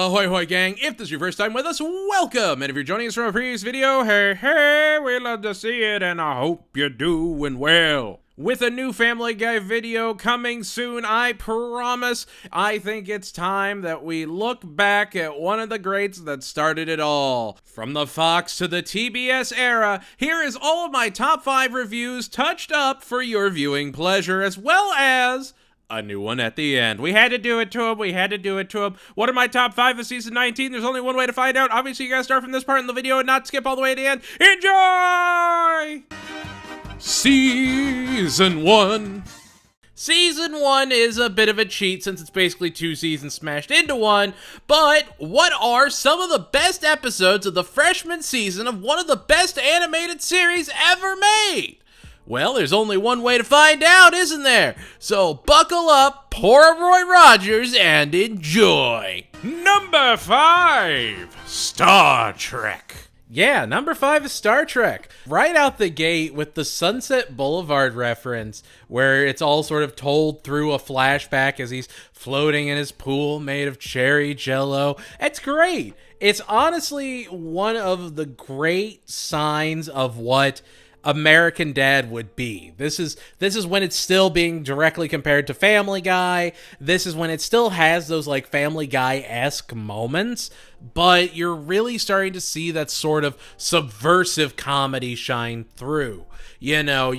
Ahoy hoy gang, if this is your first time with us, welcome! And if you're joining us from a previous video, hey, we love to see it and I hope you're doing well. With a new Family Guy video coming soon, I promise, I think it's time that we look back at one of the greats that started it all. From the Fox to the TBS era, here is all of my top 5 reviews touched up for your viewing pleasure, as well as a new one at the end. We had to do it to him. What are my top 5 of season 19? There's only one way to find out. Obviously, you gotta start from this part in the video and not skip all the way to the end. Enjoy! Season 1. Season 1 is a bit of a cheat since it's basically 2 seasons smashed into one, but what are some of the best episodes of the freshman season of one of the best animated series ever made? Well, there's only one way to find out, isn't there? So buckle up, pour a Roy Rogers, and enjoy. Number 5, Star Trek. Yeah, number 5 is Star Trek. Right out the gate with the Sunset Boulevard reference, where it's all sort of told through a flashback as he's floating in his pool made of cherry jello. It's great. It's honestly one of the great signs of what American Dad would be. This is when it's still being directly compared to Family Guy. This is when it still has those like Family Guy-esque moments, but you're really starting to see that sort of subversive comedy shine through. You know,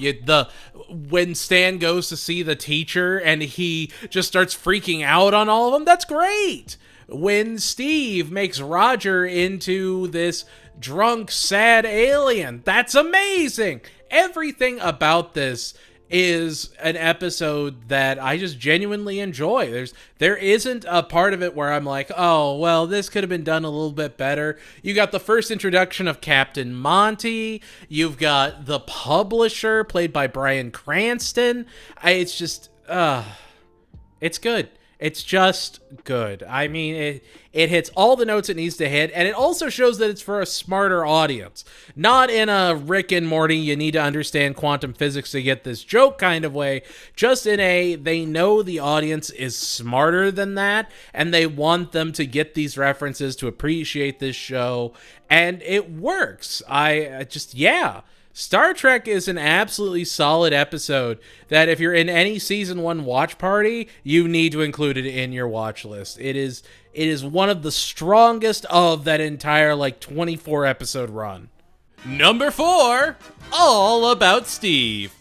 when Stan goes to see the teacher and he just starts freaking out on all of them, that's great. When Steve makes Roger into this drunk, sad alien, that's amazing. Everything about this is an episode that I just genuinely enjoy. There isn't a part of it where I'm like, oh, well, this could have been done a little bit better. You got the first introduction of Captain Monty. You've got the publisher, played by Bryan Cranston. It's just, it's good. It's just good. I mean, it hits all the notes it needs to hit, and it also shows that it's for a smarter audience. Not in a Rick and Morty, you need to understand quantum physics to get this joke kind of way, just in a, they know the audience is smarter than that, and they want them to get these references to appreciate this show, and it works. Star Trek is an absolutely solid episode that if you're in any season 1 watch party, you need to include it in your watch list. It is one of the strongest of that entire 24 episode run. Number 4, All About Steve.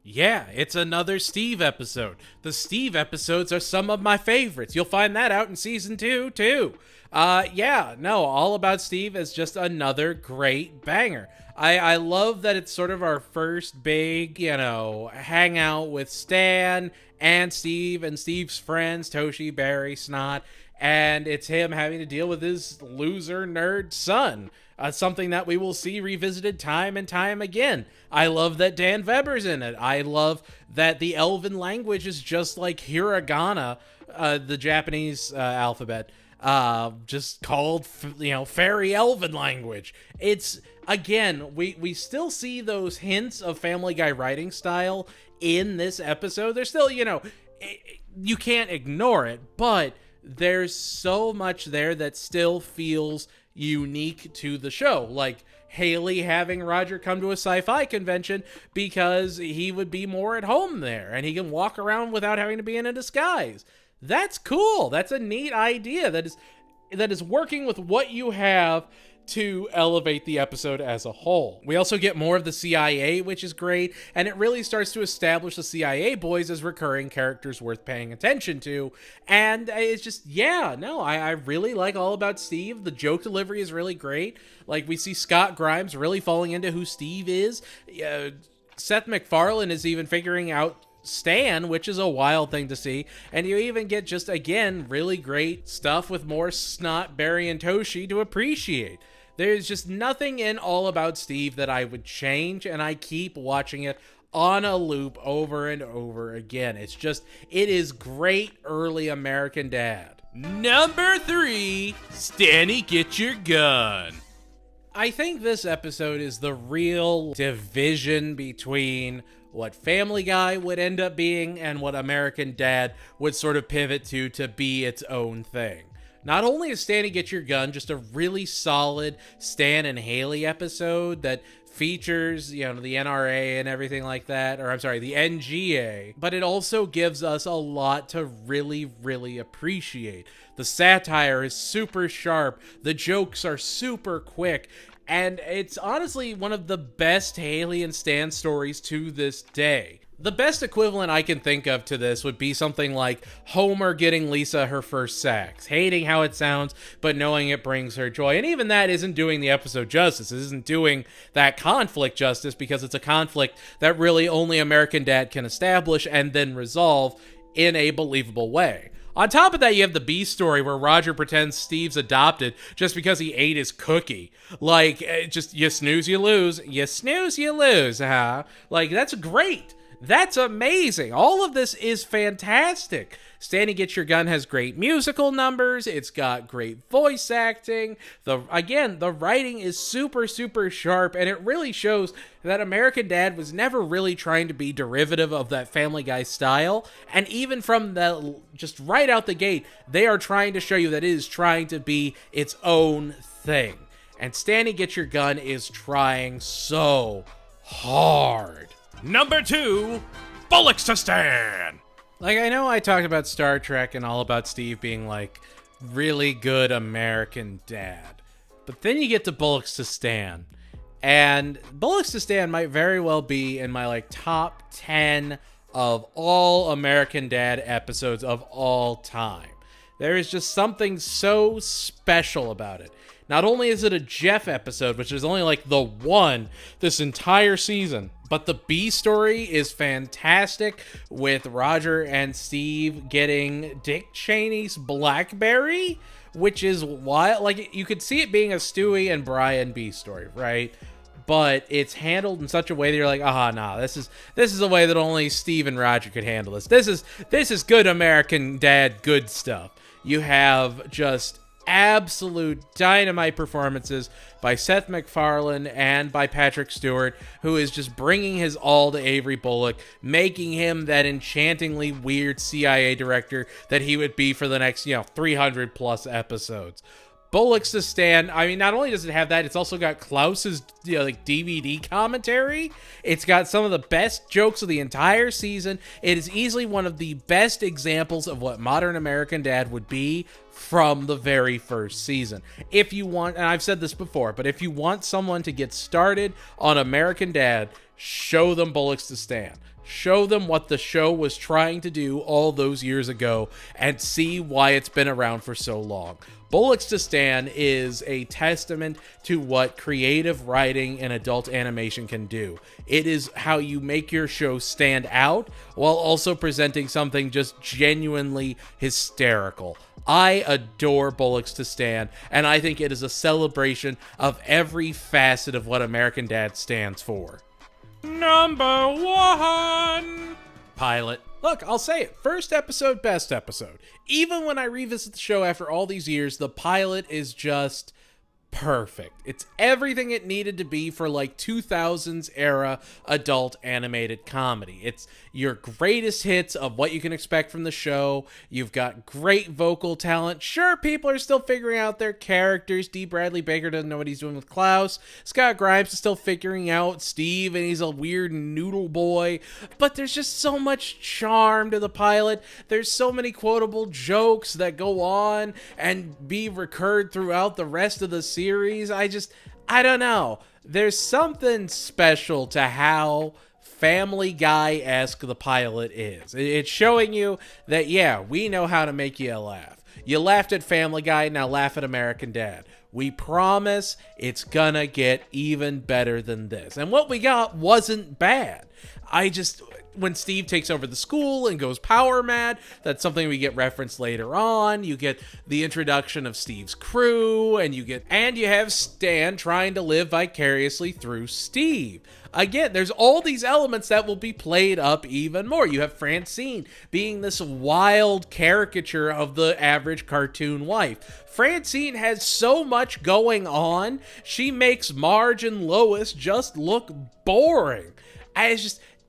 Yeah, it's another Steve episode. The Steve episodes are some of my favorites. You'll find that out in season 2 too. All About Steve is just another great banger. I love that it's sort of our first big, hangout with Stan and Steve and Steve's friends, Toshi, Barry, Snot, and it's him having to deal with his loser nerd son. Something that we will see revisited time and time again. I love that Dan Weber's in it. I love that the Elven language is just like hiragana, the Japanese alphabet. Just called, fairy elven language. It's, again, we still see those hints of Family Guy writing style in this episode. There's still, you can't ignore it, but there's so much there that still feels unique to the show. Like Haley having Roger come to a sci-fi convention because he would be more at home there and he can walk around without having to be in a disguise. That's cool. That's a neat idea that is working with what you have to elevate the episode as a whole. We also get more of the CIA, which is great, and it really starts to establish the CIA boys as recurring characters worth paying attention to. And it's just, I really like All About Steve. The joke delivery is really great. Like, we see Scott Grimes really falling into who Steve is. Seth MacFarlane is even figuring out Stan, which is a wild thing to see, and you even get just, again, really great stuff with more Snot, Barry, and Toshi to appreciate. There's just nothing in All About Steve that I would change, and I keep watching it on a loop over and over again. It is great early American Dad. Number 3, Stanny, Get Your Gun. I think this episode is the real division between what Family Guy would end up being and what American Dad would sort of pivot to be its own thing. Not only is Stanny Get Your Gun just a really solid Stan and Haley episode that features, the NRA and everything like that, or I'm sorry, the NGA, but it also gives us a lot to really, really appreciate. The satire is super sharp, the jokes are super quick, and it's honestly one of the best Haley and Stan stories to this day. The best equivalent I can think of to this would be something like Homer getting Lisa her first sex, hating how it sounds, but knowing it brings her joy. And even that isn't doing the episode justice. It isn't doing that conflict justice, because it's a conflict that really only American Dad can establish and then resolve in a believable way. On top of that, you have the B story where Roger pretends Steve's adopted just because he ate his cookie. Like, just, you snooze, you lose. You snooze, you lose, huh? Like, that's great. That's amazing. All of this is fantastic. Stanny Get Your Gun has great musical numbers. It's got great voice acting. The writing is super, super sharp, and it really shows that American Dad was never really trying to be derivative of that Family Guy style. And even from just right out the gate, they are trying to show you that it is trying to be its own thing. And Stanny Get Your Gun is trying so hard. Number 2, Bullocks to Stan. Like, I know I talked about Star Trek and all about Steve being, like, really good American Dad. But then you get to Bullocks to Stan. And Bullocks to Stan might very well be in my, like, top 10 of all American Dad episodes of all time. There is just something so special about it. Not only is it a Jeff episode, which is only like the one this entire season, but the B story is fantastic, with Roger and Steve getting Dick Cheney's BlackBerry, which is wild. Like, you could see it being a Stewie and Brian B story, right? But it's handled in such a way that you're like, this is a way that only Steve and Roger could handle this. This is good American Dad good stuff. You have just absolute dynamite performances by Seth MacFarlane and by Patrick Stewart, who is just bringing his all to Avery Bullock, making him that enchantingly weird CIA director that he would be for the next, 300 plus episodes. Bullocks to Stan, I mean, not only does it have that, it's also got Klaus's DVD commentary. It's got some of the best jokes of the entire season. It is easily one of the best examples of what modern American Dad would be from the very first season. If you want, and I've said this before, but if you want someone to get started on American Dad, show them Bullocks to Stan. Show them what the show was trying to do all those years ago and see why it's been around for so long. Bullocks to Stan is a testament to what creative writing and adult animation can do. It is how you make your show stand out while also presenting something just genuinely hysterical. I adore Bullocks to Stan, and I think it is a celebration of every facet of what American Dad stands for. Number 1, Pilot. Look, I'll say it. First episode, best episode. Even when I revisit the show after all these years, the pilot is just perfect. It's everything it needed to be for like 2000s era adult animated comedy. It's your greatest hits of what you can expect from the show. You've got great vocal talent. Sure, people are still figuring out their characters. D. Bradley Baker doesn't know what he's doing with Klaus. Scott Grimes is still figuring out Steve, and he's a weird noodle boy. But there's just so much charm to the pilot. There's so many quotable jokes that go on and be recurred throughout the rest of the series. I don't know. There's something special to how Family Guy-esque the pilot is. It's showing you that, yeah, we know how to make you laugh. You laughed at Family Guy, now laugh at American Dad. We promise it's gonna get even better than this. And what we got wasn't bad. When Steve takes over the school and goes power mad, that's something we get referenced later on. You get the introduction of Steve's crew, and you have Stan trying to live vicariously through Steve. Again, there's all these elements that will be played up even more. You have Francine being this wild caricature of the average cartoon wife. Francine has so much going on. She makes Marge and Lois just look boring.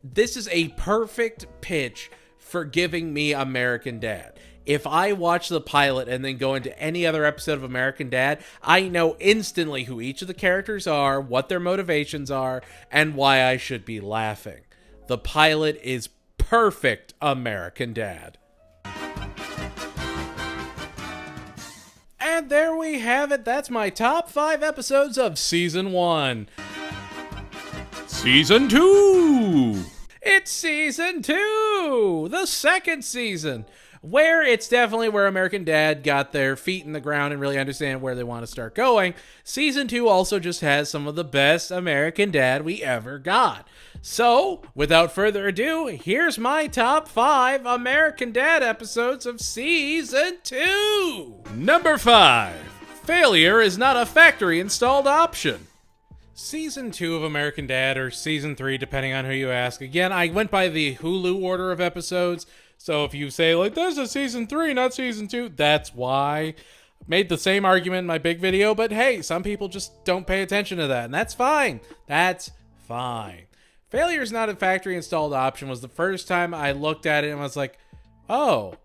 This is a perfect pitch for giving me American Dad. if I watch the pilot and then go into any other episode of American Dad, I know instantly who each of the characters are, what their motivations are, and why I should be laughing. The pilot is perfect American Dad. And there we have it. That's my top 5 episodes of Season 1. Season 2! It's Season 2! The second season, where it's definitely where American Dad got their feet in the ground and really understand where they want to start going. Season 2 also just has some of the best American Dad we ever got. So, without further ado, here's my top 5 American Dad episodes of Season 2! Number 5. Failure is not a factory-installed option. Season 2 of American Dad, or Season 3, depending on who you ask. Again, I went by the Hulu order of episodes, so if you say, like, this is Season 3, not Season 2, that's why. Made the same argument in my big video, but hey, some people just don't pay attention to that, and that's fine. That's fine. Failure is not a factory-installed option was the first time I looked at it and was like, oh,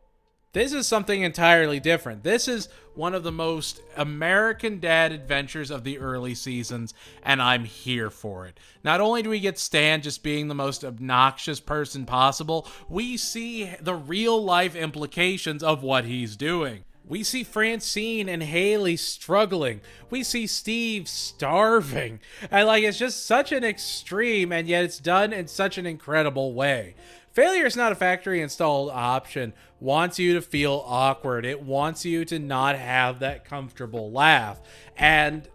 this is something entirely different. This is one of the most American Dad adventures of the early seasons, and I'm here for it. Not only do we get Stan just being the most obnoxious person possible, we see the real-life implications of what he's doing. We see Francine and Haley struggling. We see Steve starving. And it's just such an extreme, and yet it's done in such an incredible way. Failure is not a factory installed option. Wants you to feel awkward. It wants you to not have that comfortable laugh. And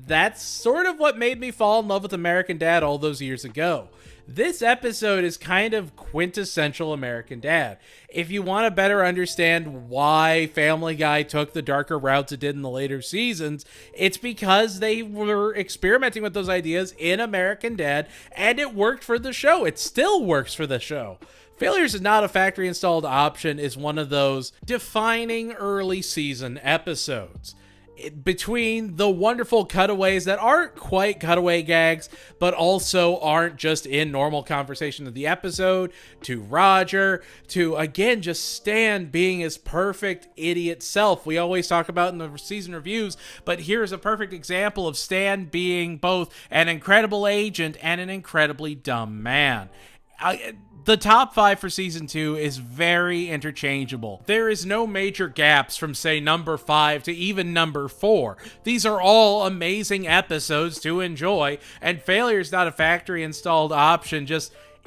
that's sort of what made me fall in love with American Dad all those years ago. This episode is kind of quintessential American Dad. If you want to better understand why Family Guy took the darker routes it did in the later seasons, it's because they were experimenting with those ideas in American Dad, and it worked for the show. It still works for the show. Failures is not a factory installed option is one of those defining early season episodes. Between the wonderful cutaways that aren't quite cutaway gags, but also aren't just in normal conversation of the episode, to Roger, to, again, just Stan being his perfect idiot self. We always talk about in the season reviews, but here's a perfect example of Stan being both an incredible agent and an incredibly dumb man. The top 5 for Season 2 is very interchangeable. There is no major gaps from, say, number 5 to even number 4. These are all amazing episodes to enjoy, and Failure is not a factory-installed option.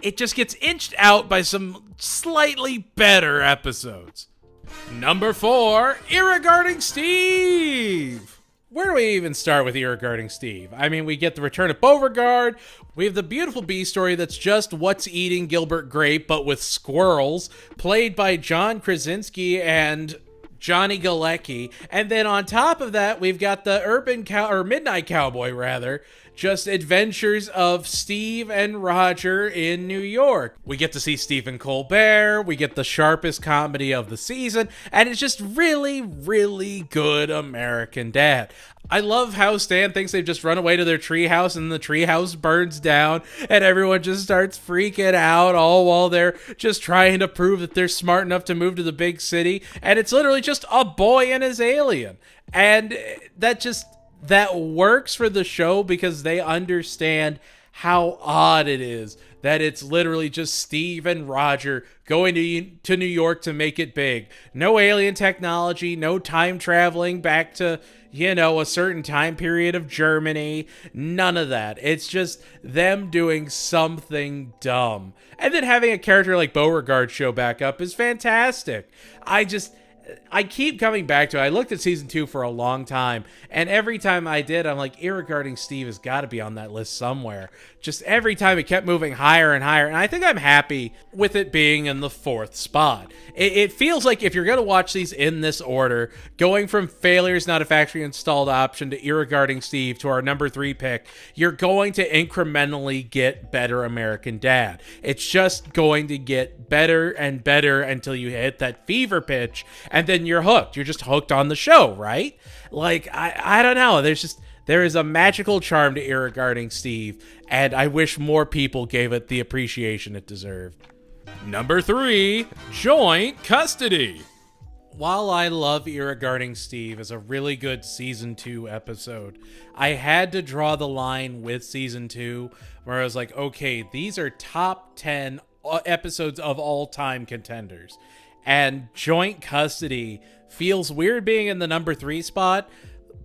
It just gets inched out by some slightly better episodes. Number 4. Irregarding Steve. Where do we even start with Irregarding Steve? I mean, we get the return of Beauregard. We have the beautiful B story that's just What's Eating Gilbert Grape, but with squirrels, played by John Krasinski and Johnny Galecki. And then on top of that, we've got the Midnight Cowboy, rather, just adventures of Steve and Roger in New York. We get to see Stephen Colbert, we get the sharpest comedy of the season, and it's just really, really good American Dad. I love how Stan thinks they've just run away to their treehouse and the treehouse burns down and everyone just starts freaking out, all while they're just trying to prove that they're smart enough to move to the big city, and it's literally just a boy and his alien. And that works for the show because they understand how odd it is that it's literally just Steve and Roger going to New York to make it big. No alien technology, no time traveling back to, a certain time period of Germany. None of that. It's just them doing something dumb. And then having a character like Beauregard show back up is fantastic. I keep coming back to it. I looked at Season 2 for a long time, and every time I did, I'm like, Irregarding Steve has got to be on that list somewhere. Just every time it kept moving higher and higher, and I think I'm happy with it being in the 4th spot. It feels like if you're going to watch these in this order, going from Failure is not a factory installed option to Irregarding Steve to our number 3 pick, you're going to incrementally get better American Dad. It's just going to get better and better until you hit that fever pitch, and then you're hooked. You're just hooked on the show, right? I don't know. There is a magical charm to Irregarding Steve, and I wish more people gave it the appreciation it deserved. Number 3, Joint Custody. while I love Irregarding Steve as a really good season 2 episode, I had to draw the line with season 2 where I was like, okay, these are top 10 episodes of all time contenders. And Joint Custody feels weird being in the number 3 spot,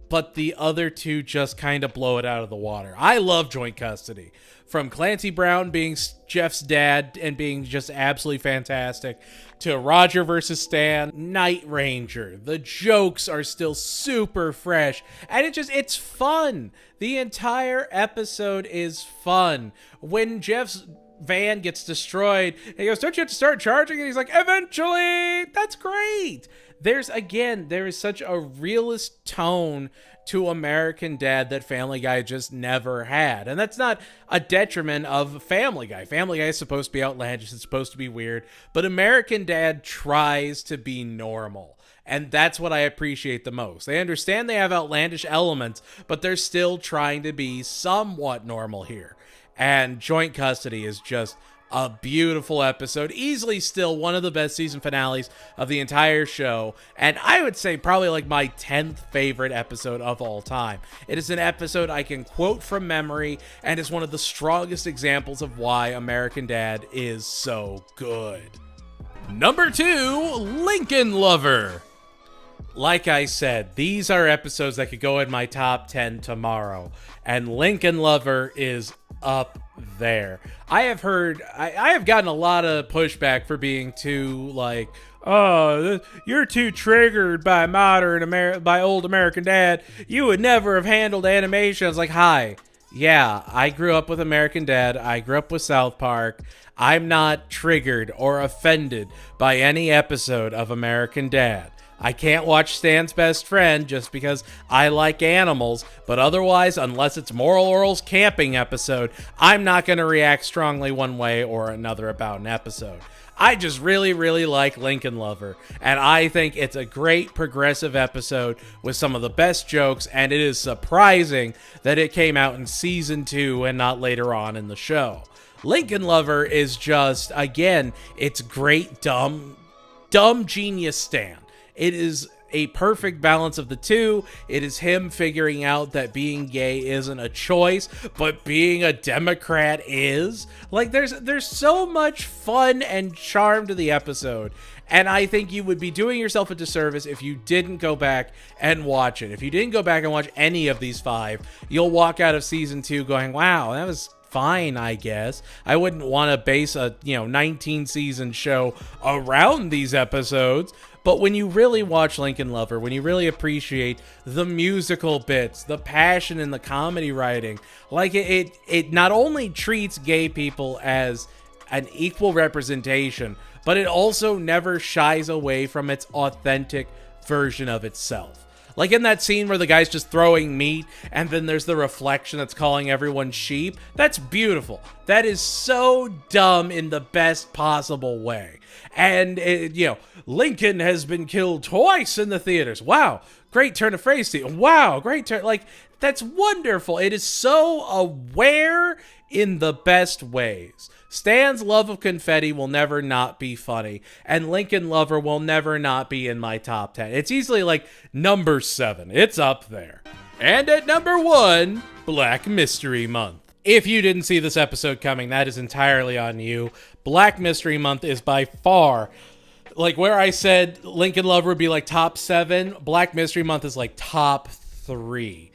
but the other two just kind of blow it out of the water. I love Joint Custody. From Clancy Brown being Jeff's dad and being just absolutely fantastic, to Roger versus Stan, Night Ranger. The jokes are still super fresh, and it's fun. The entire episode is fun. When Jeff's van gets destroyed, he goes, "Don't you have to start charging?" And he's like, "Eventually!" That's great. There is such a realist tone to American Dad that Family Guy just never had. And that's not a detriment of Family Guy. Family Guy is supposed to be outlandish, it's supposed to be weird, but American Dad tries to be normal. And that's what I appreciate the most. They understand they have outlandish elements, but they're still trying to be somewhat normal here. And Joint Custody is just a beautiful episode, easily still one of the best season finales of the entire show, and I would say probably like my 10th favorite episode of all time. It is an episode I can quote from memory, and is one of the strongest examples of why American Dad is so good. Number 2, Lincoln Lover. Like I said, these are episodes that could go in my top 10 tomorrow, and Lincoln Lover is up there. I have gotten a lot of pushback for being too like, oh, you're too triggered by by old American Dad. You would never have handled animation. I was like, hi, yeah, I grew up with American Dad. I grew up with South Park. I'm not triggered or offended by any episode of American Dad. I can't watch Stan's Best Friend just because I like animals, but otherwise, unless it's Moral Oral's camping episode, I'm not going to react strongly one way or another about an episode. I just really, really like Lincoln Lover, and I think it's a great progressive episode with some of the best jokes, and it is surprising that it came out in season 2 and not later on in the show. Lincoln Lover is just, again, it's great, dumb genius Stan. It is a perfect balance of the two. It is him figuring out that being gay isn't a choice, but being a Democrat is. Like, there's so much fun and charm to the episode, and I think you would be doing yourself a disservice if you didn't go back and watch it. If you didn't go back and watch any of these 5, you'll walk out of season 2 going, wow, that was fine, I guess. I wouldn't want to base a 19 season show around these episodes. But when you really watch Lincoln Lover, when you really appreciate the musical bits, the passion in the comedy writing, like it not only treats gay people as an equal representation, but it also never shies away from its authentic version of itself. Like in that scene where the guy's just throwing meat and then there's the reflection that's calling everyone sheep. That's beautiful. That is so dumb in the best possible way. And, Lincoln has been killed twice in the theaters. Wow. Great turn of phrase. Wow. Great turn. Like, that's wonderful. It is so aware in the best ways. Stan's love of confetti will never not be funny, and Lincoln Lover will never not be in my top 10. It's easily like number 7. It's up there. And at number 1, Black Mystery Month. If you didn't see this episode coming, that is entirely on you. Black Mystery Month is by far, like where I said Lincoln Lover would be like top 7, Black Mystery Month is like top 3.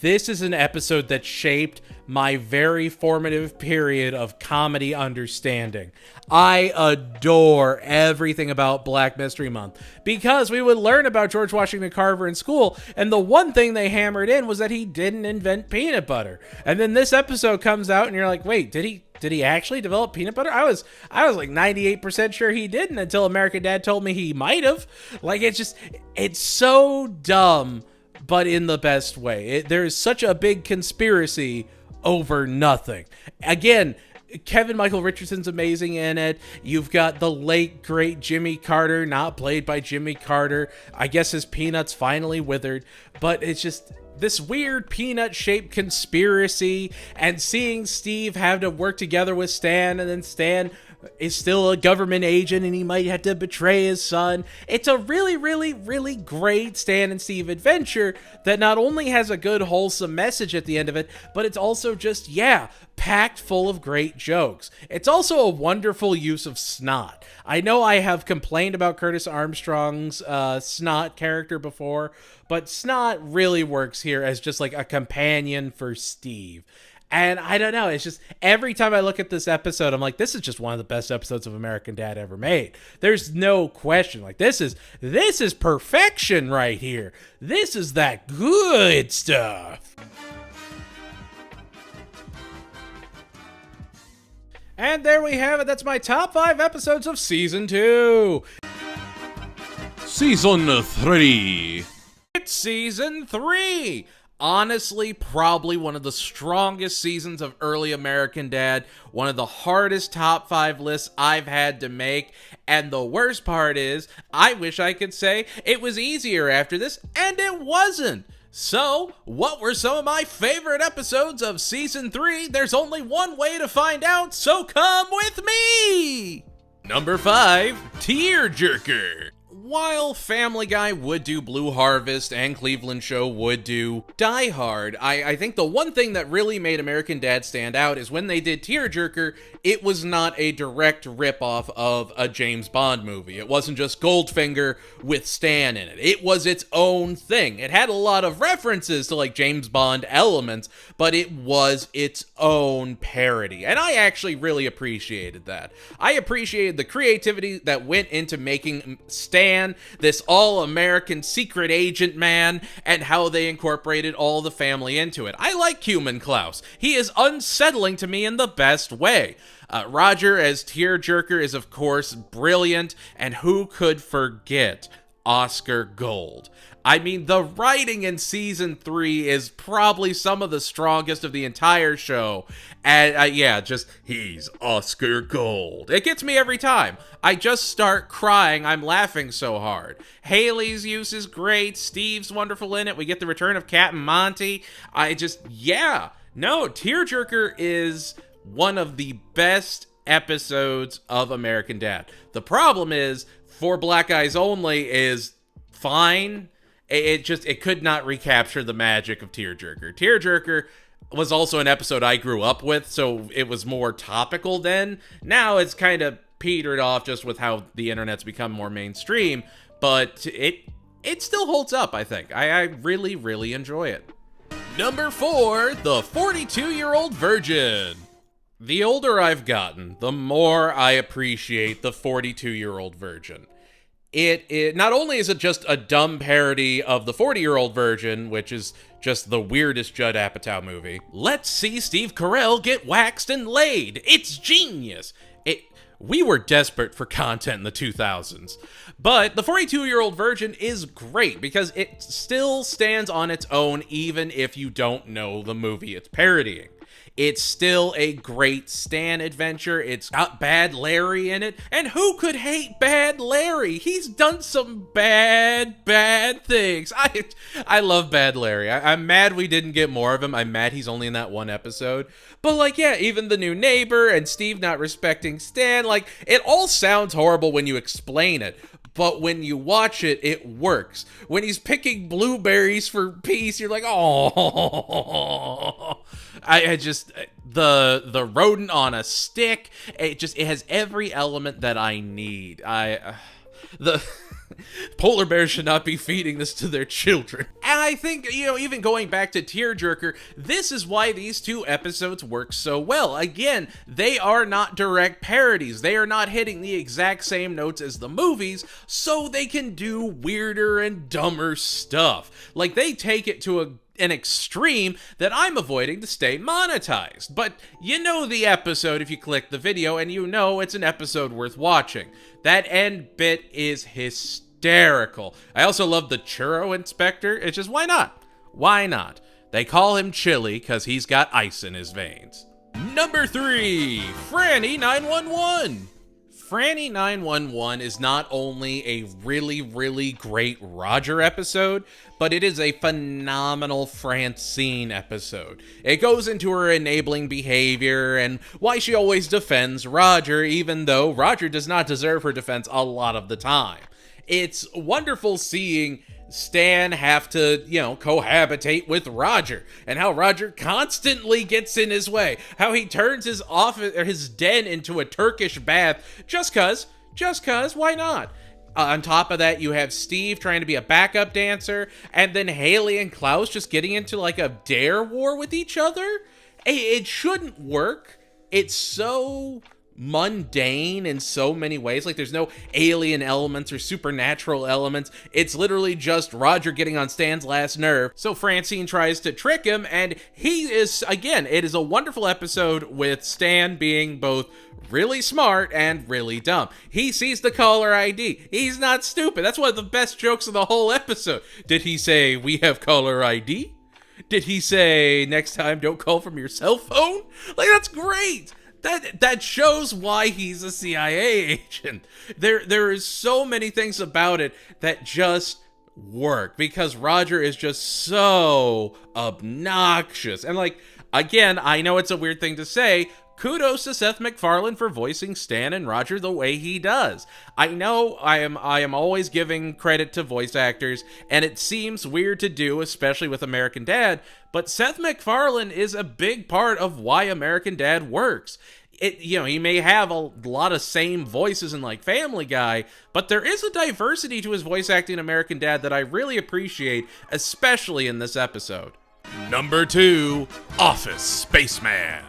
This is an episode that shaped my very formative period of comedy understanding. I adore everything about Black Mystery Month because we would learn about George Washington Carver in school, and the one thing they hammered in was that he didn't invent peanut butter. And then this episode comes out and you're like, wait, did he actually develop peanut butter? I was like 98% sure he didn't until American Dad told me he might have. Like, it's so dumb, but in the best way. There is such a big conspiracy over nothing. Again, Kevin Michael Richardson's amazing in it. You've got the late, great Jimmy Carter, not played by Jimmy Carter. I guess his peanuts finally withered, but it's just this weird peanut-shaped conspiracy, and seeing Steve have to work together with Stan, and then Stan is still a government agent and he might have to betray his son. It's a really, really, really great Stan and Steve adventure that not only has a good wholesome message at the end of it, but it's also just, packed full of great jokes. It's also a wonderful use of snot. I know I have complained about Curtis Armstrong's snot character before, but snot really works here as just like a companion for Steve. And I don't know, it's just every time I look at this episode, I'm like, this is just one of the best episodes of American Dad ever made. There's no question. Like, this is perfection right here. This is that good stuff. And there we have it. That's my top 5 episodes of Season 2. Season 3. It's Season 3. Honestly, probably one of the strongest seasons of early American Dad. One of the hardest top 5 lists I've had to make. And the worst part is, I wish I could say it was easier after this, and it wasn't. So, what were some of my favorite episodes of Season 3? There's only one way to find out, so come with me! Number 5, Tearjerker. While Family Guy would do Blue Harvest and Cleveland Show would do Die Hard, I think the one thing that really made American Dad stand out is when they did Tearjerker, it was not a direct ripoff of a James Bond movie. It wasn't just Goldfinger with Stan in it. It was its own thing. It had a lot of references to like James Bond elements, but it was its own parody. And I actually really appreciated that. I appreciated the creativity that went into making Stan this all-American secret agent man, and how they incorporated all the family into it. I like Human Klaus. He is unsettling to me in the best way. Roger as Tearjerker is, of course, brilliant, and who could forget Oscar Gold? I mean, the writing in Season 3 is probably some of the strongest of the entire show. And he's Oscar Gold. It gets me every time. I just start crying. I'm laughing so hard. Haley's use is great. Steve's wonderful in it. We get the return of Captain Monty. Tearjerker is one of the best episodes of American Dad. The problem is, For Black Eyes Only is fine. It could not recapture the magic of Tearjerker. Tearjerker was also an episode I grew up with, so it was more topical then. Now it's kind of petered off just with how the internet's become more mainstream, but it still holds up, I think. I really, really enjoy it. Number 4, The 42-Year-Old Virgin. The older I've gotten, the more I appreciate The 42-Year-Old Virgin. It not only is it just a dumb parody of The 40-Year-Old Virgin, which is just the weirdest Judd Apatow movie. Let's see Steve Carell get waxed and laid. It's genius. We were desperate for content in the 2000s. But The 42-Year-Old Virgin is great because it still stands on its own even if you don't know the movie it's parodying. It's still a great Stan adventure. It's got Bad Larry in it. And who could hate Bad Larry? He's done some bad things. I love Bad Larry. I'm mad we didn't get more of him. I'm mad he's only in that one episode. But even the new neighbor and Steve not respecting Stan, it all sounds horrible when you explain it. But when you watch it, it works. When he's picking blueberries for peace, you're like, oh. The rodent on a stick, it has every element that I need. The polar bears should not be feeding this to their children. And I think, even going back to Tearjerker, this is why these two episodes work so well. Again, they are not direct parodies. They are not hitting the exact same notes as the movies, so they can do weirder and dumber stuff. They take it to an extreme that I'm avoiding to stay monetized. But you know the episode if you click the video, and you know it's an episode worth watching. That end bit is hysterical. I also love the churro inspector. It's just, why not? Why not? They call him Chili because he's got ice in his veins. Number 3, Franny 911. Franny 911 is not only a really, really great Roger episode, but it is a phenomenal Francine episode. It goes into her enabling behavior and why she always defends Roger, even though Roger does not deserve her defense a lot of the time. It's wonderful seeing Stan have to, cohabitate with Roger, and how Roger constantly gets in his way, how he turns his office or his den into a Turkish bath just cuz, why not? On top of that, you have Steve trying to be a backup dancer, and then Haley and Klaus just getting into like a dare war with each other. It shouldn't work. It's so mundane in so many ways. Like, there's no alien elements or supernatural elements. It's literally just Roger getting on Stan's last nerve. So Francine tries to trick him, and he is, again, it is a wonderful episode with Stan being both really smart and really dumb. He sees the caller ID. He's not stupid. That's one of the best jokes of the whole episode. Did he say, "We have caller ID"? Did he say, "Next time, don't call from your cell phone"? Like, that's great. That shows why he's a CIA agent. There is so many things about it that just work because Roger is just so obnoxious. And like, again, I know it's a weird thing to say. Kudos to Seth MacFarlane for voicing Stan and Roger the way he does. I know I am always giving credit to voice actors, and it seems weird to do, especially with American Dad, but Seth MacFarlane is a big part of why American Dad works. He may have a lot of same voices in like Family Guy, but there is a diversity to his voice acting in American Dad that I really appreciate, especially in this episode. Number 2, Office Spaceman.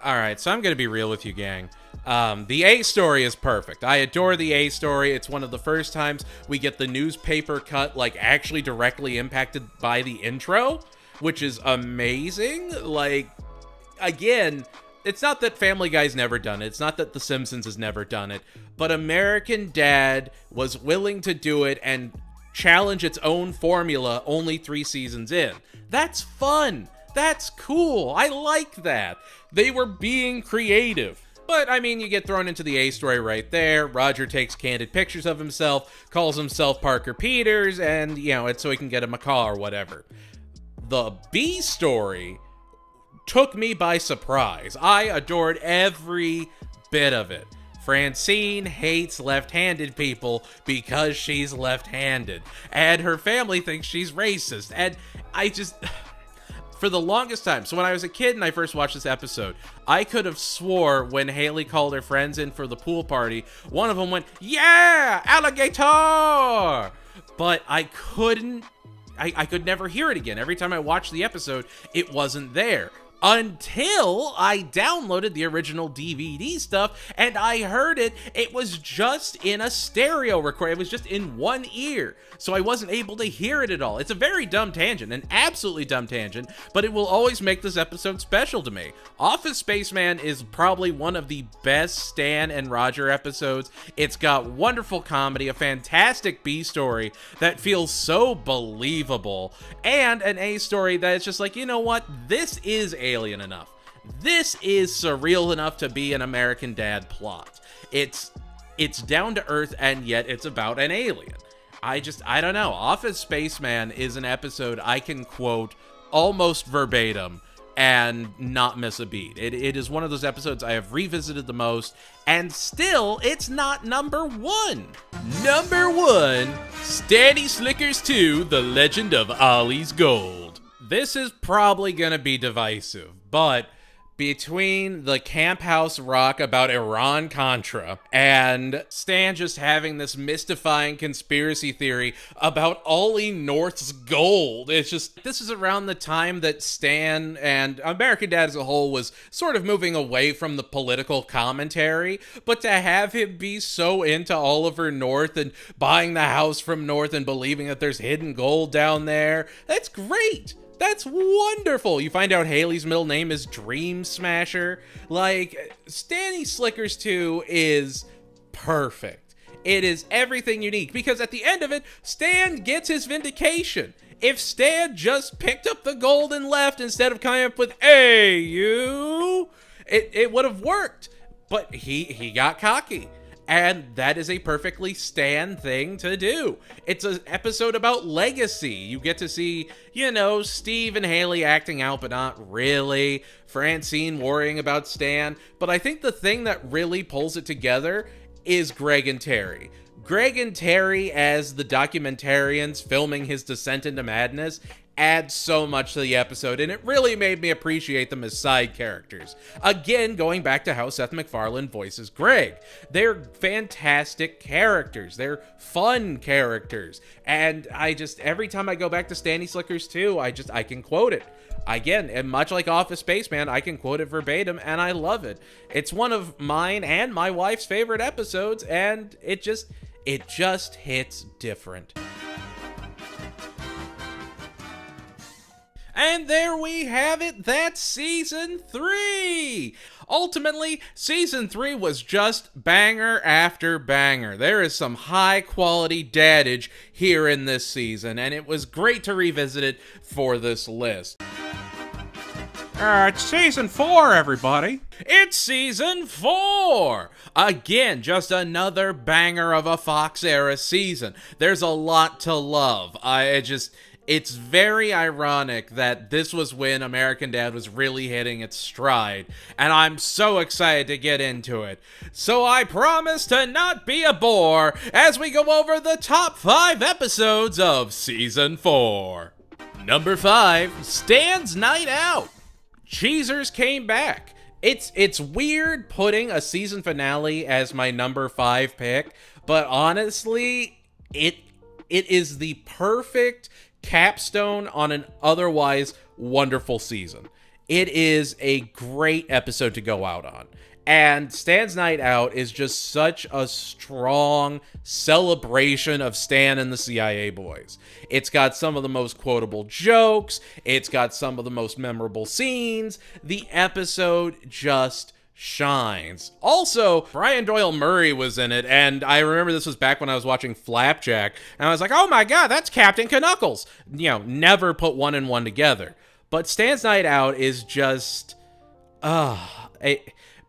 All right, so I'm going to be real with you, gang. The A story is perfect. I adore the A story. It's one of the first times we get the newspaper cut, like, actually directly impacted by the intro, which is amazing. Like, again, it's not that Family Guy's never done it. It's not that The Simpsons has never done it. But American Dad was willing to do it and challenge its own formula only 3 seasons in. That's fun. That's cool. I like that. They were being creative. But, I mean, you get thrown into the A story right there. Roger takes candid pictures of himself, calls himself Parker Peters, and, it's so he can get a macaw or whatever. The B story took me by surprise. I adored every bit of it. Francine hates left-handed people because she's left-handed. And her family thinks she's racist. And I just... For the longest time, so when I was a kid and I first watched this episode, I could have swore when Haley called her friends in for the pool party, one of them went, "Yeah, alligator!" But I couldn't, I could never hear it again. Every time I watched the episode, it wasn't there. Until I downloaded the original DVD stuff and I heard it. It was just in a stereo record. It was just in one ear. So I wasn't able to hear it at all. It's a very dumb tangent, an absolutely dumb tangent, but it will always make this episode special to me. Office Spaceman is probably one of the best Stan and Roger episodes. It's got wonderful comedy, a fantastic B story that feels so believable, and an A story that is just like, you know what? This is alien enough. This is surreal enough to be an American Dad plot. It's down to earth, and yet it's about an alien. I don't know. Office Spaceman is an episode I can quote almost verbatim and not miss a beat. It is one of those episodes I have revisited the most, and still, it's not number 1. Number 1, Stanny Slickers 2, The Legend of Ollie's Gold. This is probably gonna be divisive, but between the Camp House rock about Iran-Contra and Stan just having this mystifying conspiracy theory about Ollie North's gold, it's just, this is around the time that Stan and American Dad as a whole was sort of moving away from the political commentary, but to have him be so into Oliver North and buying the house from North and believing that there's hidden gold down there, that's great. That's wonderful. You find out Haley's middle name is Dream Smasher. Like, Stanny Slickers 2 is perfect. It is everything you need, because at the end of it, Stan gets his vindication. If Stan just picked up the gold and left instead of coming up with, "Hey, you," it would have worked. But he got cocky. And that is a perfectly Stan thing to do. It's an episode about legacy. You get to see, Steve and Haley acting out, but not really. Francine worrying about Stan. But I think the thing that really pulls it together is Greg and Terry. Greg and Terry as the documentarians filming his descent into madness adds so much to the episode, and it really made me appreciate them as side characters. Again, going back to how Seth MacFarlane voices Greg. They're fantastic characters. They're fun characters. And every time I go back to Stanley Slickers 2, I can quote it. Again, and much like Office Spaceman, I can quote it verbatim, and I love it. It's one of mine and my wife's favorite episodes, and it just hits different. And there we have it. That's season 3. Ultimately, season 3 was just banger after banger. There is some high quality daddage here in this season, and it was great to revisit it for this list. It's season 4, everybody. It's season 4! Again, just another banger of a Fox era season. There's a lot to love. It's very ironic that this was when American Dad was really hitting its stride, and I'm so excited to get into it. So I promise to not be a bore as we go over the top 5 episodes of Season 4. Number 5, Stan's Night Out. Cheezers came back. It's weird putting a season finale as my number 5 pick, but honestly, it is the perfect capstone on an otherwise wonderful season. It is a great episode to go out on. And Stan's Night Out is just such a strong celebration of Stan and the CIA boys. It's got some of the most quotable jokes. It's got some of the most memorable scenes. The episode just shines. Also, Brian Doyle Murray was in it, and I remember this was back when I was watching Flapjack, and I was like, oh my god, that's Captain Knuckles. Never put one and one together. But Stan's Night Out is just...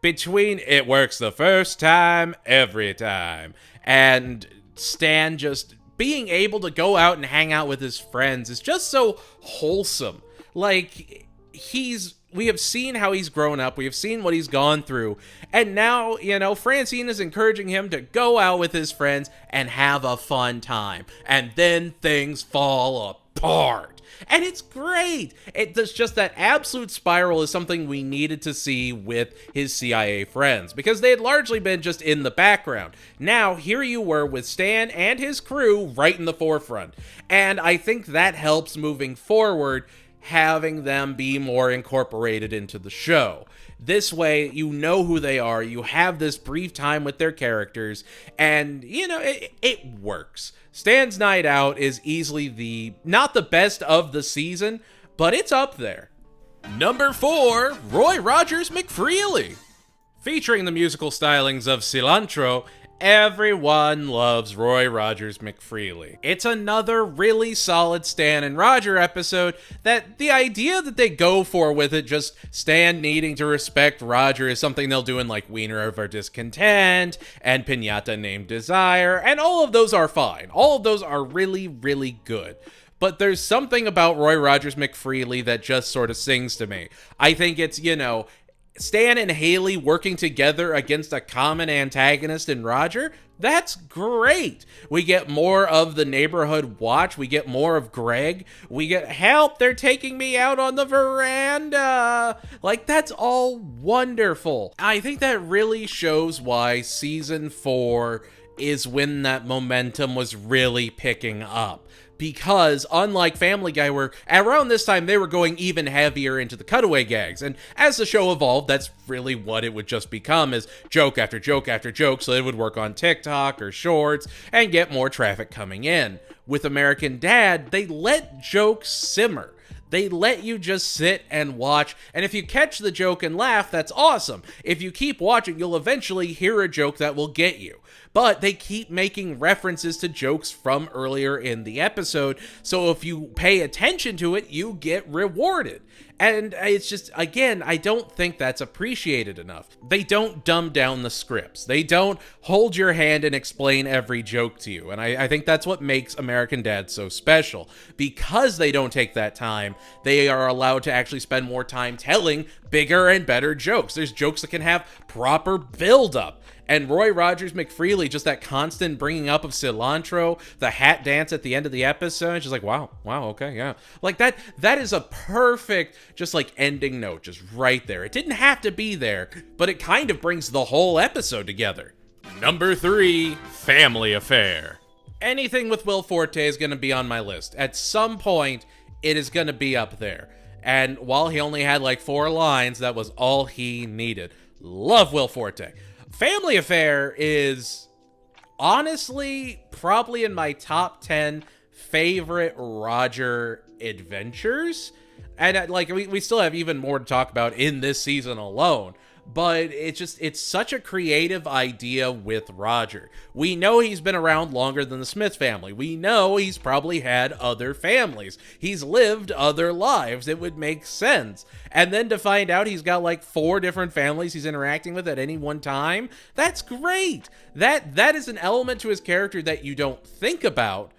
between it works the first time, every time, and Stan just being able to go out and hang out with his friends is just so wholesome. Like, we have seen how he's grown up, we have seen what he's gone through, and now, Francine is encouraging him to go out with his friends and have a fun time, and then things fall apart. And it's great. There's just that absolute spiral is something we needed to see with his CIA friends, because they had largely been just in the background. Now, here you were with Stan and his crew right in the forefront. And I think that helps moving forward, having them be more incorporated into the show. This way, you know who they are, you have this brief time with their characters, and, it works. Stan's Night Out is easily not the best of the season, but it's up there. Number 4, Roy Rogers McFreely. Featuring the musical stylings of Cilantro, everyone loves Roy Rogers McFreely. It's another really solid Stan and Roger episode that the idea that they go for with it, just Stan needing to respect Roger, is something they'll do in like Wiener of Our Discontent and Pinata Named Desire, and all of those are fine. All of those are really, really good. But there's something about Roy Rogers McFreely that just sort of sings to me. I think it's, Stan and Haley working together against a common antagonist in Roger, that's great. We get more of the neighborhood watch. We get more of Greg. We get, help, they're taking me out on the veranda. Like, that's all wonderful. I think that really shows why season 4 is when that momentum was really picking up. Because unlike Family Guy, where around this time they were going even heavier into the cutaway gags, and as the show evolved, that's really what it would just become, is joke after joke after joke, so it would work on TikTok or Shorts and get more traffic coming in. With American Dad, they let jokes simmer. They let you just sit and watch, and if you catch the joke and laugh, that's awesome. If you keep watching, you'll eventually hear a joke that will get you. but they keep making references to jokes from earlier in the episode, so if you pay attention to it, you get rewarded. And it's just, again, I don't think that's appreciated enough. They don't dumb down the scripts. They don't hold your hand and explain every joke to you. And I think that's what makes American Dad so special. Because they don't take that time, they are allowed to actually spend more time telling bigger and better jokes. There's jokes that can have proper build-up. And Roy Rogers McFreely, just that constant bringing up of cilantro, the hat dance at the end of the episode, just like, wow, okay, yeah. Like, that is a perfect, just like, ending note, just right there. It didn't have to be there, but it kind of brings the whole episode together. Number 3, Family Affair. Anything with Will Forte is going to be on my list. At some point, it is going to be up there. And while he only had like 4 lines, that was all he needed. Love Will Forte. Family Affair is honestly probably in my top 10 favorite Roger adventures. And like we still have even more to talk about in this season alone. But it's such a creative idea with Roger. We know he's been around longer than the Smith family. We know he's probably had other families. He's lived other lives. It would make sense. And then to find out he's got like 4 different families he's interacting with at any one time, that's great. That is an element to his character that you don't think about,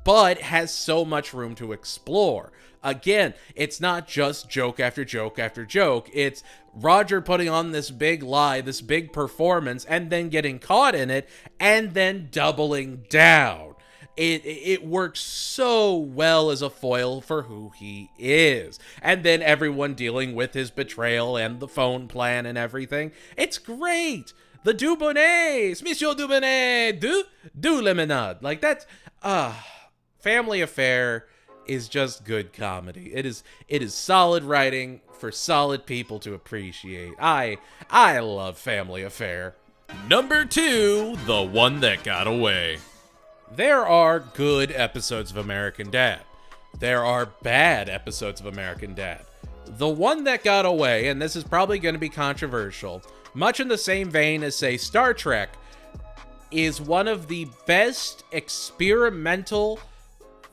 but has so much room to explore. Again, it's not just joke after joke after joke. It's Roger putting on this big lie, this big performance, and then getting caught in it, and then doubling down. It works so well as a foil for who he is. And then everyone dealing with his betrayal and the phone plan and everything. It's great. The Dubonnays, Monsieur Dubonnet, do lemonade. Like that's, Family Affair is just good comedy. It is solid writing for solid people to appreciate. I love Family Affair. Number 2, The One That Got Away. There are good episodes of American Dad. There are bad episodes of American Dad. The One That Got Away, and this is probably going to be controversial, much in the same vein as, say, Star Trek, is one of the best experimental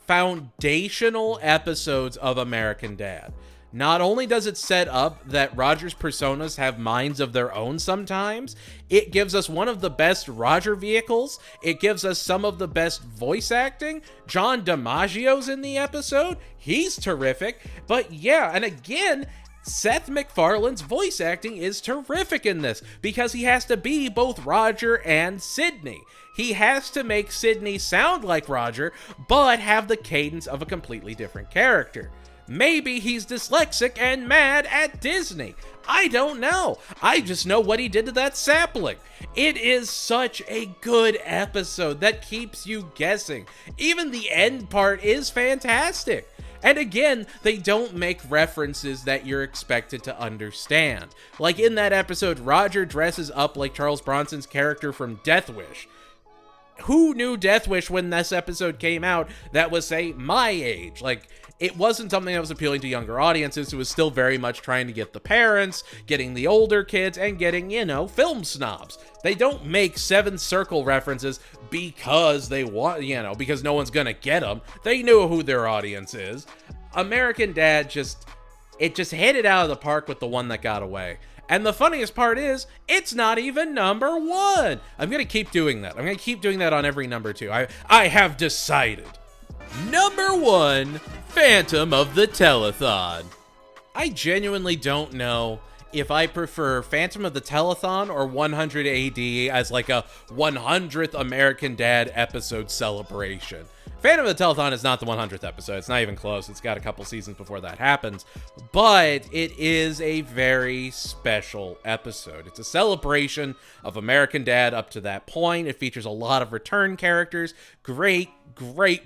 foundational episodes of American Dad. Not only does it set up that Roger's personas have minds of their own sometimes, it gives us one of the best Roger vehicles, it gives us some of the best voice acting. John DiMaggio's in the episode, he's terrific, but yeah, and again, Seth MacFarlane's voice acting is terrific in this, because he has to be both Roger and Sidney. He has to make Sidney sound like Roger, but have the cadence of a completely different character. Maybe he's dyslexic and mad at Disney. I don't know. I just know what he did to that sapling. It is such a good episode that keeps you guessing. Even the end part is fantastic. And again, they don't make references that you're expected to understand. Like in that episode, Roger dresses up like Charles Bronson's character from Death Wish. Who knew Death Wish when this episode came out that was, say, my age? Like, it wasn't something that was appealing to younger audiences. It was still very much trying to get the parents, getting the older kids, and getting, film snobs. They don't make Seventh Circle references because they want, because no one's gonna get them. They knew who their audience is. American Dad just hit it out of the park with The One That Got Away. And the funniest part is, it's not even number 1. I'm gonna keep doing that. I'm gonna keep doing that on every number 2. I have decided. Number 1, Phantom of the Telethon. I genuinely don't know if I prefer Phantom of the Telethon or 100 AD as like a 100th American Dad episode celebration. Phantom of the Telethon is not the 100th episode. It's not even close. It's got a couple seasons before that happens. But it is a very special episode. It's a celebration of American Dad up to that point. It features a lot of return characters. Great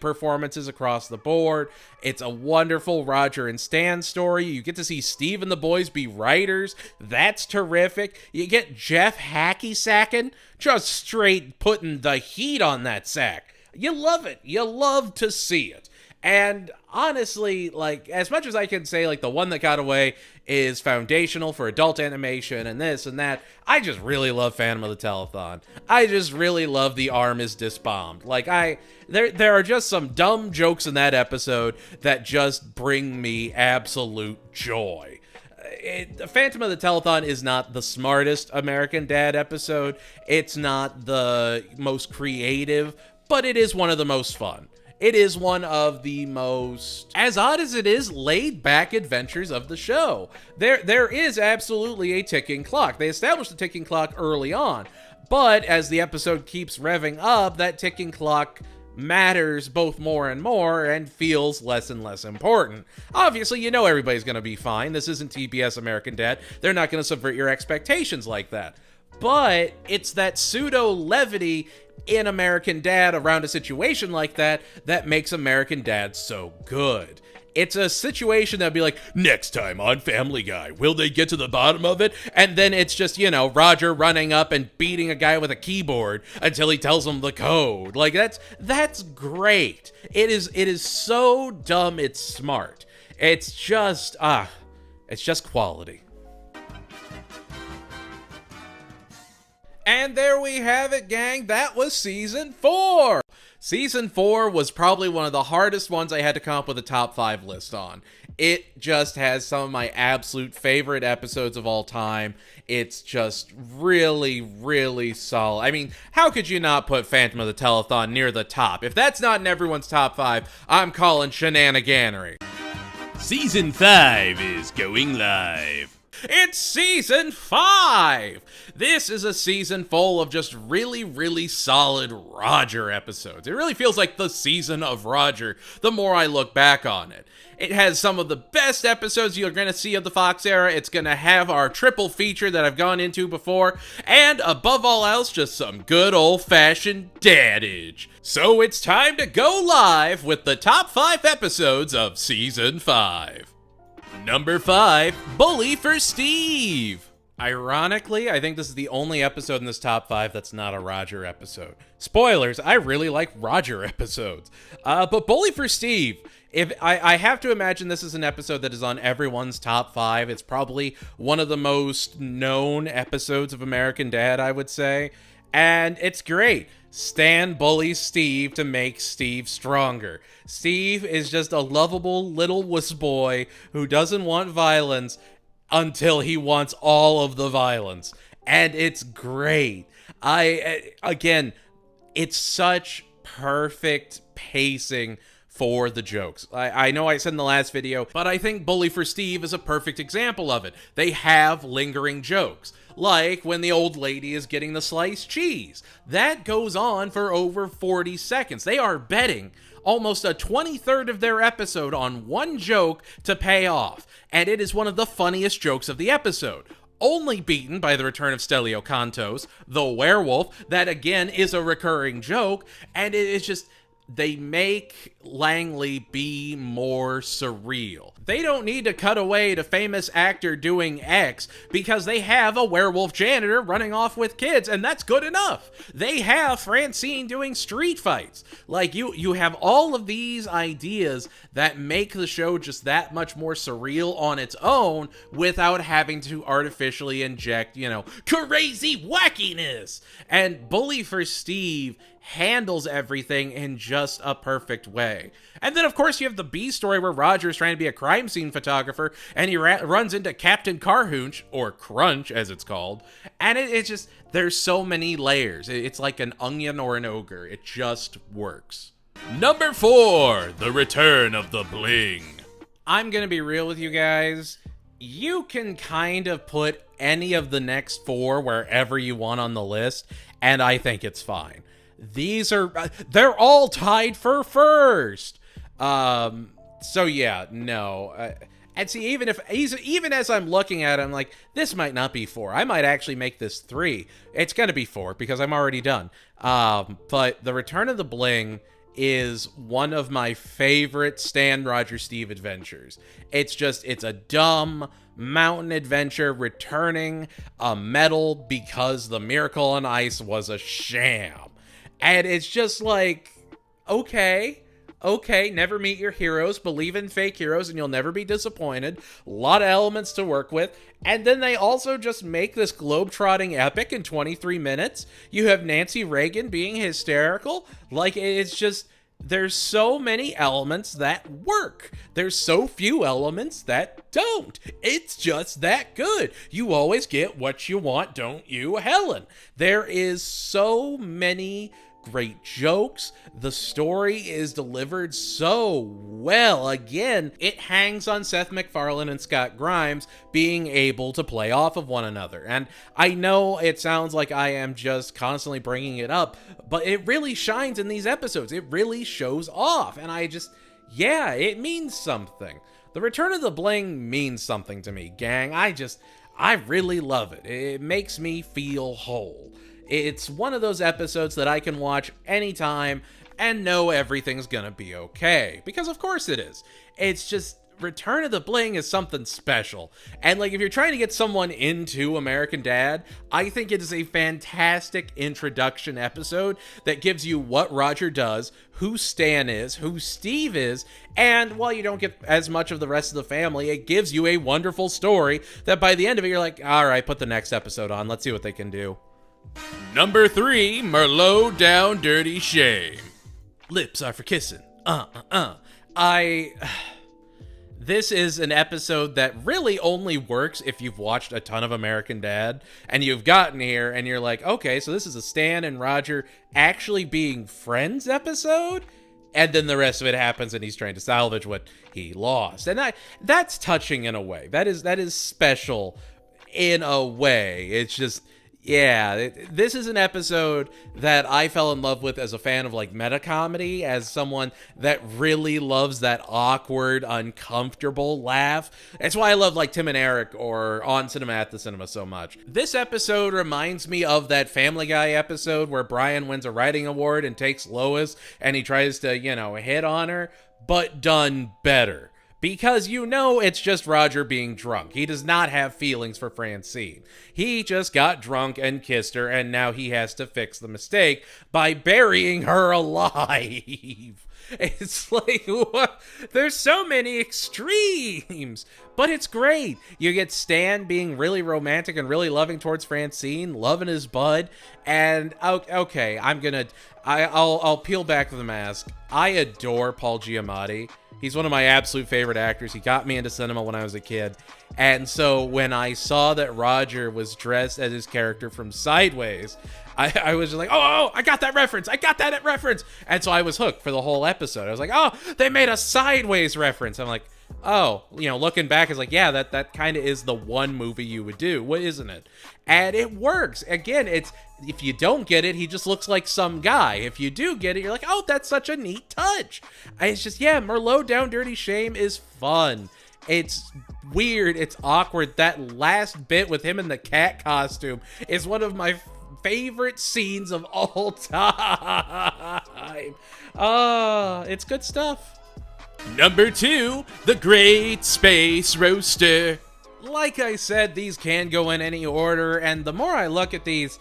performances across the board. It's a wonderful Roger and Stan story. You get to see Steve and the boys be writers. That's terrific. You get Jeff hacky-sacking, just straight putting the heat on that sack. You love it. You love to see it. And honestly, like, as much as I can say, like, the one that got away is foundational for adult animation and this and that, I just really love Phantom of the Telethon. I just really love The Arm is Disbombed. Like, there are just some dumb jokes in that episode that just bring me absolute joy. Phantom of the Telethon is not the smartest American Dad episode. It's not the most creative, but it is one of the most fun. It is one of the most, as odd as it is, laid-back adventures of the show. There is absolutely a ticking clock. They established the ticking clock early on, but as the episode keeps revving up, that ticking clock matters both more and more and feels less and less important. Obviously, you know everybody's going to be fine. This isn't TBS American Dad. They're not going to subvert your expectations like that. But it's that pseudo-levity in American Dad around a situation like that that makes American Dad so good. It's a situation that'd be like, next time on Family Guy, will they get to the bottom of it? And then it's just, you know, Roger running up and beating a guy with a keyboard until he tells him the code. Like, that's great. It is so dumb it's smart. It's just quality. And there we have it, gang. That was Season 4. Season 4 was probably one of the hardest ones I had to come up with a top 5 list on. It just has some of my absolute favorite episodes of all time. It's just really, really solid. I mean, how could you not put Phantom of the Telethon near the top? If that's not in everyone's top 5, I'm calling shenaniganery. Season 5 is going live. It's Season 5! This is a season full of just really, really solid Roger episodes. It really feels like the season of Roger, the more I look back on it. It has some of the best episodes you're going to see of the Fox era. It's going to have our triple feature that I've gone into before. And above all else, just some good old-fashioned dadage. So it's time to go live with the top 5 episodes of Season 5. Number 5, Bully for Steve. Ironically, I think this is the only episode in this top 5 that's not a Roger episode. Spoilers, I really like Roger episodes. But Bully for Steve, if I have to imagine this is an episode that is on everyone's top 5. It's probably one of the most known episodes of American Dad, I would say. And it's great. Stan bullies Steve to make Steve stronger. Steve is just a lovable little wuss boy who doesn't want violence until he wants all of the violence. And it's great. Again, it's such perfect pacing for the jokes. I know I said in the last video, but I think Bully for Steve is a perfect example of it. They have lingering jokes. Like when the old lady is getting the sliced cheese. That goes on for over 40 seconds. They are betting almost a 23rd of their episode on one joke to pay off. And it is one of the funniest jokes of the episode. Only beaten by the return of Stelio Cantos, the werewolf, that again is a recurring joke. And it is just, they make Langley be more surreal. They don't need to cut away to famous actor doing X because they have a werewolf janitor running off with kids, and that's good enough. They have Francine doing street fights. Like, you have all of these ideas that make the show just that much more surreal on its own without having to artificially inject, crazy wackiness. And Bully for Steve handles everything in just a perfect way. And then, of course, you have the B story where Roger is trying to be a crime scene photographer, and he runs into Captain Carhoonch, or Crunch, as it's called. And it's just, there's so many layers. It's like an onion or an ogre. It just works. Number 4, The Return of the Bling. I'm gonna be real with you guys. You can kind of put any of the next 4 wherever you want on the list, and I think it's fine. They're all tied for first. So yeah, no. And see, even as I'm looking at it, I'm like, this might not be 4. I might actually make this 3. It's gonna be 4 because I'm already done. But The Return of the Bling is one of my favorite Stan Roger Steve adventures. It's a dumb mountain adventure returning a medal because the Miracle on Ice was a sham. And it's just like, okay, Okay, never meet your heroes, believe in fake heroes, and you'll never be disappointed. A lot of elements to work with. And then they also just make this globe-trotting epic in 23 minutes. You have Nancy Reagan being hysterical. Like, it's just... There's so many elements that work. There's so few elements that don't. It's just that good. You always get what you want, don't you, Helen? There is so many great jokes. The story is delivered so well. Again, it hangs on Seth MacFarlane and Scott Grimes being able to play off of one another. And I know it sounds like I am just constantly bringing it up, but it really shines in these episodes. It really shows off. And yeah, it means something. The Return of the Bling means something to me, gang. I really love it. It makes me feel whole. It's one of those episodes that I can watch anytime and know everything's gonna be okay. Because of course it is. It's just, Return of the Bling is something special. And like, if you're trying to get someone into American Dad, I think it is a fantastic introduction episode that gives you what Roger does, who Stan is, who Steve is, and while you don't get as much of the rest of the family, it gives you a wonderful story that by the end of it, you're like, all right, put the next episode on. Let's see what they can do. Number 3, Merlot Down Dirty Shame. Lips are for kissing. This is an episode that really only works if you've watched a ton of American Dad and you've gotten here and you're like, okay, so this is a Stan and Roger actually being friends episode? And then the rest of it happens and he's trying to salvage what he lost. And that's touching in a way. That is special in a way. It's just... Yeah, this is an episode that I fell in love with as a fan of like meta comedy, as someone that really loves that awkward, uncomfortable laugh. That's why I love like Tim and Eric or On Cinema at the Cinema so much. This episode reminds me of that Family Guy episode where Brian wins a writing award and takes Lois and he tries to, hit on her, but done better. Because it's just Roger being drunk. He does not have feelings for Francine. He just got drunk and kissed her, and now he has to fix the mistake by burying her alive. It's like, what? There's so many extremes, but it's great. You get Stan being really romantic and really loving towards Francine, loving his bud, and okay, I'll peel back the mask. I adore Paul Giamatti. He's one of my absolute favorite actors. He got me into cinema when I was a kid. And so when I saw that Roger was dressed as his character from Sideways, I was just like, oh, I got that reference. I got that reference. And so I was hooked for the whole episode. I was like, oh, they made a Sideways reference. I'm like, oh, looking back, it's like, yeah, that kind of is the one movie you would do. What, isn't it? And it works. Again, if you don't get it, he just looks like some guy. If you do get it, you're like, oh, that's such a neat touch. It's just, yeah, Merlot Down Dirty Shame is fun. It's weird. It's awkward. That last bit with him in the cat costume is one of my favorite scenes of all time. It's good stuff. Number 2, The Great Space Roaster. Like I said, these can go in any order, and the more I look at these,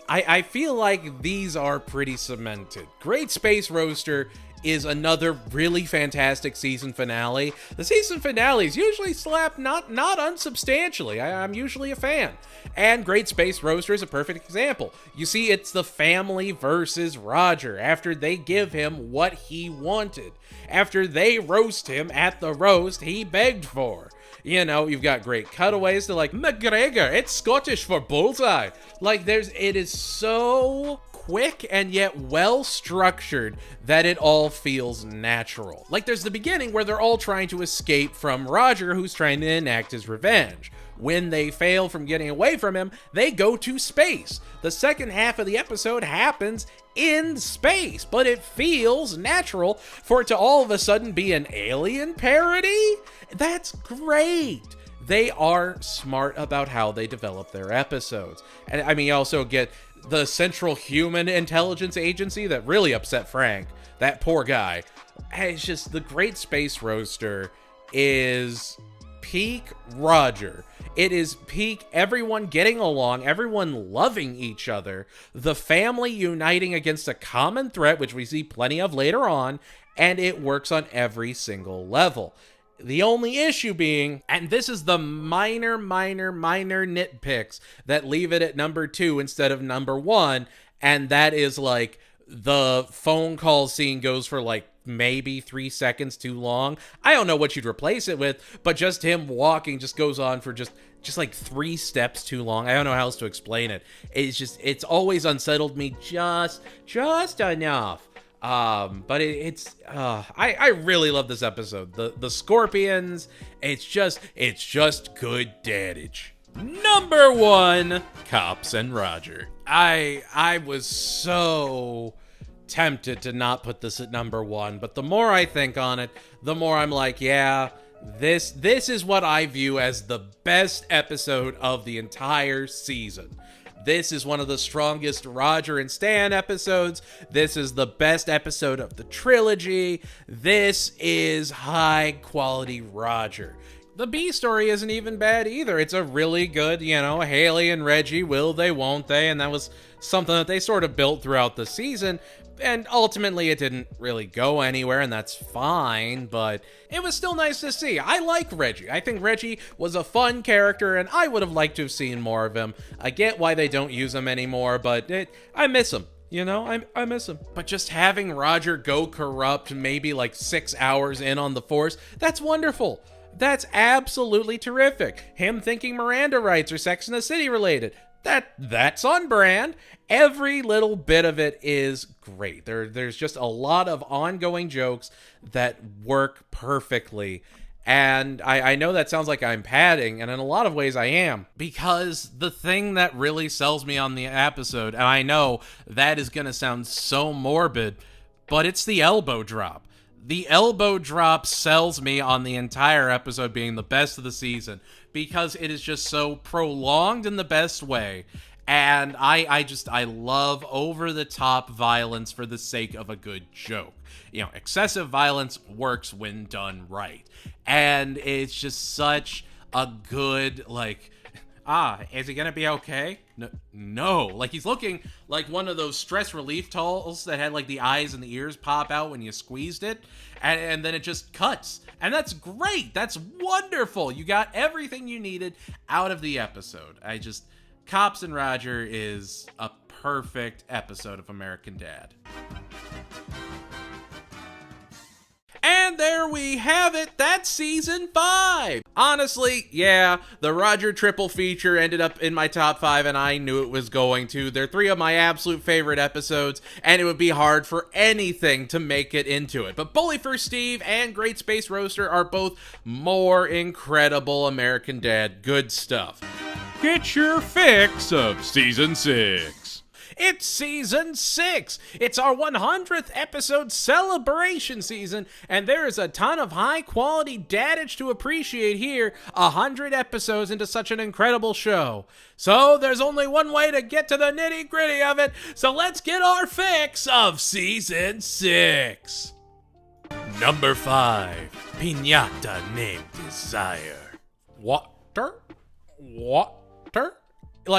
I feel like these are pretty cemented. Great Space Roaster is another really fantastic season finale. The season finales usually slap not unsubstantially. I'm usually a fan. And Great Space Roaster is a perfect example. You see, it's the family versus Roger after they give him what he wanted. After they roast him at the roast he begged for. You've got great cutaways to like, McGregor, it's Scottish for bullseye. Like, it is so quick and yet well structured that it all feels natural. Like, there's the beginning where they're all trying to escape from Roger, who's trying to enact his revenge. When they fail from getting away from him, they go to space. The second half of the episode happens in space, but it feels natural for it to all of a sudden be an alien parody. That's great. They are smart about how they develop their episodes. And I mean, you also get the Central Human Intelligence Agency that really upset Frank. That poor guy. It's just, the Great Space Roaster is peak Roger. It is peak everyone getting along, everyone loving each other, the family uniting against a common threat, which we see plenty of later on, and it works on every single level. The only issue being, and this is the minor nitpicks that leave it at number 2 instead of number 1, and that is like the phone call scene goes for like maybe 3 seconds too long. I don't know what you'd replace it with, but just him walking just goes on for just like 3 steps too long. I don't know how else to explain it. It's always unsettled me just enough. But I really love this episode. The scorpions, it's just good dadage. Number 1, Cops and Roger. I was so tempted to not put this at number 1, but the more I think on it, the more I'm like, yeah, this is what I view as the best episode of the entire season. This is one of the strongest Roger and Stan episodes. This is the best episode of the trilogy. This is high quality Roger. The B story isn't even bad either. It's a really good, Haley and Reggie, will they, won't they? And that was something that they sort of built throughout the season. And ultimately, it didn't really go anywhere, and that's fine, but it was still nice to see. I like Reggie. I think Reggie was a fun character, and I would have liked to have seen more of him. I get why they don't use him anymore, but I miss him. I miss him. But just having Roger go corrupt maybe like 6 hours in on the force, that's wonderful. That's absolutely terrific. Him thinking Miranda rights are Sex and the City related. That's on brand. Every little bit of it is great. There's just a lot of ongoing jokes that work perfectly. And I know that sounds like I'm padding, and in a lot of ways I am, because the thing that really sells me on the episode, and I know that is going to sound so morbid, but it's the elbow drop. The elbow drop sells me on the entire episode being the best of the season because it is just so prolonged in the best way. And I love over-the-top violence for the sake of a good joke. Excessive violence works when done right. And it's just such a good, is he gonna be okay? No. Like, he's looking like one of those stress relief towels that had, the eyes and the ears pop out when you squeezed it, and then it just cuts. And that's great! That's wonderful! You got everything you needed out of the episode. Cops and Roger is a perfect episode of American Dad. And there we have it. That's season 5. Honestly, yeah, the Roger triple feature ended up in my top 5, and I knew it was going to. They're 3 of my absolute favorite episodes, and it would be hard for anything to make it into it. But Bully for Steve and Great Space Roaster are both more incredible American Dad good stuff. Get your fix of season 6. It's season 6. It's our 100th episode celebration season, and there is a ton of high-quality dadage to appreciate here, 100 episodes into such an incredible show. So there's only one way to get to the nitty-gritty of it, so let's get our fix of season 6. Number 5, Piñata Named Desire. Water?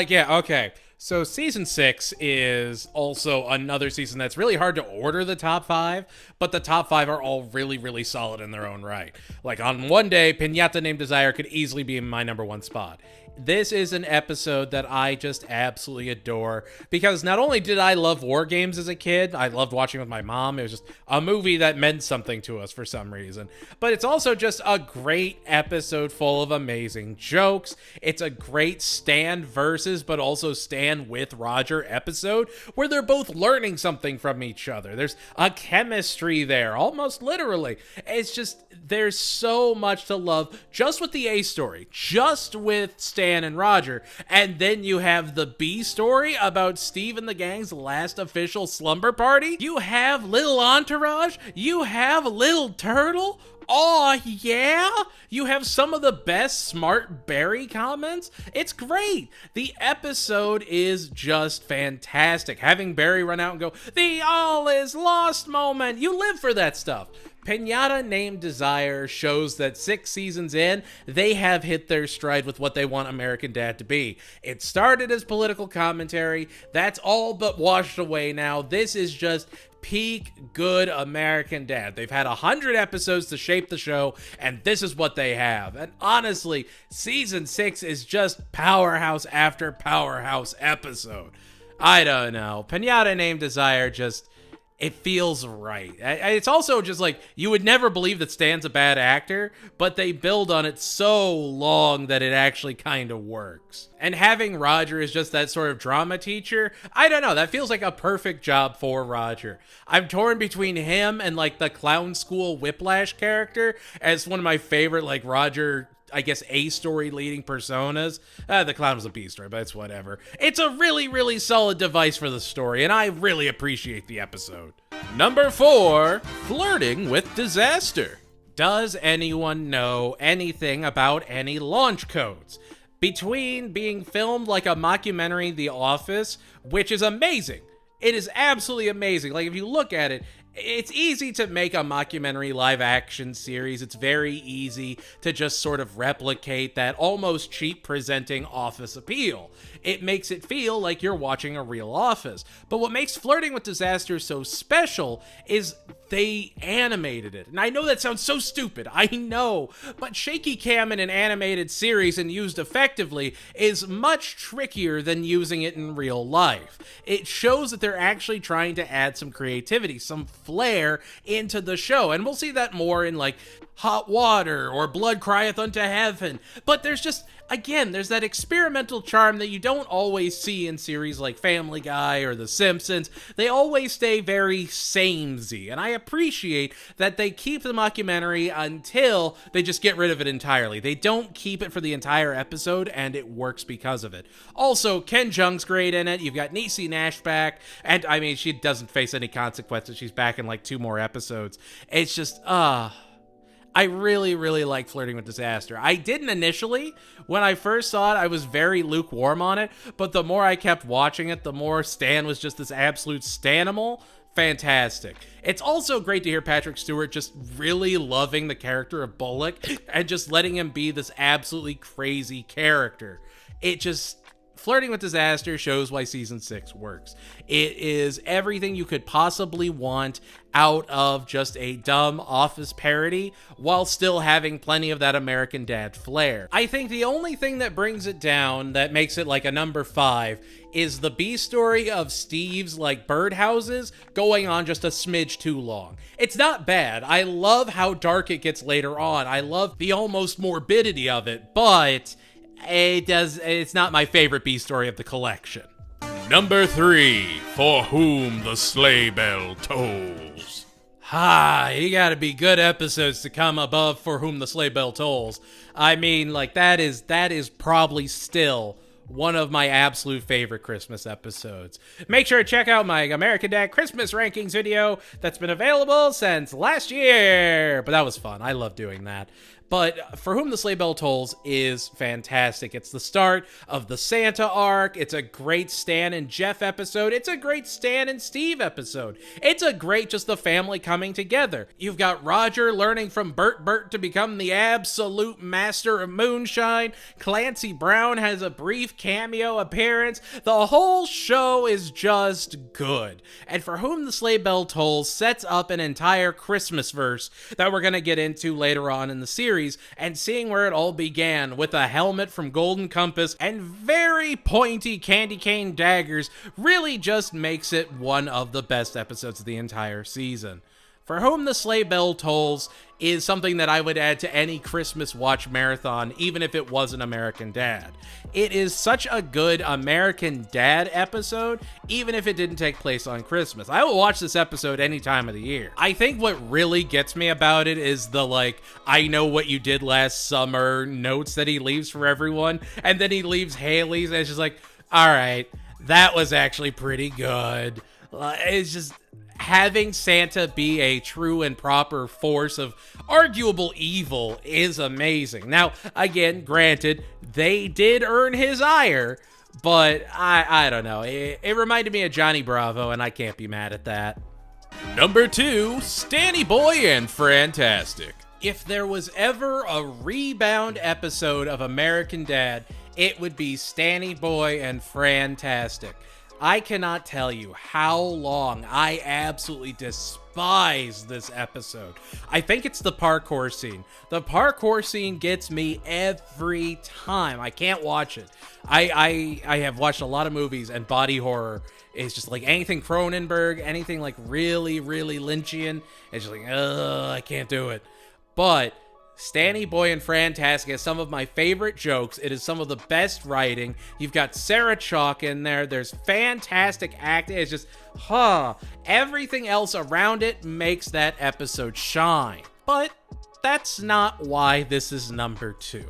Yeah, okay. So season 6 is also another season that's really hard to order the top 5, but the top 5 are all really, really solid in their own right. On one day, Piñata Named Desire could easily be in my number 1 spot. This is an episode that I just absolutely adore because not only did I love war games as a kid, I loved watching with my mom. It was just a movie that meant something to us for some reason. But it's also just a great episode full of amazing jokes. It's a great Stan versus, but also Stan with Roger episode where they're both learning something from each other. There's a chemistry there, almost literally. It's just, there's so much to love just with the A story, just with Stan and Roger, and then you have the B story about Steve and the gang's last official slumber party. You have Little Entourage. You have Little Turtle. Oh yeah, you have some of the best Smart Barry comments. It's great. The episode is just fantastic. Having Barry run out and go, "The all is lost" moment. You live for that stuff. Piñata Named Desire shows that 6 seasons in, they have hit their stride with what they want American Dad to be. It started as political commentary. That's all but washed away now. This is just peak good American Dad. They've had 100 episodes to shape the show, and this is what they have. And honestly, season 6 is just powerhouse after powerhouse episode. I don't know. Pinata Named Desire just... it feels right. It's also just like, you would never believe that Stan's a bad actor, but they build on it so long that it actually kind of works. And having Roger as just that sort of drama teacher, I don't know, that feels like a perfect job for Roger. I'm torn between him and like the clown school Whiplash character as one of my favorite like Roger, I guess, A-story leading personas. The clown was a B-story, but it's whatever. It's a really, really solid device for the story, and I really appreciate the episode. Number 4, Flirting with Disaster. Does anyone know anything about any launch codes? Between being filmed like a mockumentary, The Office, which is amazing. It is absolutely amazing. Like, if you look at it, it's easy to make a mockumentary live action series. It's very easy to just sort of replicate that almost cheap presenting Office appeal. It makes it feel like you're watching a real Office. But what makes Flirting with Disaster so special is they animated it. And I know that sounds so stupid, I know, but shaky cam in an animated series and used effectively is much trickier than using it in real life. It shows that they're actually trying to add some creativity, some flair into the show, and we'll see that more in like Hot Water or Blood Crieth Unto Heaven. But there's just, again, there's that experimental charm that you don't always see in series like Family Guy or The Simpsons. They always stay very samey, and I appreciate that they keep the mockumentary until they just get rid of it entirely. They don't keep it for the entire episode, and it works because of it. Also, Ken Jeong's great in it. You've got Niecy Nash back, and I mean, she doesn't face any consequences. She's back in like 2 more episodes. It's just, I really, really like Flirting with Disaster. I didn't initially. When I first saw it, I was very lukewarm on it, but the more I kept watching it, the more Stan was just this absolute Stanimal. Fantastic. It's also great to hear Patrick Stewart just really loving the character of Bullock and just letting him be this absolutely crazy character. Flirting with Disaster shows why season 6 works. It is everything you could possibly want out of just a dumb Office parody while still having plenty of that American Dad flair. I think the only thing that brings it down, that makes it like a number 5, is the B story of Steve's like birdhouses going on just a smidge too long. It's not bad. I love how dark it gets later on. I love the almost morbidity of it, but it's not my favorite B story of the collection. Number 3, For Whom the Sleigh Bell Tolls. You gotta be good episodes to come above For Whom the Sleigh Bell Tolls. I mean, like, that is probably still one of my absolute favorite Christmas episodes. Make sure to check out my American Dad Christmas Rankings video that's been available since last year. But that was fun. I love doing that. But For Whom the Sleigh Bell Tolls is fantastic. It's the start of the Santa arc. It's a great Stan and Jeff episode. It's a great Stan and Steve episode. It's a great just the family coming together. You've got Roger learning from Bert to become the absolute master of moonshine. Clancy Brown has a brief cameo appearance. The whole show is just good. And For Whom the Sleigh Bell Tolls sets up an entire Christmas verse that we're going to get into later on in the series. And seeing where it all began with a helmet from Golden Compass and very pointy candy cane daggers really just makes it one of the best episodes of the entire season. For Whom the Sleigh Bell Tolls is something that I would add to any Christmas watch marathon, even if it was an American Dad. It is such a good American Dad episode, even if it didn't take place on Christmas. I will watch this episode any time of the year. I think what really gets me about it is the, like, I know what you did last summer notes that he leaves for everyone, and then he leaves Haley's, and it's just like, all right, that was actually pretty good. It's just having Santa be a true and proper force of arguable evil is amazing. Now, again, granted, they did earn his ire, but I don't know. It reminded me of Johnny Bravo, and I can't be mad at that. Number 2, Stanny Boy and Fantastic. If there was ever a rebound episode of American Dad, it would be Stanny Boy and Fantastic. I cannot tell you how long I absolutely despise this episode. I think it's the parkour scene. The parkour scene gets me every time. I can't watch it. I have watched a lot of movies, and body horror is just like anything Cronenberg, anything like really, really Lynchian. It's just like, I can't do it. But Stanny Boy and Frantastic has some of my favorite jokes. It is some of the best writing. You've got Sarah Chalk in there. There's fantastic acting. It's just, everything else around it makes that episode shine. But that's not why this is number 2.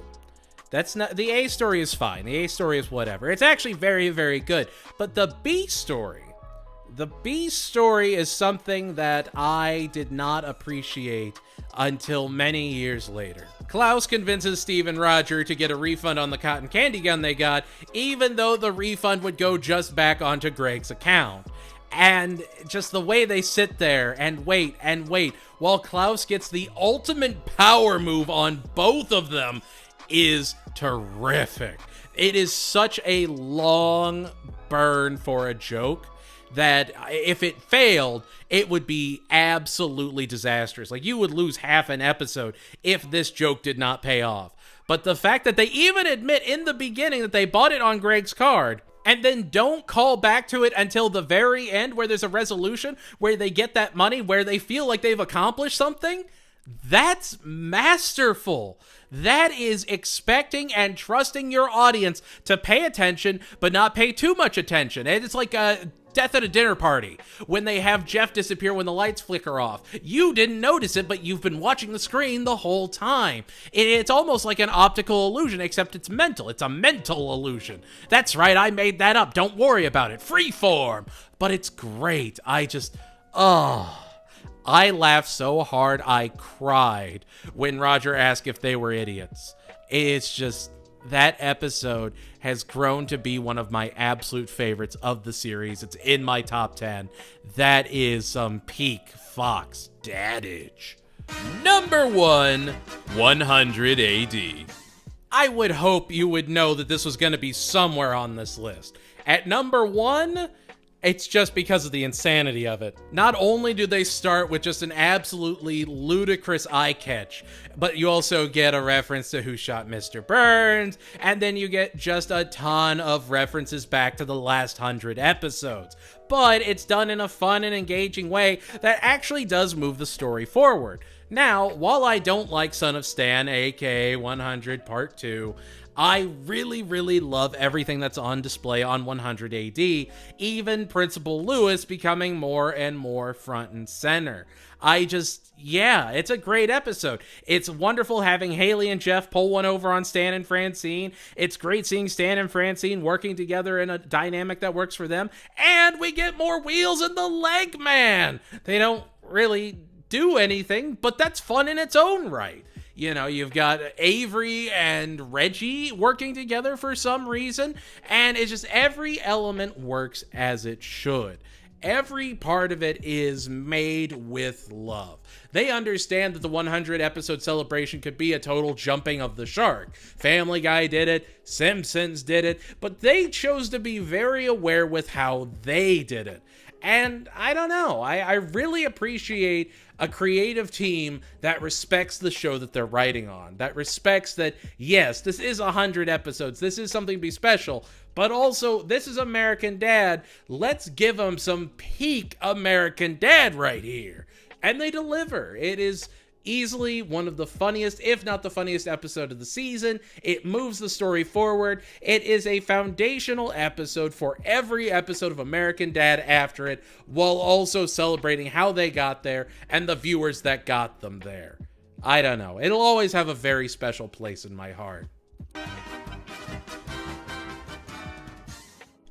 That's not, the A story is fine. The A story is whatever. It's actually very, very good. But the B story is something that I did not appreciate until many years later. Klaus convinces Steve and Roger to get a refund on the cotton candy gun they got, even though the refund would go just back onto Greg's account. And just the way they sit there and wait while Klaus gets the ultimate power move on both of them is terrific. It is such a long burn for a joke that if it failed, it would be absolutely disastrous. Like, you would lose half an episode if this joke did not pay off. But the fact that they even admit in the beginning that they bought it on Greg's card, and then don't call back to it until the very end where there's a resolution, where they get that money, where they feel like they've accomplished something, that's masterful. That is expecting and trusting your audience to pay attention, but not pay too much attention. And it's like a Death at a Dinner Party, when they have Jeff disappear when the lights flicker off. You didn't notice it, but you've been watching the screen the whole time. It's almost like an optical illusion, except it's mental. It's a mental illusion. That's right, I made that up. Don't worry about it. Freeform. But it's great. I laughed so hard I cried when Roger asked if they were idiots. It's just, that episode has grown to be one of my absolute favorites of the series. It's in my top 10. That is some peak Fox daddage. Number 1, 100 AD. I would hope you would know that this was going to be somewhere on this list. At number 1, it's just because of the insanity of it. Not only do they start with just an absolutely ludicrous eye catch, but you also get a reference to Who Shot Mr. Burns, and then you get just a ton of references back to the last 100 episodes. But it's done in a fun and engaging way that actually does move the story forward. Now, while I don't like Son of Stan, aka 100 Part 2, I really, really love everything that's on display on 100 AD, even Principal Lewis becoming more and more front and center. It's a great episode. It's wonderful having Haley and Jeff pull one over on Stan and Francine. It's great seeing Stan and Francine working together in a dynamic that works for them. And we get more wheels in the leg man. They don't really do anything, but that's fun in its own right. You know, you've got Avery and Reggie working together for some reason, and it's just every element works as it should. Every part of it is made with love. They understand that the 100 episode celebration could be a total jumping of the shark. Family Guy did it, Simpsons did it, but they chose to be very aware with how they did it. And I don't know, I really appreciate a creative team that respects the show that they're writing on, that respects that, yes, this is 100 episodes, this is something to be special, but also, this is American Dad, let's give them some peak American Dad right here. And they deliver. It is easily one of the funniest, if not the funniest episode of the season. It moves the story forward. It is a foundational episode for every episode of American Dad after it, while also celebrating how they got there and the viewers that got them there. I don't know. It'll always have a very special place in my heart.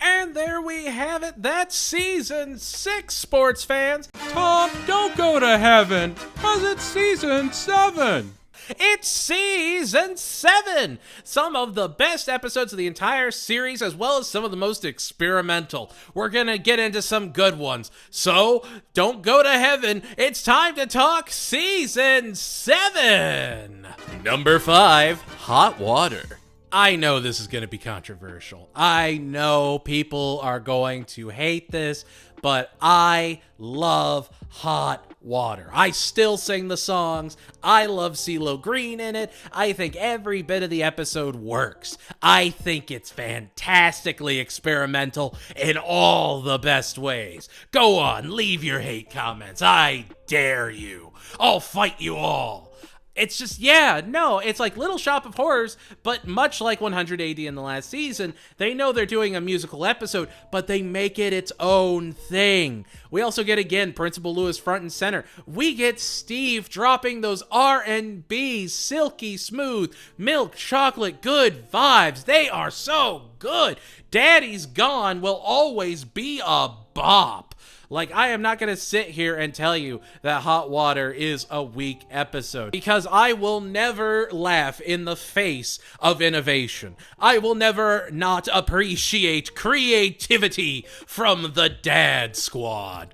And there we have it. That's season 6, sports fans. Tom, don't go to heaven, cause it's season 7. It's season 7! Some of the best episodes of the entire series, as well as some of the most experimental. We're gonna get into some good ones. So, don't go to heaven. It's time to talk season 7! Number 5, Hot Water. I know this is going to be controversial. I know people are going to hate this, but I love Hot Water. I still sing the songs. I love CeeLo Green in it. I think every bit of the episode works. I think it's fantastically experimental in all the best ways. Go on, leave your hate comments. I dare you. I'll fight you all. It's just, it's like Little Shop of Horrors, but much like 100 AD in the last season, they know they're doing a musical episode, but they make it its own thing. We also get, again, Principal Lewis front and center. We get Steve dropping those R&B, silky smooth, milk chocolate, good vibes. They are so good. Daddy's Gone will always be a bop. Like, I am not going to sit here and tell you that Hot Water is a weak episode, because I will never laugh in the face of innovation. I will never not appreciate creativity from the Dad Squad.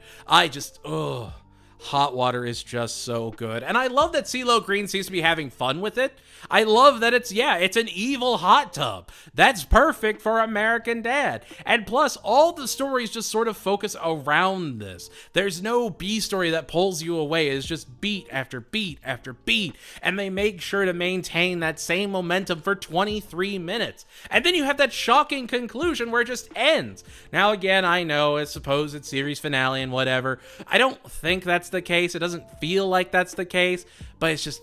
Hot Water is just so good. And I love that CeeLo Green seems to be having fun with it. I love that it's an evil hot tub. That's perfect for American Dad. And plus, all the stories just sort of focus around this. There's no B story that pulls you away. It's just beat after beat after beat. And they make sure to maintain that same momentum for 23 minutes. And then you have that shocking conclusion where it just ends. Now, again, I know, I suppose it's series finale and whatever. I don't think that's the case. It doesn't feel like that's the case. But it's just,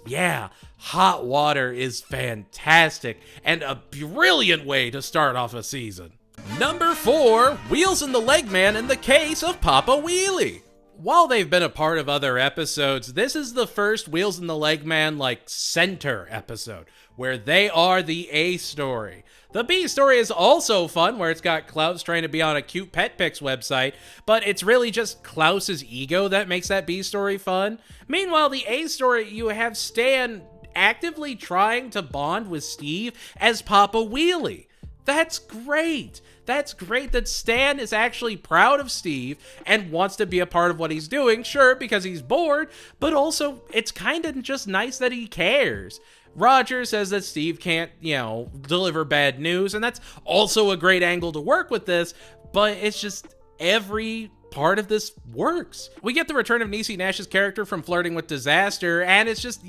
Hot Water is fantastic and a brilliant way to start off a season. Number 4, Wheels and the Leg Man in the Case of Papa Wheelie. While they've been a part of other episodes, this is the first Wheels and the Leg Man, center episode, where they are the A story. The B story is also fun, where it's got Klaus trying to be on a cute pet pics website, but it's really just Klaus's ego that makes that B story fun. Meanwhile, the A story, you have Stan actively trying to bond with Steve as Papa Wheelie. That's great. That's great that Stan is actually proud of Steve and wants to be a part of what he's doing, sure, because he's bored, but also it's kind of just nice that he cares. Roger says that Steve can't, deliver bad news, and that's also a great angle to work with this, but it's just every part of this works. We get the return of Niecy Nash's character from Flirting with Disaster, and it's just,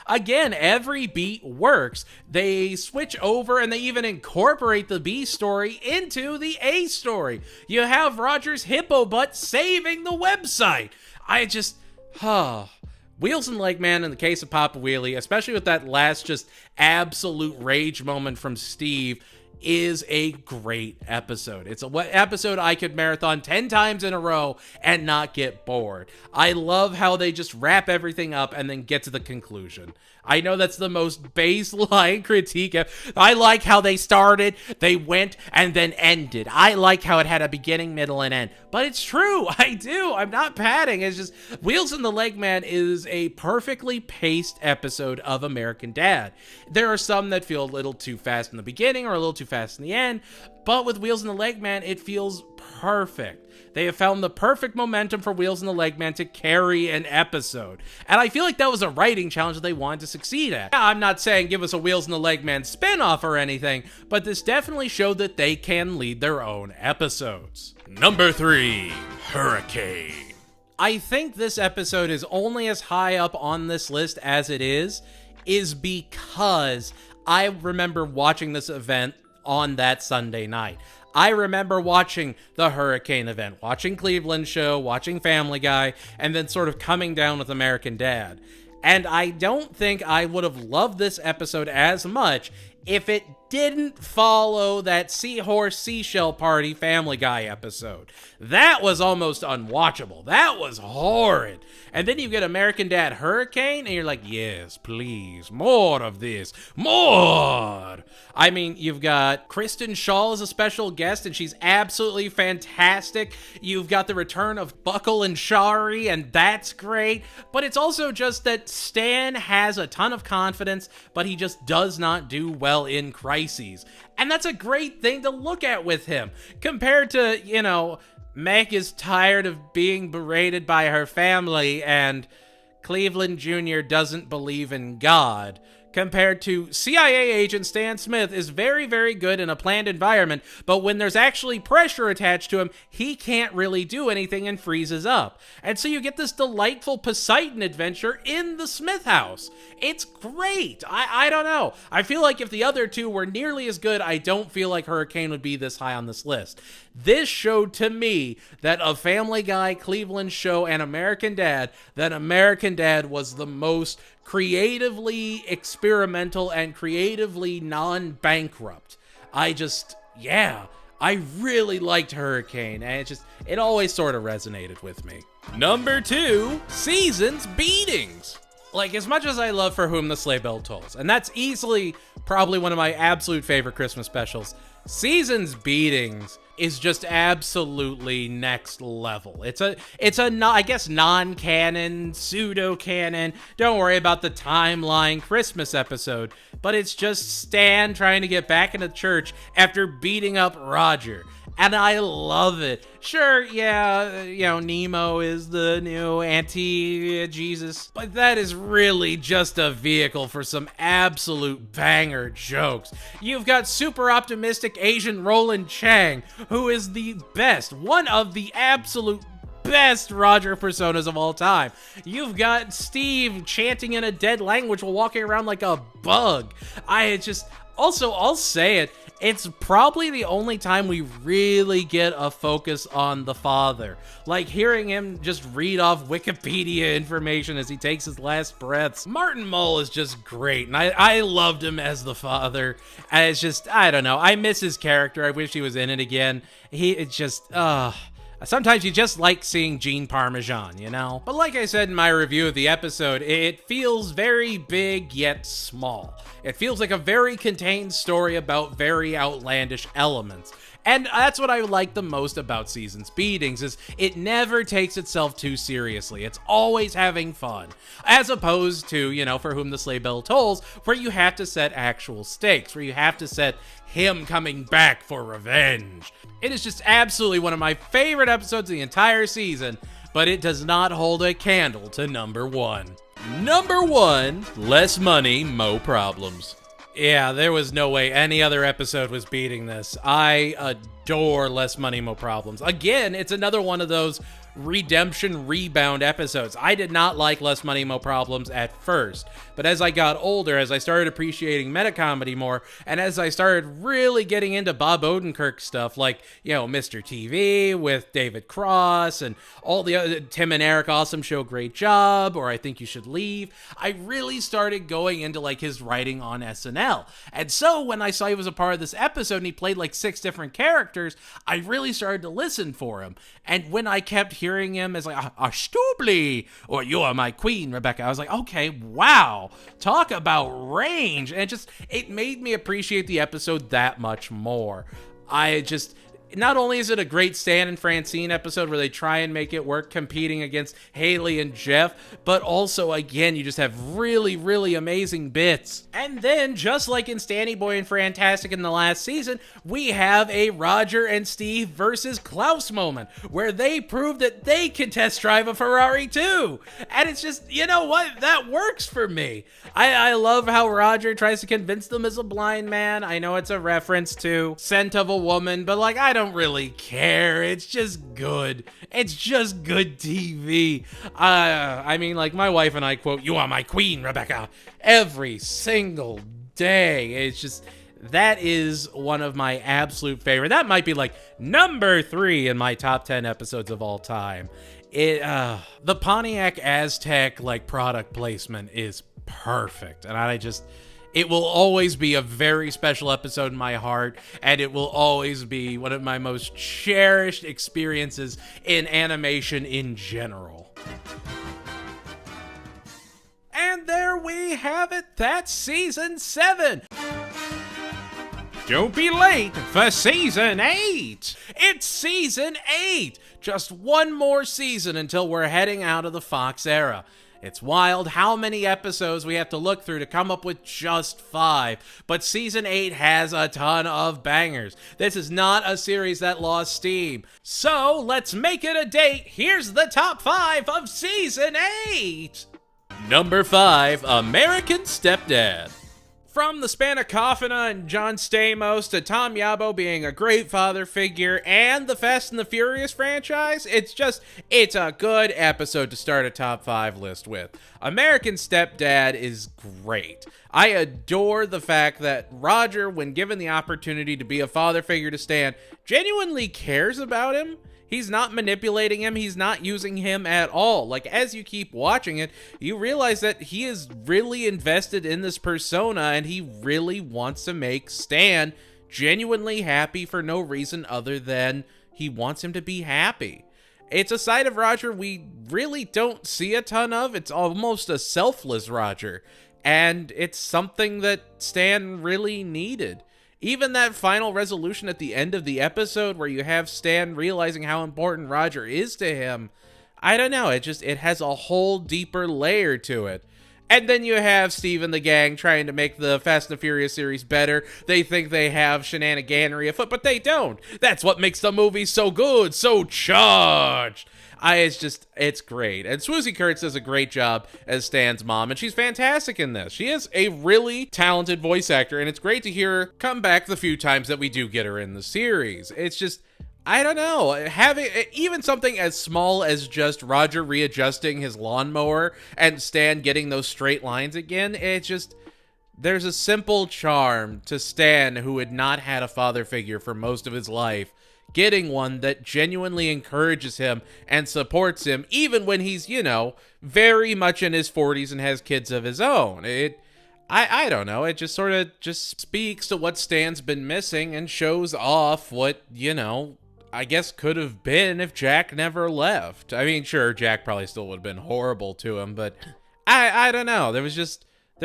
again, every beat works. They switch over and they even incorporate the B story into the A story. You have Roger's hippo butt saving the website. Wheels and Leg Man in the Case of Papa Wheelie, especially with that last just absolute rage moment from Steve, is a great episode. It's a episode I could marathon 10 times in a row and not get bored. I love how they just wrap everything up and then get to the conclusion. I know that's the most baseline critique. I like how they started, they went, and then ended. I like how it had a beginning, middle, and end. But it's true. I do. I'm not padding. It's just Wheels and the Leg Man is a perfectly paced episode of American Dad. There are some that feel a little too fast in the beginning or a little too fast in the end, but with Wheels and the Leg Man, it feels perfect. They have found the perfect momentum for Wheels and the Leg Man to carry an episode. And I feel like that was a writing challenge that they wanted to succeed at. I'm not saying give us a Wheels and the Leg Man spinoff or anything, but this definitely showed that they can lead their own episodes. Number 3, Hurricane. I think this episode is only as high up on this list as it is because I remember watching this event on that Sunday night. I remember watching the Hurricane event, watching Cleveland Show, watching Family Guy, and then sort of coming down with American Dad. And I don't think I would have loved this episode as much if it didn't follow that Seahorse Seashell Party Family Guy episode. That was almost unwatchable. That was horrid. And then you get American Dad Hurricane, and you're like, yes, please, more of this, more. I mean, you've got Kristen Shaw as a special guest, and she's absolutely fantastic. You've got the return of Buckle and Shari, and that's great. But it's also just that Stan has a ton of confidence, but he just does not do well in crises. And that's a great thing to look at with him, compared to, Meg is tired of being berated by her family, and Cleveland Jr. doesn't believe in God, compared to CIA agent Stan Smith is very, very good in a planned environment, but when there's actually pressure attached to him, he can't really do anything and freezes up. And so you get this delightful Poseidon adventure in the Smith house. It's great. I don't know. I feel like if the other two were nearly as good, I don't feel like Hurricane would be this high on this list. This showed to me that a Family Guy, Cleveland Show, and American Dad, that American Dad was the most creatively experimental and creatively non-bankrupt. I really liked Hurricane, and it always sort of resonated with me. Number 2, Season's Beatings. Like, as much as I love For Whom the Sleigh Bell Tolls, and that's easily probably one of my absolute favorite Christmas specials, Season's Beatings is just absolutely next level. It's a I guess non-canon, pseudo-canon, don't worry about the timeline Christmas episode, but it's just Stan trying to get back into church after beating up Roger. And I love it. Sure, yeah, Nemo is the new anti-Jesus, but that is really just a vehicle for some absolute banger jokes. You've got super optimistic Asian Roland Chang, who is the best, one of the absolute best Roger personas of all time. You've got Steve chanting in a dead language while walking around like a bug. Also, I'll say it, it's probably the only time we really get a focus on the father. Like hearing him just read off Wikipedia information as he takes his last breaths. Martin Mull is just great, and I loved him as the father. And it's just, I don't know, I miss his character. I wish he was in it again. Sometimes you just like seeing Gene Parmesan, you know? But like I said in my review of the episode, it feels very big yet small. It feels like a very contained story about very outlandish elements. And that's what I like the most about Season's Beatings, is it never takes itself too seriously. It's always having fun. As opposed to, For Whom the Sleigh Bell Tolls, where you have to set actual stakes, where you have to set him coming back for revenge. It is just absolutely one of my favorite episodes of the entire season, but it does not hold a candle to number 1. Number 1, Less Money, Mo Problems. Yeah, there was no way any other episode was beating this. I adore Less Money, Mo Problems. Again, it's another one of those redemption rebound episodes. I did not like Less Money, Mo Problems at first, but as I got older, as I started appreciating meta-comedy more, and as I started really getting into Bob Odenkirk stuff, like, Mr. TV with David Cross, and all the other, Tim and Eric Awesome Show, Great Job, or I Think You Should Leave, I really started going into, like, his writing on SNL. And so, when I saw he was a part of this episode, and he played, like, 6 different characters, I really started to listen for him. And when I kept hearing him as like, Stubli, or You Are My Queen, Rebecca, I was like, okay, wow, talk about range. And it made me appreciate the episode that much more. Not only is it a great Stan and Francine episode where they try and make it work competing against Haley and Jeff, but also, again, you just have really, really amazing bits. And then, just like in Stanny Boy and Fantastic in the last season, we have a Roger and Steve versus Klaus moment, where they prove that they can test drive a Ferrari too. And it's just, you know what? That works for me. I love how Roger tries to convince them as a blind man. I know it's a reference to Scent of a Woman, but I don't really care. It's just good. It's just good TV. My wife and I quote, You Are My Queen, Rebecca, every single day. That is one of my absolute favorite. That might be number 3 in my top 10 episodes of all time. The Pontiac Aztec product placement is perfect, and it will always be a very special episode in my heart, and it will always be one of my most cherished experiences in animation in general. And there we have it. That's season 7. Don't be late for season 8. It's season 8. Just one more season until we're heading out of the Fox era. It's wild how many episodes we have to look through to come up with just 5, but season 8 has a ton of bangers. This is not a series that lost steam. So let's make it a date. Here's the top 5 of season 8. Number 5, American Stepdad. From the span of Coffina and John Stamos to Tom Yabo being a great father figure and the Fast and the Furious franchise, it's a good episode to start a top 5 list with. American Stepdad is great. I adore the fact that Roger, when given the opportunity to be a father figure to Stan, genuinely cares about him. He's not manipulating him. He's not using him at all. Like, as you keep watching it, you realize that he is really invested in this persona and he really wants to make Stan genuinely happy for no reason other than he wants him to be happy. It's a side of Roger we really don't see a ton of. It's almost a selfless Roger. And it's something that Stan really needed. Even that final resolution at the end of the episode where you have Stan realizing how important Roger is to him, I don't know, it has a whole deeper layer to it. And then you have Steve and the gang trying to make the Fast and the Furious series better. They think they have shenaniganery afoot, but they don't. That's what makes the movie so good, so charged. It's great. And Swoosie Kurtz does a great job as Stan's mom, and she's fantastic in this. She is a really talented voice actor, and it's great to hear her come back the few times that we do get her in the series. It's just, I don't know, having even something as small as just Roger readjusting his lawnmower and Stan getting those straight lines again, there's a simple charm to Stan, who had not had a father figure for most of his life, getting one that genuinely encourages him and supports him, even when he's, very much in his 40s and has kids of his own. I don't know, it just sort of just speaks to what Stan's been missing and shows off what, I guess could have been if Jack never left. I mean, sure, Jack probably still would have been horrible to him, but I don't know. There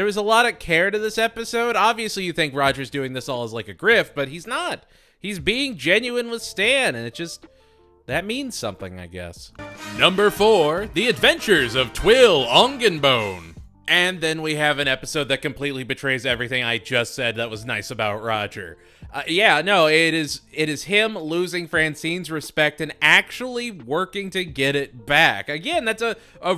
was a lot of care to this episode. Obviously, you think Roger's doing this all as like a grift, but he's not. He's being genuine with Stan, and that means something, I guess. Number 4, The Adventures of Twill Ongenbone. And then we have an episode that completely betrays everything I just said that was nice about Roger. It is him losing Francine's respect and actually working to get it back. Again, that's a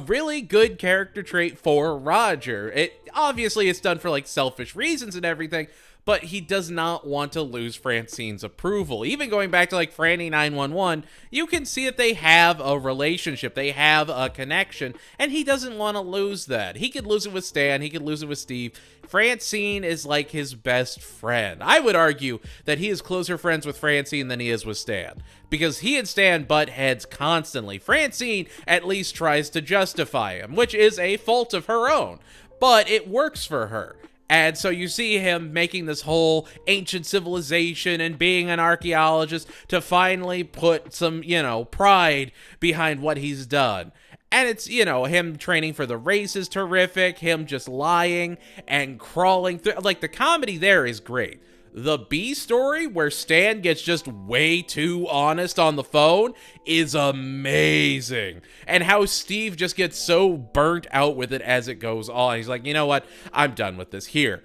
really good character trait for Roger. Obviously it's done for like selfish reasons and everything, but he does not want to lose Francine's approval. Even going back to like Franny 911, you can see that they have a relationship, they have a connection, and he doesn't want to lose that. He could lose it with Stan, he could lose it with Steve. Francine is like his best friend. I would argue that he is closer friends with Francine than he is with Stan, because he and Stan butt heads constantly. Francine at least tries to justify him, which is a fault of her own, but it works for her. And so you see him making this whole ancient civilization and being an archaeologist to finally put some, pride behind what he's done. And it's, him training for the race is terrific, him just lying and crawling through. Like, the comedy there is great. The B story, where Stan gets just way too honest on the phone, is amazing. And how Steve just gets so burnt out with it as it goes on. He's like, you know what? I'm done with this. Here.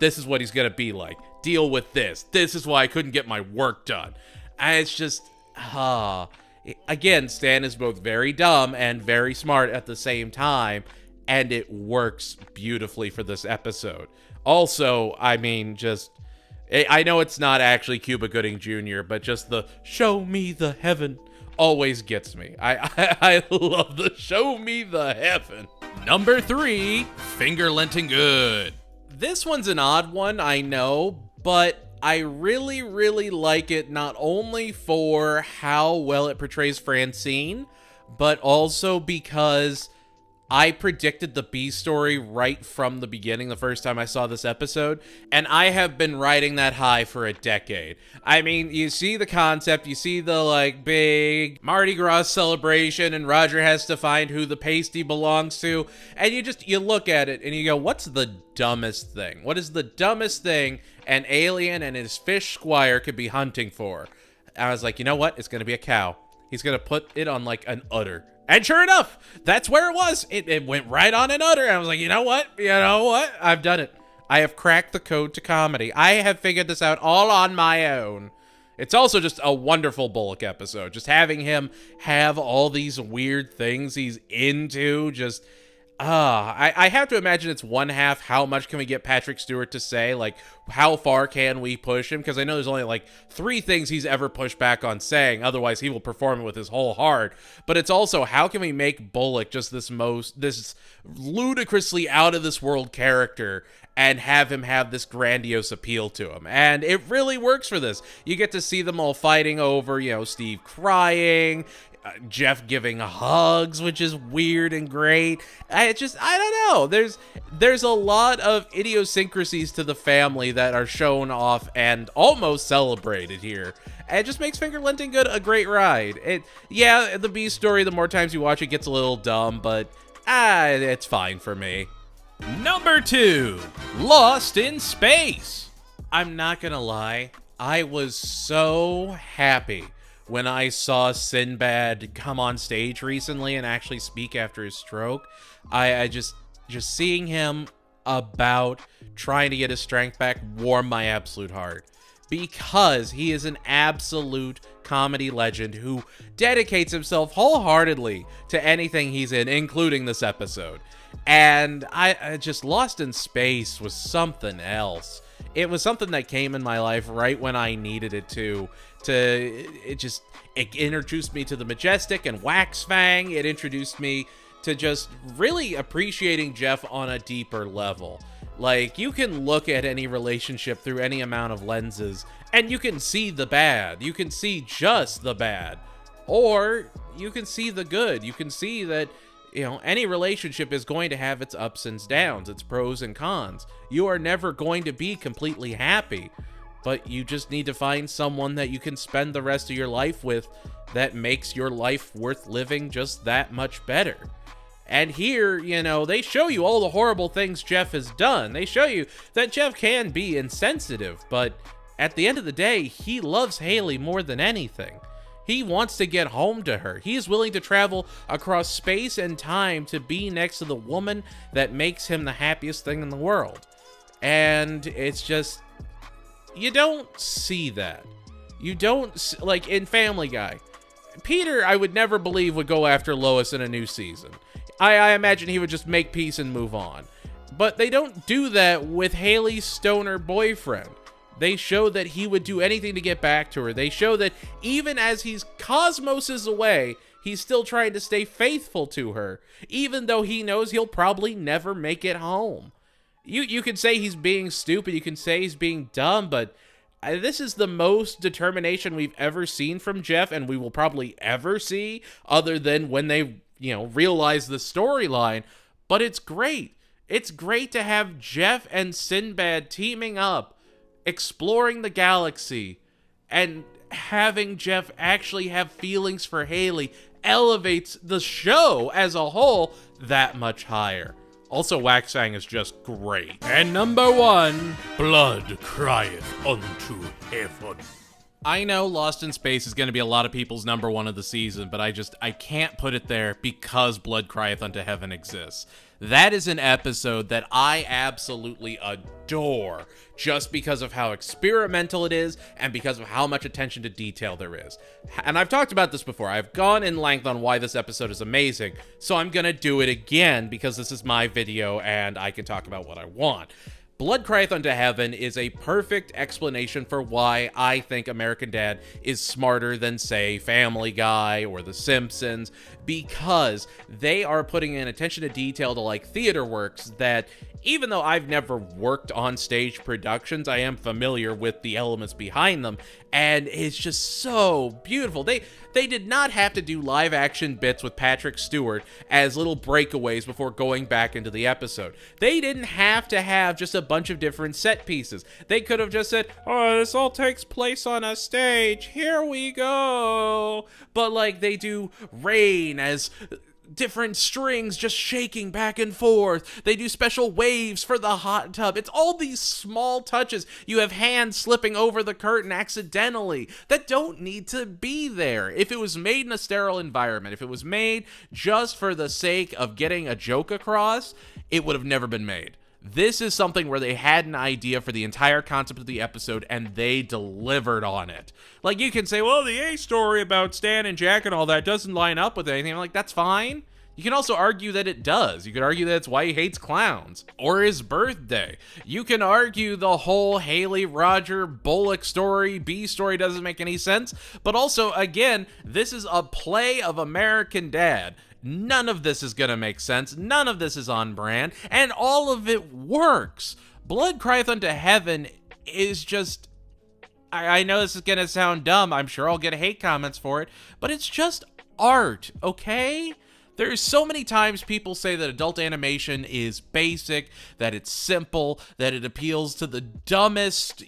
This is what he's going to be like. Deal with this. This is why I couldn't get my work done. And it's just, again, Stan is both very dumb and very smart at the same time. And it works beautifully for this episode. Also, I mean, I know it's not actually Cuba Gooding Jr., but just the show me the heaven always gets me. I love the show me the heaven. Number 3, Fingerlinting Good. This one's an odd one, I know, but I really, really like it, not only for how well it portrays Francine, but also because I predicted the B story right from the beginning the first time I saw this episode, and I have been riding that high for a decade. I mean, you see the concept, you see the big Mardi Gras celebration, and Roger has to find who the pasty belongs to, and you look at it and you go, what's the dumbest thing? What is the dumbest thing an alien and his fish squire could be hunting for? And I was like, you know what? It's gonna be a cow. He's gonna put it on an udder. And sure enough, that's where it was. It went right on an udder. And I was like, you know what? I've done it. I have cracked the code to comedy. I have figured this out all on my own. It's also just a wonderful Bullock episode. Just having him have all these weird things he's into. I have to imagine it's one half, how much can we get Patrick Stewart to say? Like, how far can we push him? Because I know there's only like 3 things he's ever pushed back on saying. Otherwise, he will perform it with his whole heart. But it's also, how can we make Bullock just this ludicrously out of this world character and have him have this grandiose appeal to him? And it really works for this. You get to see them all fighting over, Steve crying, Jeff giving hugs, which is weird and great. I don't know. There's a lot of idiosyncrasies to the family that are shown off and almost celebrated here. And it just makes Fingerlinting Good a great ride. The B story, the more times you watch it, gets a little dumb, but it's fine for me. Number 2, Lost in Space. I'm not gonna lie, I was so happy when I saw Sinbad come on stage recently and actually speak after his stroke. I just seeing him about trying to get his strength back warmed my absolute heart, because he is an absolute comedy legend who dedicates himself wholeheartedly to anything he's in, including this episode. And I just, Lost in Space was something else. It was something that came in my life right when I needed it to. It introduced me to the Majestic and Wax Fang. It introduced me to just really appreciating Jeff on a deeper level. Like, you can look at any relationship through any amount of lenses, and you can see the bad. You can see just the bad. Or you can see the good. You can see that, any relationship is going to have its ups and downs, its pros and cons. You are never going to be completely happy, but you just need to find someone that you can spend the rest of your life with that makes your life worth living just that much better. And here, they show you all the horrible things Jeff has done. They show you that Jeff can be insensitive, but at the end of the day, he loves Haley more than anything. He wants to get home to her. He is willing to travel across space and time to be next to the woman that makes him the happiest thing in the world. And it's just, you don't see that. You don't, like in Family Guy, Peter, I would never believe, would go after Lois in a new season. I imagine he would just make peace and move on. But they don't do that with Haley's stoner boyfriend. They show that he would do anything to get back to her. They show that even as he's cosmoses away, he's still trying to stay faithful to her, even though he knows he'll probably never make it home. You can say he's being stupid, you can say he's being dumb, but this is the most determination we've ever seen from Jeff, and we will probably ever see, other than when they, realize the storyline. But it's great. It's great to have Jeff and Sinbad teaming up, exploring the galaxy, and having Jeff actually have feelings for Haley elevates the show as a whole that much higher. Also, Wax Fang is just great. And number 1, Blood Crieth Unto Heaven. I know Lost in Space is going to be a lot of people's number 1 of the season, but I can't put it there because Blood Crieth Unto Heaven exists. That is an episode that I absolutely adore, just because of how experimental it is and because of how much attention to detail there is. And I've talked about this before. I've gone in length on why this episode is amazing, so I'm going to do it again because this is my video and I can talk about what I want. Blood Crieth Unto Heaven is a perfect explanation for why I think American Dad is smarter than, say, Family Guy or The Simpsons, because they are putting in attention to detail to, like, theater works that, even though I've never worked on stage productions, I am familiar with the elements behind them, and it's just so beautiful. They did not have to do live action bits with Patrick Stewart as little breakaways before going back into the episode. They didn't have to have just a bunch of different set pieces. They could have just said, oh, this all takes place on a stage, here we go. But like, they do rain as different strings just shaking back and forth. They do special waves for the hot tub. It's all these small touches. You have hands slipping over the curtain accidentally that don't need to be there. If it was made in a sterile environment, if it was made just for the sake of getting a joke across, it would have never been made. This is something where they had an idea for the entire concept of the episode, and they delivered on it. Like, you can say, well, the A story about Stan and Jack and all that doesn't line up with anything. I'm like, that's fine. You can also argue that it does. You could argue that it's why he hates clowns. Or his birthday. You can argue the whole Haley, Roger, Bullock story, B story doesn't make any sense. But also, again, this is a play of American Dad. None of this is gonna make sense. None of this is on brand. And all of it works. Blood Crieth Unto Heaven is just... I know this is gonna sound dumb. I'm sure I'll get hate comments for it. But it's just art, okay? There's so many times people say that adult animation is basic, that it's simple, that it appeals to the dumbest,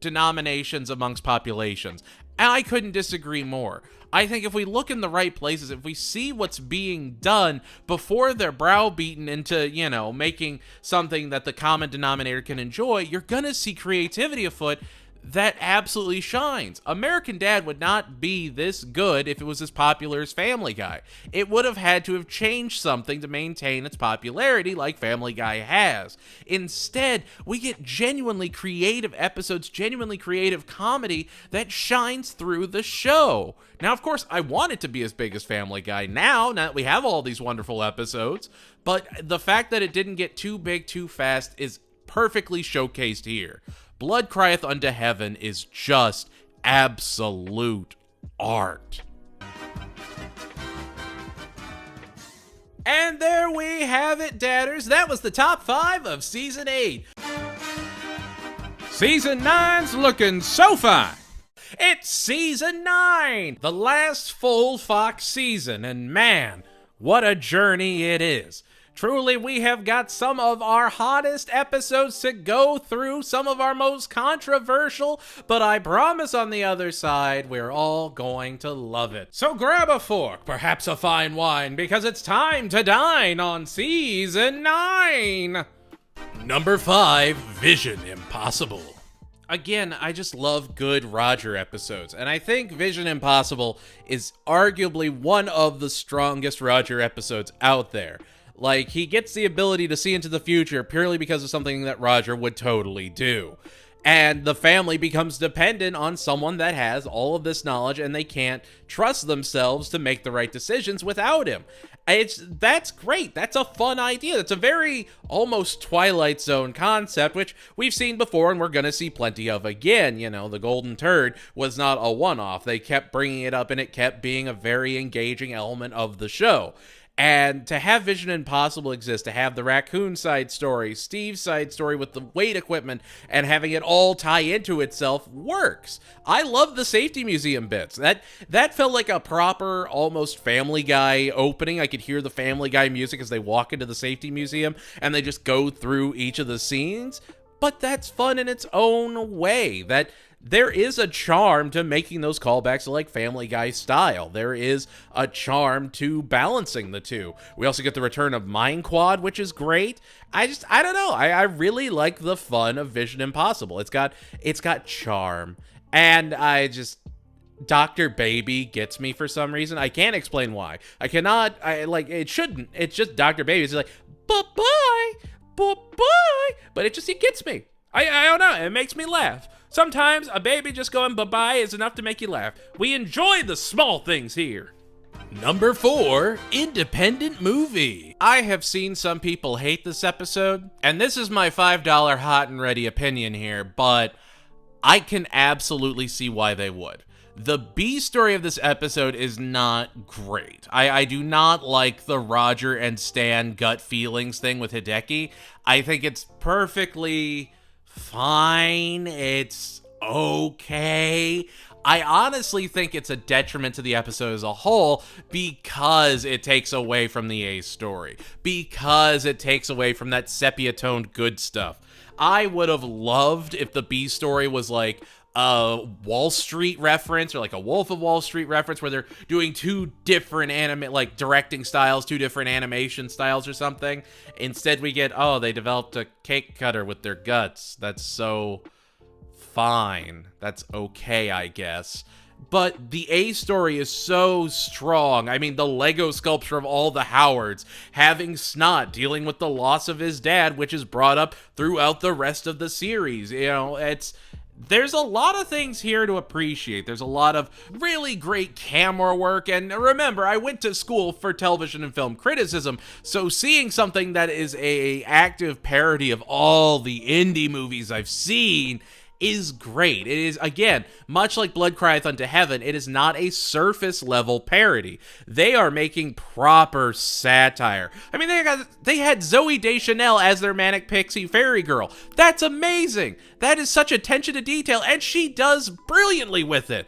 denominations amongst populations. And I couldn't disagree more. I think if we look in the right places, if we see what's being done before they're browbeaten into, making something that the common denominator can enjoy, you're gonna see creativity afoot that absolutely shines. American Dad would not be this good if it was as popular as Family Guy. It would have had to have changed something to maintain its popularity like Family Guy has. Instead, we get genuinely creative episodes, genuinely creative comedy that shines through the show. Now, of course, I want it to be as big as Family Guy now that we have all these wonderful episodes, but the fact that it didn't get too big too fast is perfectly showcased here. Blood Crieth Unto Heaven is just absolute art. And there we have it, Dadders. That was the top 5 of Season 8. Season 9's looking so fine. It's Season 9, the last full Fox season, and man, what a journey it is. Truly, we have got some of our hottest episodes to go through, some of our most controversial, but I promise on the other side, we're all going to love it. So grab a fork, perhaps a fine wine, because it's time to dine on Season 9! Number 5, Vision Impossible. Again, I just love good Roger episodes, and I think Vision Impossible is arguably one of the strongest Roger episodes out there. Like, he gets the ability to see into the future purely because of something that Roger would totally do. And the family becomes dependent on someone that has all of this knowledge, and they can't trust themselves to make the right decisions without him. That's great. That's a fun idea. That's a very almost Twilight Zone concept, which we've seen before and we're going to see plenty of again. The Golden Turd was not a one-off. They kept bringing it up, and it kept being a very engaging element of the show. And to have Vision Impossible exist, to have the raccoon side story, Steve's side story with the weight equipment, and having it all tie into itself works. I love the safety museum bits. That felt like a proper, almost Family Guy opening. I could hear the Family Guy music as they walk into the safety museum, and they just go through each of the scenes. But that's fun in its own way. There is a charm to making those callbacks like Family Guy style. There is a charm to balancing the two. We also get the return of Mind Quad, which is great. I don't know. I really like the fun of Vision Impossible. It's got charm. And Dr. Baby gets me for some reason. I can't explain why. It shouldn't. It's just Dr. Baby. It's like, bye-bye, bye-bye. But it gets me. I don't know. It makes me laugh. Sometimes a baby just going bye-bye is enough to make you laugh. We enjoy the small things here. Number 4, Independent Movie. I have seen some people hate this episode, and this is my $5 hot and ready opinion here, but I can absolutely see why they would. The B story of this episode is not great. I do not like the Roger and Stan gut feelings thing with Hideki. I think it's perfectly fine. It's okay. I honestly think it's a detriment to the episode as a whole because it takes away from the A story, because it takes away from that sepia-toned good stuff. I would have loved if the B story was like a Wall Street reference or like a Wolf of Wall Street reference where they're doing two different directing styles, two different animation styles or something. Instead we get, they developed a cake cutter with their guts. That's so fine. That's okay, I guess. But the A story is so strong. I mean, the Lego sculpture of all the Howards, having Snot dealing with the loss of his dad, which is brought up throughout the rest of the series. there's a lot of things here to appreciate. There's a lot of really great camera work, and remember, I went to school for television and film criticism, so seeing something that is a active parody of all the indie movies I've seen is great. It is, again, much like Blood Crieth Unto Heaven, it is not a surface level parody. They are making proper satire. I mean, they had Zooey Deschanel as their manic pixie fairy girl. That's amazing. That is such attention to detail, and she does brilliantly with it.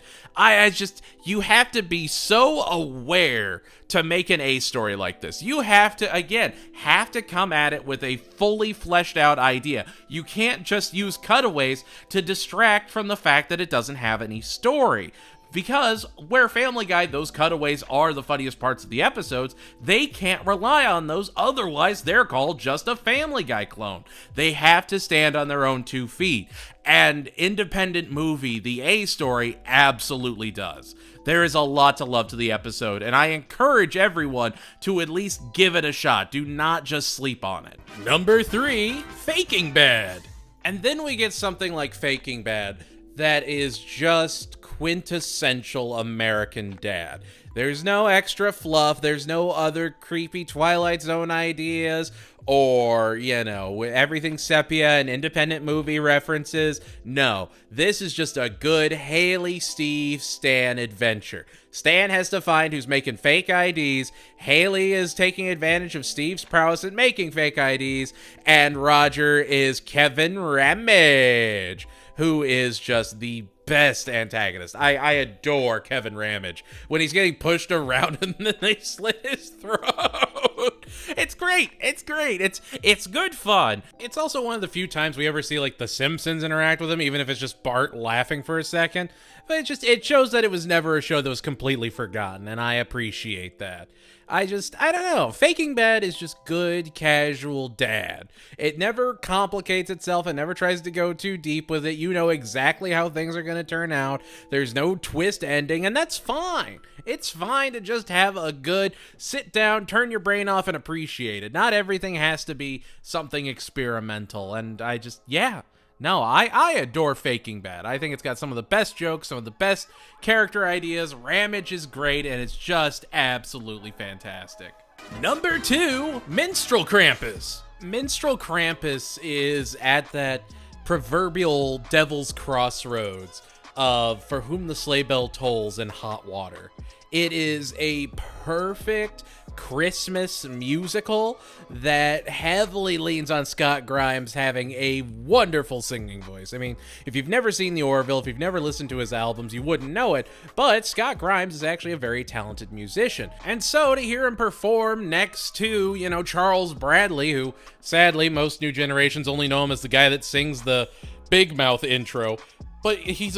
You have to be so aware to make an A story like this. You have to come at it with a fully fleshed out idea. You can't just use cutaways to distract from the fact that it doesn't have any story. Because where Family Guy, those cutaways are the funniest parts of the episodes, they can't rely on those, otherwise they're called just a Family Guy clone. They have to stand on their own 2 feet. And independent movie, the A story, absolutely does. There is a lot to love to the episode, and I encourage everyone to at least give it a shot. Do not just sleep on it. Number 3, Faking Bad. And then we get something like Faking Bad that is just quintessential American Dad. There's no extra fluff. There's no other creepy Twilight Zone ideas or, everything sepia and independent movie references. No, this is just a good Haley, Steve, Stan adventure. Stan has to find who's making fake IDs. Haley is taking advantage of Steve's prowess at making fake IDs. And Roger is Kevin Ramage, who is just the best antagonist. I adore Kevin Ramage when he's getting pushed around and then they slit his throat. It's great. It's good fun. It's also one of the few times we ever see like the Simpsons interact with him, even if it's just Bart laughing for a second. But it shows that it was never a show that was completely forgotten, and I appreciate that. I don't know. Faking Bad is just good, casual dad. It never complicates itself. It never tries to go too deep with it. You know exactly how things are going to turn out. There's no twist ending, and that's fine. It's fine to just have a good sit down, turn your brain off, and appreciate it. Not everything has to be something experimental, and I adore Faking Bad. I think it's got some of the best jokes, some of the best character ideas. Ramage is great, and it's just absolutely fantastic. Number 2, Minstrel Krampus. Minstrel Krampus is at that proverbial devil's crossroads of For Whom the Sleigh Bell Tolls and Hot Water. It is a perfect Christmas musical that heavily leans on Scott Grimes having a wonderful singing voice. I mean, if you've never seen the Orville, if you've never listened to his albums, you wouldn't know it, but Scott Grimes is actually a very talented musician. And so to hear him perform next to, Charles Bradley, who sadly most new generations only know him as the guy that sings the Big Mouth intro, but he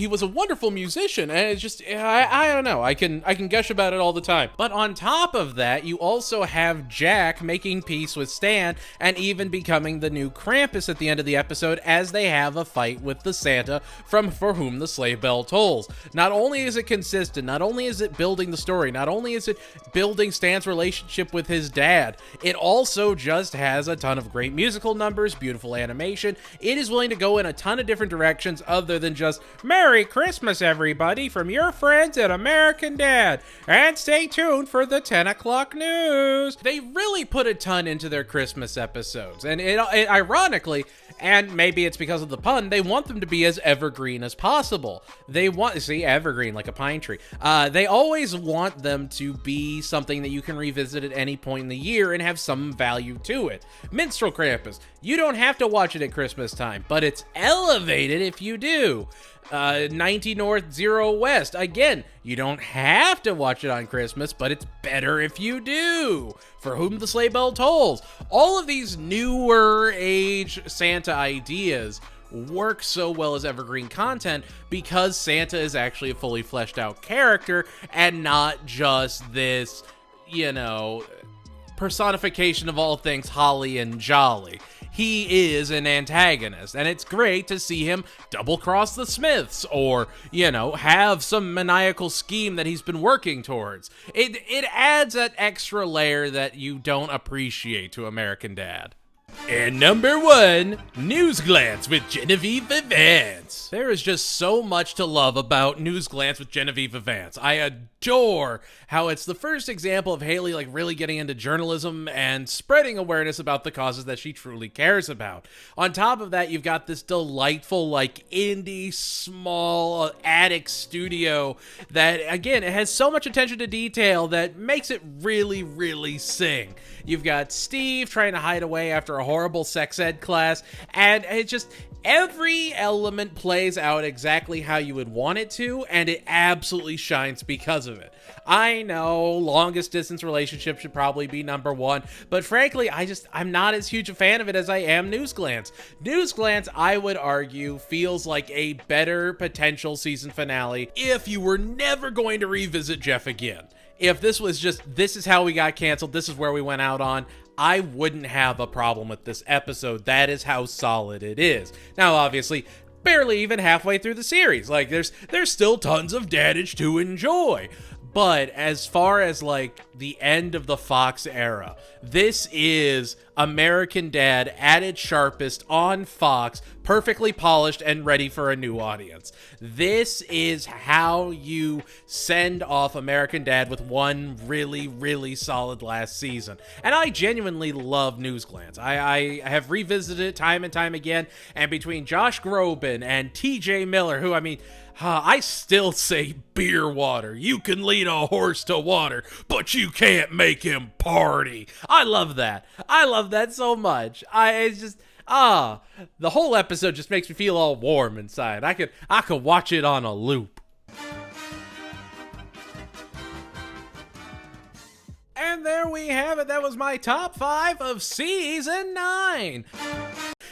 was a wonderful musician, and it's just, I don't know, I can gush about it all the time. But on top of that, you also have Jack making peace with Stan, and even becoming the new Krampus at the end of the episode as they have a fight with the Santa from For Whom the Sleigh Bell Tolls. Not only is it consistent, not only is it building the story, not only is it building Stan's relationship with his dad, it also just has a ton of great musical numbers, beautiful animation. It is willing to go in a ton of different directions other than just Merry Christmas, everybody, from your friends at American Dad, and stay tuned for the 10 o'clock news. They really put a ton into their Christmas episodes, and it ironically, and maybe it's because of the pun, they want them to be as evergreen as possible. They want, see, evergreen, like a pine tree. They always want them to be something that you can revisit at any point in the year and have some value to it. Minstrel Krampus, you don't have to watch it at Christmas time, but it's elevated if you do. 90 North, 0 West. Again, you don't have to watch it on Christmas, but it's better if you do. For Whom the Sleigh Bell Tolls. All of these newer age Santa ideas work so well as evergreen content because Santa is actually a fully fleshed out character and not just this, personification of all things holly and jolly. He is an antagonist, and it's great to see him double-cross the Smiths or, have some maniacal scheme that he's been working towards. It adds that extra layer that you don't appreciate to American Dad. And number 1, News Glance with Genevieve Vance. There is just so much to love about News Glance with Genevieve Vance. I adore how it's the first example of Haley really getting into journalism and spreading awareness about the causes that she truly cares about. On top of that, you've got this delightful indie small attic studio that, again, it has so much attention to detail that makes it really, really sing. You've got Steve trying to hide away after a horrible sex ed class, and it just, every element plays out exactly how you would want it to, and it absolutely shines because of it. I know longest distance relationship should probably be number 1, but frankly, I'm not as huge a fan of it as I am News Glance. News Glance, I would argue, feels like a better potential season finale if you were never going to revisit Jeff again. If this was just, this is how we got canceled, this is where we went out on, I wouldn't have a problem with this episode. That is how solid it is. Now, obviously, barely even halfway through the series. There's still tons of damage to enjoy. But as far as the end of the Fox era, this is American Dad at its sharpest on Fox, perfectly polished and ready for a new audience. This is how you send off American Dad with one really, really solid last season. And I genuinely love News Glance. I have revisited it time and time again, and between Josh Groban and TJ Miller, who, I still say beer water. You can lead a horse to water, but you can't make him party. I love that. I love that so much. The whole episode just makes me feel all warm inside. I could watch it on a loop. And there we have it. That was my top 5 of season 9.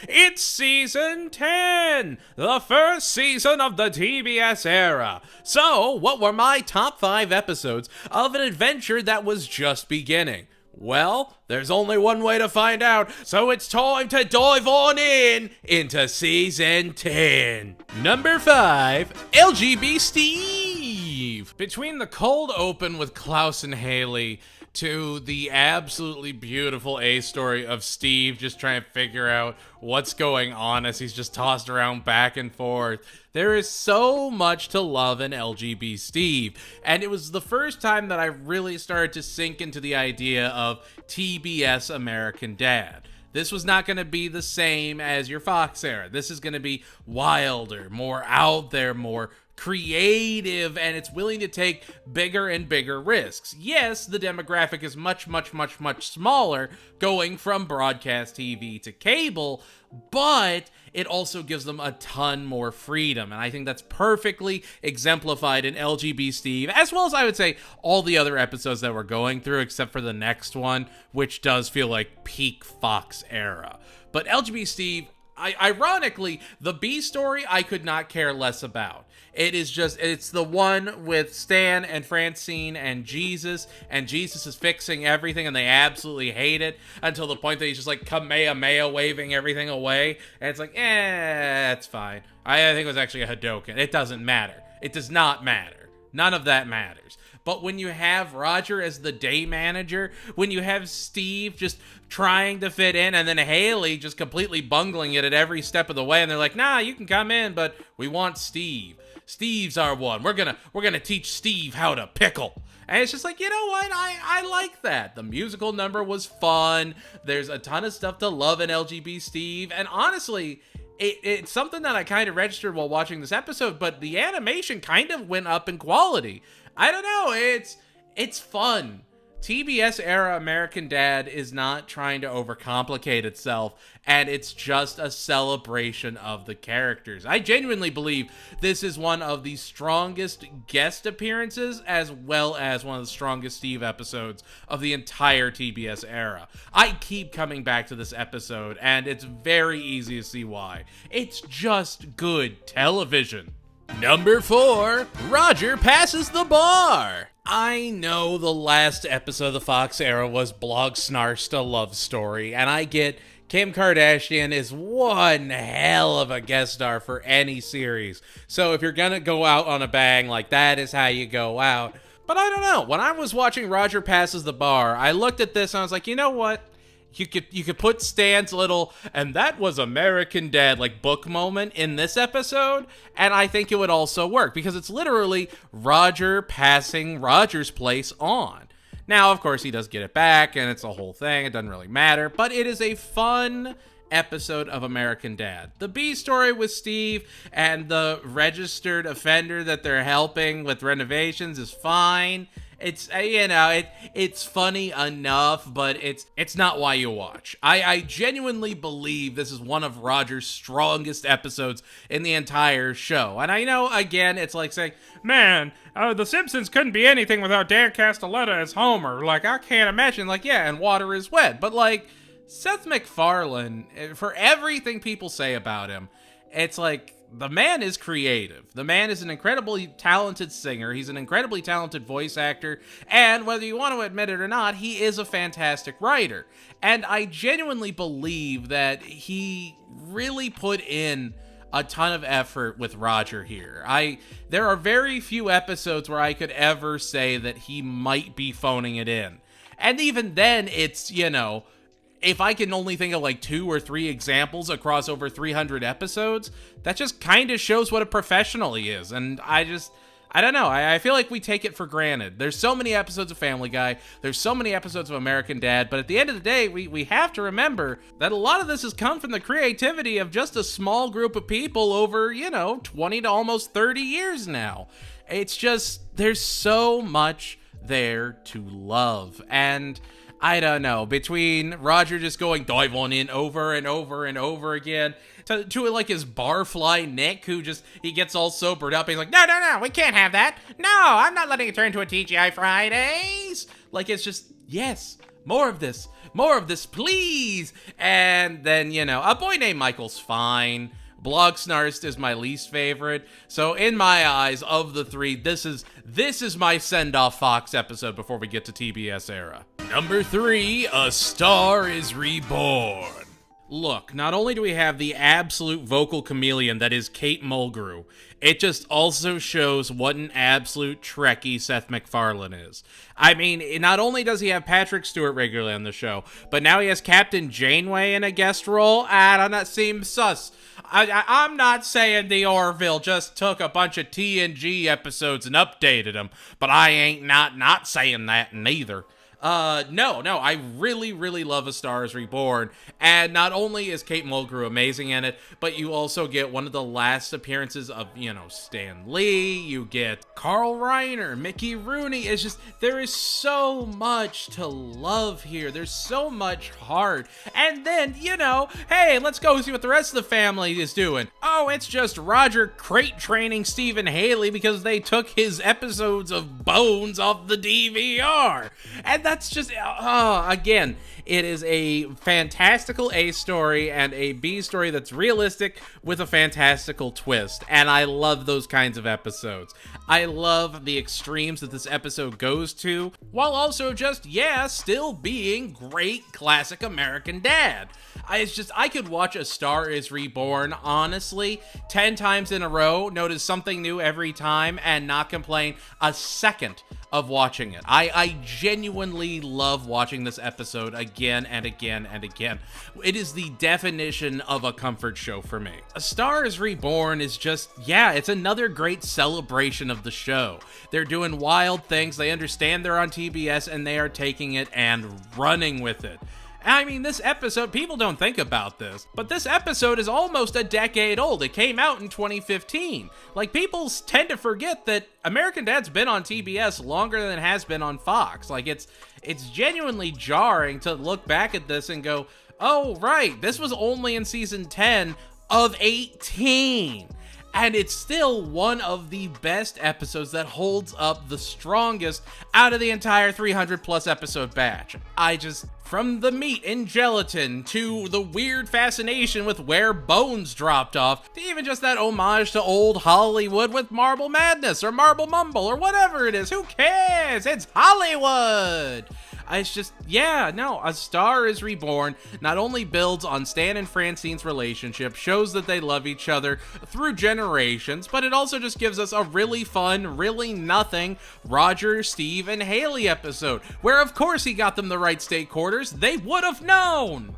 It's season 10, the first season of the TBS era. So, what were my top 5 episodes of an adventure that was just beginning? Well, there's only one way to find out, so it's time to dive on into season 10. Number 5, LGB Steve. Between the cold open with Klaus and Haley to the absolutely beautiful A story of Steve just trying to figure out what's going on as he's just tossed around back and forth. There is so much to love in LGB Steve, and it was the first time that I really started to sink into the idea of TBS American Dad. This was not going to be the same as your Fox era. This is going to be wilder, more out there, more creative, and it's willing to take bigger and bigger risks. Yes, the demographic is much, much, much, much smaller going from broadcast TV to cable, but it also gives them a ton more freedom, and I think that's perfectly exemplified in LGB Steve, as well as I would say all the other episodes that we're going through, except for the next one, which does feel like peak Fox era. But LGB Steve, ironically, the B story I could not care less about. It's the one with Stan and Francine and Jesus is fixing everything, and they absolutely hate it until the point that he's just Kamehameha waving everything away, and it's it's fine. I think it was actually a Hadoken. It doesn't matter. It does not matter. None of that matters. But when you have Roger as the day manager, when you have Steve just trying to fit in, and then Haley just completely bungling it at every step of the way, and they're like, nah, you can come in, but we want Steve. Steve's our one. We're gonna teach Steve how to pickle. And it's just you know what? I like that. The musical number was fun. There's a ton of stuff to love in LGB Steve. And honestly, it's something that I kind of registered while watching this episode, but the animation kind of went up in quality. I don't know. It's fun. TBS era American Dad is not trying to overcomplicate itself, and it's just a celebration of the characters. I genuinely believe this is one of the strongest guest appearances, as well as one of the strongest Steve episodes of the entire TBS era. I keep coming back to this episode, and it's very easy to see why. It's just good television. Number 4, Roger passes the bar. I know the last episode of the Fox era was Blog Snarst, a love story, and I get Kim Kardashian is one hell of a guest star for any series. So if you're gonna go out on a bang, that is how you go out. But I don't know. When I was watching Roger Passes the Bar, I looked at this and I was like, you know what? You could put Stan's little "and that was American Dad" like book moment in this episode, and I think it would also work because it's literally Roger passing Roger's place on. Now, of course, he does get it back, and it's a whole thing. It doesn't really matter, but it is a fun episode of American Dad. The B story with Steve and the registered offender that they're helping with renovations is fine. It's, it's funny enough, but it's not why you watch. I genuinely believe this is one of Roger's strongest episodes in the entire show. And I know, again, it's like saying, Man, The Simpsons couldn't be anything without Dan Castellaneta as Homer. Like, I can't imagine. like, yeah, and water is wet. But, like, Seth MacFarlane, for everything people say about him, it's like, the man is creative. The man is an incredibly talented singer. He's an incredibly talented voice actor. And whether you want to admit it or not, he is a fantastic writer. And I genuinely believe that he really put in a ton of effort with Roger here. There are very few episodes where I could ever say that he might be phoning it in. And even then, it's, if I can only think of like 2 or 3 examples across over 300 episodes, that just kind of shows what a professional he is. And I don't know. I feel like we take it for granted. There's so many episodes of Family Guy. There's so many episodes of American Dad. But at the end of the day, we have to remember that a lot of this has come from the creativity of just a small group of people over, 20 to almost 30 years now. It's just, there's so much there to love. And I don't know, between Roger just going dive on in over and over and over again, to like his barfly Nick, who he gets all sobered up. He's like, no, we can't have that. No, I'm not letting it turn into a TGI Fridays. Like, it's just, yes, more of this, please. And then, A Boy Named Michael's fine. Blog Snarst is my least favorite. So in my eyes, of the 3, this is my send-off Fox episode before we get to TBS era. Number 3, A Star is Reborn. Look, not only do we have the absolute vocal chameleon that is Kate Mulgrew, it just also shows what an absolute Trekkie Seth MacFarlane is. I mean, not only does he have Patrick Stewart regularly on the show, but now he has Captain Janeway in a guest role. I don't know, that seems sus. I'm not saying the Orville just took a bunch of TNG episodes and updated them, but I ain't not saying that neither. No, I really, really love A Star is Reborn, and not only is Kate Mulgrew amazing in it, but you also get one of the last appearances of, Stan Lee, you get Carl Reiner, Mickey Rooney. It's just, there is so much to love here. There's so much heart. And then, hey, let's go see what the rest of the family is doing. Oh, it's just Roger crate training Stephen Haley because they took his episodes of Bones off the DVR. And that's just, again, it is a fantastical A story and a B story that's realistic with a fantastical twist. And I love those kinds of episodes. I love the extremes that this episode goes to, while also just, still being great classic American Dad. I could watch A Star is Reborn, honestly, 10 times in a row, notice something new every time, and not complain a second of watching it. I genuinely love watching this episode again and again and again. It is the definition of a comfort show for me. A Star is Reborn is just, it's another great celebration of the show. They're doing wild things, they understand they're on TBS, and they are taking it and running with it. I mean, this episode, people don't think about this, but this episode is almost a decade old. It came out in 2015. Like, people tend to forget that American Dad's been on TBS longer than it has been on Fox. Like, it's genuinely jarring to look back at this and go, oh, right, this was only in season 10 of 18. And it's still one of the best episodes that holds up the strongest out of the entire 300 plus episode batch. From the meat in gelatin, to the weird fascination with where Bones dropped off, to even just that homage to old Hollywood with Marble Madness, or Marble Mumble, or whatever it is, who cares? It's Hollywood! It's just, yeah, no, A Star is Reborn not only builds on Stan and Francine's relationship, shows that they love each other through generations, but it also just gives us a really fun, really nothing Roger, Steve, and Haley episode, where of course he got them the right state quarters. They would have known.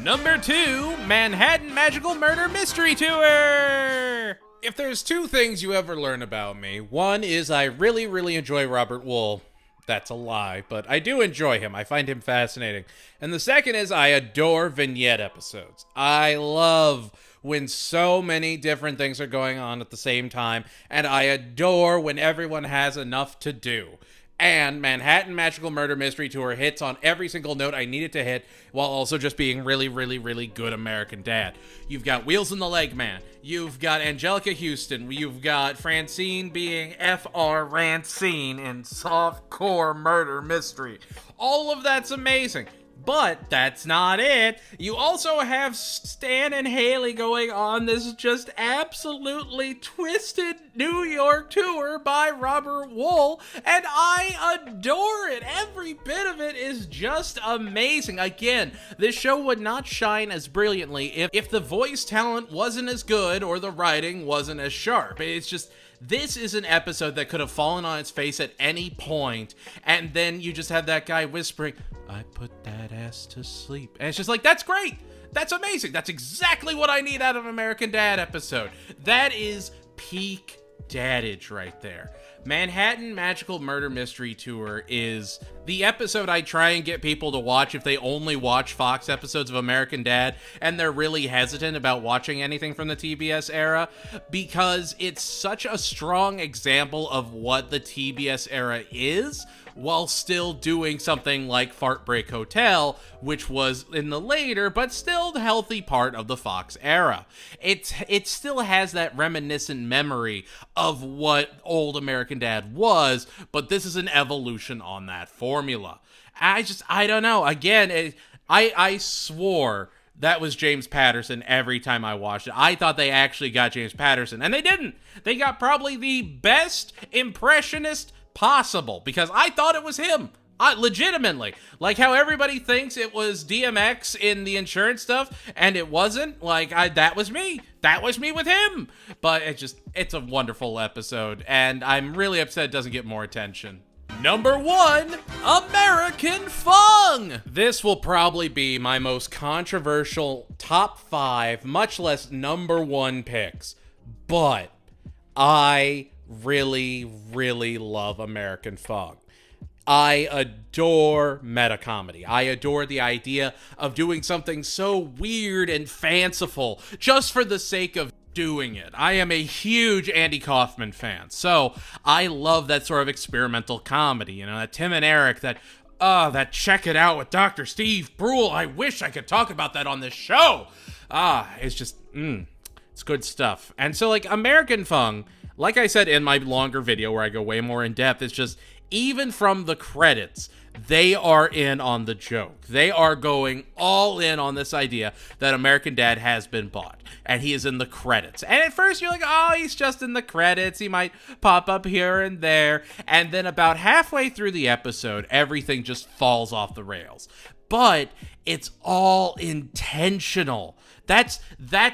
Number 2, Manhattan Magical Murder Mystery Tour. If there's 2 things you ever learn about me, one is I really, really enjoy Robert Wuhl. That's a lie, but I do enjoy him. I find him fascinating. And the second is I adore vignette episodes. I love when so many different things are going on at the same time, and I adore when everyone has enough to do. And Manhattan Magical Murder Mystery Tour hits on every single note I need it to hit, while also just being really, really, really good American Dad. You've got Wheels in the Leg Man. You've got Angelica Houston. You've got Francine being F.R. Rancine in softcore murder mystery. All of that's amazing. But that's not it. You also have Stan and Haley going on this just absolutely twisted New York tour by Robert Wuhl, and I adore it. Every bit of it is just amazing. Again, this show would not shine as brilliantly if the voice talent wasn't as good or the writing wasn't as sharp. It's just... This is an episode that could have fallen on its face at any point, and then you just have that guy whispering, I put that ass to sleep. And it's just like, that's great. That's amazing. That's exactly what I need out of an American Dad episode. That is peak daddage right there. Manhattan Magical Murder Mystery Tour is the episode I try and get people to watch if they only watch Fox episodes of American Dad and they're really hesitant about watching anything from the TBS era, because it's such a strong example of what the TBS era is, while still doing something like Fart Break Hotel, which was in the later but still healthy part of the Fox era. It still has that reminiscent memory of what old American Dad was, but this is an evolution on that formula. I don't know. Again, I swore that was James Patterson every time I watched it. I thought they actually got James Patterson, and they didn't. They got probably the best impressionist possible, because I thought it was him. Legitimately. Like how everybody thinks it was DMX in the insurance stuff, and it wasn't. Like, that was me. That was me with him. But it's a wonderful episode, and I'm really upset it doesn't get more attention. Number 1, American Fung! This will probably be my most controversial top 5, much less number 1 picks. But I really, really love American Fung. I adore meta-comedy. I adore the idea of doing something so weird and fanciful just for the sake of doing it. I am a huge Andy Kaufman fan, so I love that sort of experimental comedy. You know, that Tim and Eric, that Check It Out with Dr. Steve Brule. I wish I could talk about that on this show. It's just, it's good stuff. And so, like, American Fung, like I said in my longer video where I go way more in depth, it's just, even from the credits, they are in on the joke. They are going all in on this idea that American Dad has been bought, and he is in the credits. And at first you're like, oh, he's just in the credits. He might pop up here and there. And then about halfway through the episode, everything just falls off the rails. But it's all intentional. That's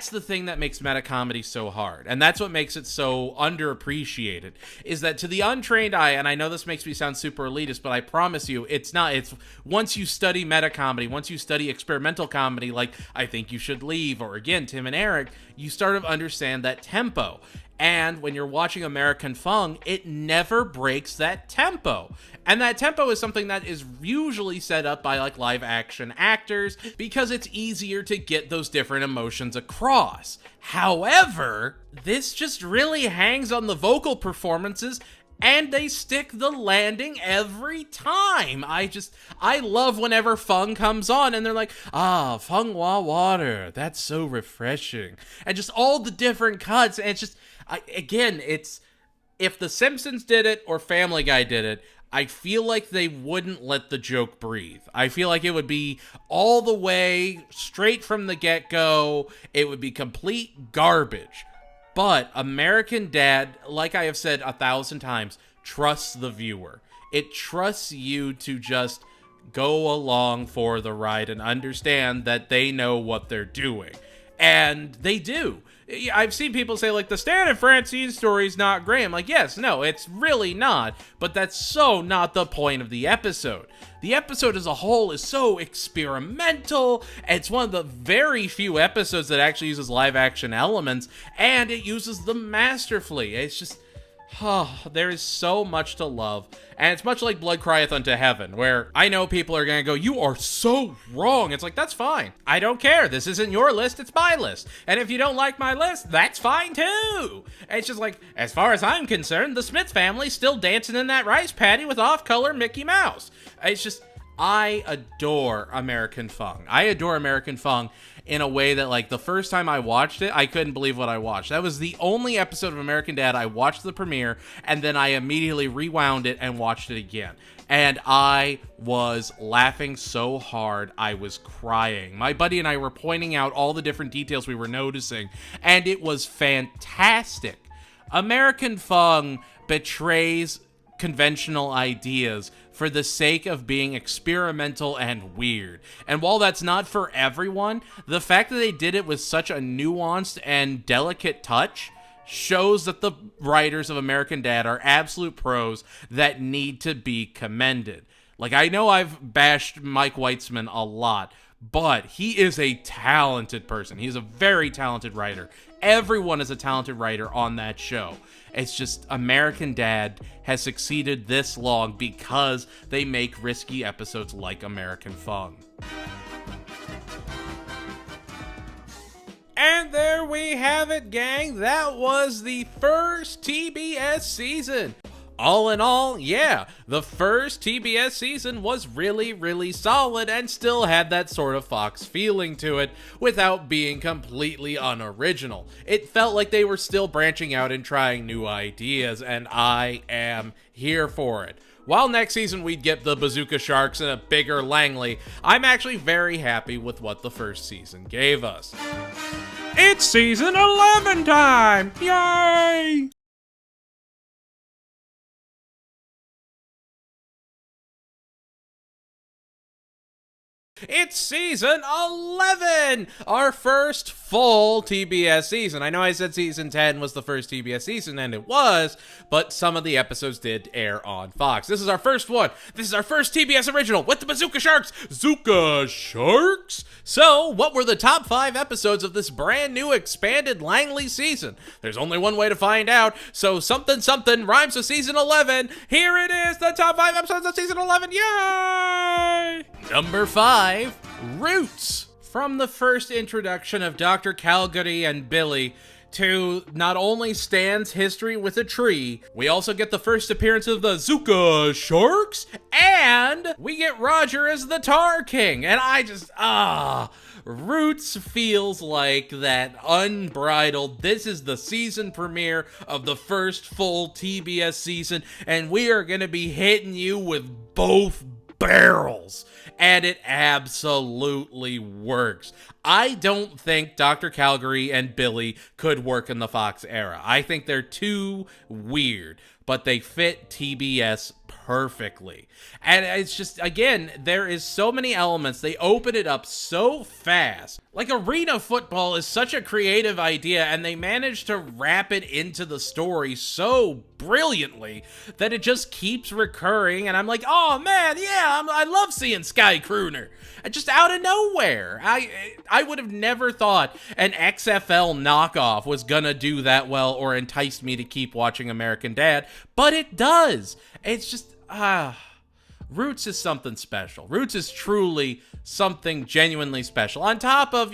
the thing that makes meta-comedy so hard, and that's what makes it so underappreciated, is that to the untrained eye, and I know this makes me sound super elitist, but I promise you, it's not. It's once you study meta-comedy, once you study experimental comedy, like I Think You Should Leave, or again, Tim and Eric, you start to understand that tempo. And when you're watching American Fung, it never breaks that tempo. And that tempo is something that is usually set up by like live action actors because it's easier to get those different emotions across. However, this just really hangs on the vocal performances, and they stick the landing every time. I love whenever Fung comes on and they're like, Fung Hua water, that's so refreshing. And just all the different cuts, and it's just, it's, if The Simpsons did it or Family Guy did it, I feel like they wouldn't let the joke breathe. I feel like it would be all the way straight from the get-go. It would be complete garbage. But American Dad, like I have said 1,000 times, trusts the viewer. It trusts you to just go along for the ride and understand that they know what they're doing. And they do. I've seen people say, like, the Stan and Francine story's not great. I'm like, yes, no, it's really not. But that's so not the point of the episode. The episode as a whole is so experimental. It's one of the very few episodes that actually uses live action elements, and it uses them masterfully. It's just, there is so much to love. And it's much like Blood Crieth Unto Heaven, where I know people are gonna go, you are so wrong. It's like, that's fine. I don't care. This isn't your list, it's my list. And if you don't like my list, that's fine too. It's just like, as far as I'm concerned, the Smith family's still dancing in that rice paddy with off-color Mickey Mouse. It's just, I adore American Fung. I adore American Fung in a way that, like, the first time I watched it, I couldn't believe what I watched. That was the only episode of American Dad I watched the premiere, and then I immediately rewound it and watched it again. And I was laughing so hard, I was crying. My buddy and I were pointing out all the different details we were noticing, and it was fantastic. American Fung betrays conventional ideas for the sake of being experimental and weird. And while that's not for everyone, the fact that they did it with such a nuanced and delicate touch shows that the writers of American Dad are absolute pros that need to be commended. Like, I know I've bashed Mike Weitzman a lot, but he is a talented person. He's a very talented writer. Everyone is a talented writer on that show. It's just American Dad has succeeded this long because they make risky episodes like American Fung. And there we have it, gang. That was the first TBS season. All in all, yeah, the first TBS season was really, really solid and still had that sort of Fox feeling to it without being completely unoriginal. It felt like they were still branching out and trying new ideas, and I am here for it. While next season we'd get the Bazooka Sharks and a bigger Langley, I'm actually very happy with what the first season gave us. It's season 11 time! Yay! It's season 11! Our first full TBS season. I know I said season 10 was the first TBS season, and it was, but some of the episodes did air on Fox. This is our first one. This is our first TBS original with the Bazooka Sharks. Bazooka Sharks? So, what were the top 5 episodes of this brand new expanded Langley season? There's only one way to find out, so something something rhymes with season 11. Here it is, the top 5 episodes of season 11. Yay! Number 5. Roots. From the first introduction of Dr. Calgary and Billy to not only Stan's history with a tree, we also get the first appearance of the Bazooka Sharks, and we get Roger as the Tar King, and I just, Roots feels like that unbridled, this is the season premiere of the first full TBS season, and we are gonna be hitting you with both barrels. And it absolutely works. I don't think Dr. Calgary and Billy could work in the Fox era. I think they're too weird, but they fit TBS perfectly. And it's just, again, there is so many elements. They open it up so fast. Like, arena football is such a creative idea, and they managed to wrap it into the story so brilliantly that it just keeps recurring. And I'm like, oh man, yeah, I love seeing Sky Crooner. Just out of nowhere. I would have never thought an XFL knockoff was gonna do that well or entice me to keep watching American Dad, but it does. It's just, Roots is something special. Roots is truly something genuinely special. On top of,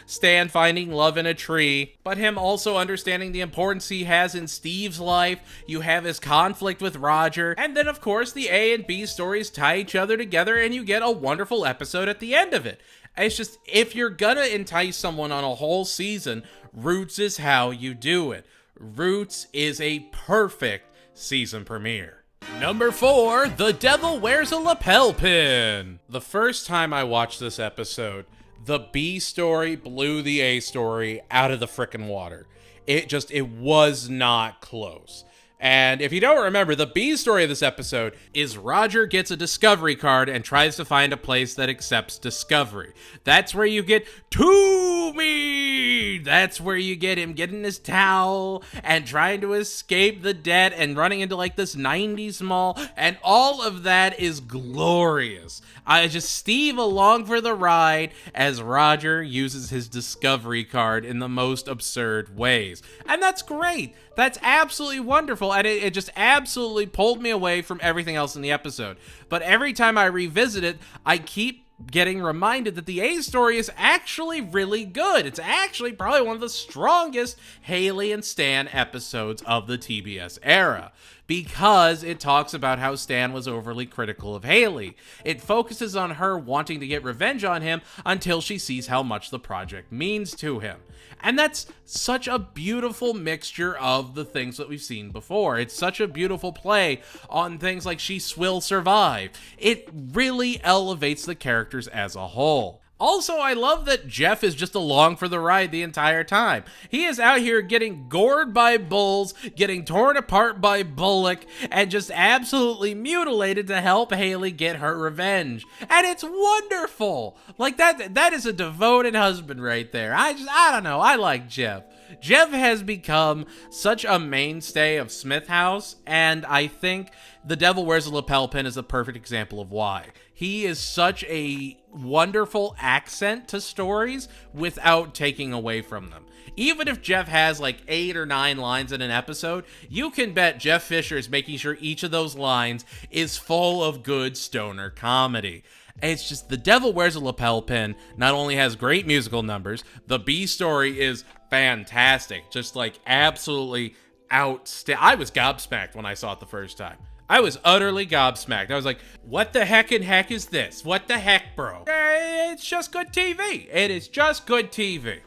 Stan finding love in a tree, but him also understanding the importance he has in Steve's life. You have his conflict with Roger. And then, of course, the A and B stories tie each other together, and you get a wonderful episode at the end of it. It's just, if you're gonna entice someone on a whole season, Roots is how you do it. Roots is a perfect season premiere. Number 4, The Devil Wears a Lapel Pin. The first time I watched this episode, the B story blew the A story out of the frickin' water. It was not close. And if you don't remember, the B story of this episode is Roger gets a discovery card and tries to find a place that accepts discovery. That's where you get To Me! That's where you get him getting his towel and trying to escape the debt and running into like this 90s mall. And all of that is glorious. Steve along for the ride as Roger uses his discovery card in the most absurd ways. And that's great. That's absolutely wonderful, and it just absolutely pulled me away from everything else in the episode. But every time I revisit it, I keep getting reminded that the A story is actually really good. It's actually probably one of the strongest Haley and Stan episodes of the TBS era, because it talks about how Stan was overly critical of Haley. It focuses on her wanting to get revenge on him until she sees how much the project means to him. And that's such a beautiful mixture of the things that we've seen before. It's such a beautiful play on things like She Will Survive. It really elevates the characters as a whole. Also, I love that Jeff is just along for the ride the entire time. He is out here getting gored by bulls, getting torn apart by Bullock, and just absolutely mutilated to help Haley get her revenge. And it's wonderful. Like, that is a devoted husband right there. I don't know. I like Jeff. Jeff has become such a mainstay of Smith House, and I think The Devil Wears a Lapel Pin is a perfect example of why. He is such a wonderful accent to stories without taking away from them. Even if Jeff has like 8 or 9 lines in an episode, you can bet Jeff Fisher is making sure each of those lines is full of good stoner comedy. It's just The Devil Wears a Lapel Pin not only has great musical numbers, the B story is fantastic. Just like absolutely outstanding. I was gobsmacked when I saw it the first time. I was utterly gobsmacked. I was like, what the heck is this? What the heck, bro? It's just good TV. It is just good TV.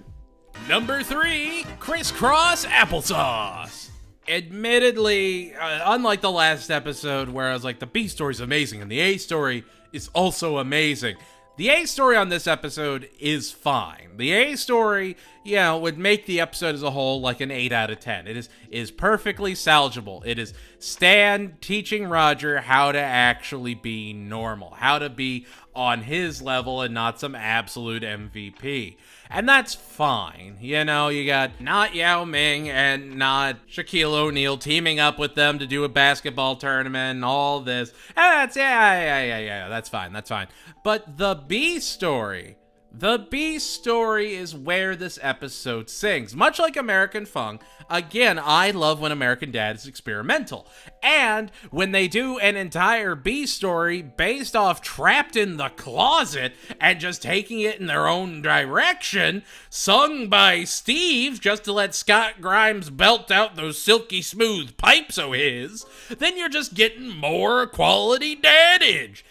Number 3, crisscross applesauce. Admittedly, unlike the last episode where I was like, the B story's amazing and the A story is also amazing, the A story on this episode is fine. The A story, would make the episode as a whole like an 8 out of 10. It is perfectly salvageable. It is Stan teaching Roger how to actually be normal, how to be on his level and not some absolute MVP. And that's fine. You got not Yao Ming and not Shaquille O'Neal teaming up with them to do a basketball tournament and all this. And that's fine. But the B story is where this episode sings. Much like American Fung, again, I love when American Dad is experimental. And when they do an entire B story based off Trapped in the Closet and just taking it in their own direction, sung by Steve just to let Scott Grimes belt out those silky smooth pipes of his, then you're just getting more quality dadage.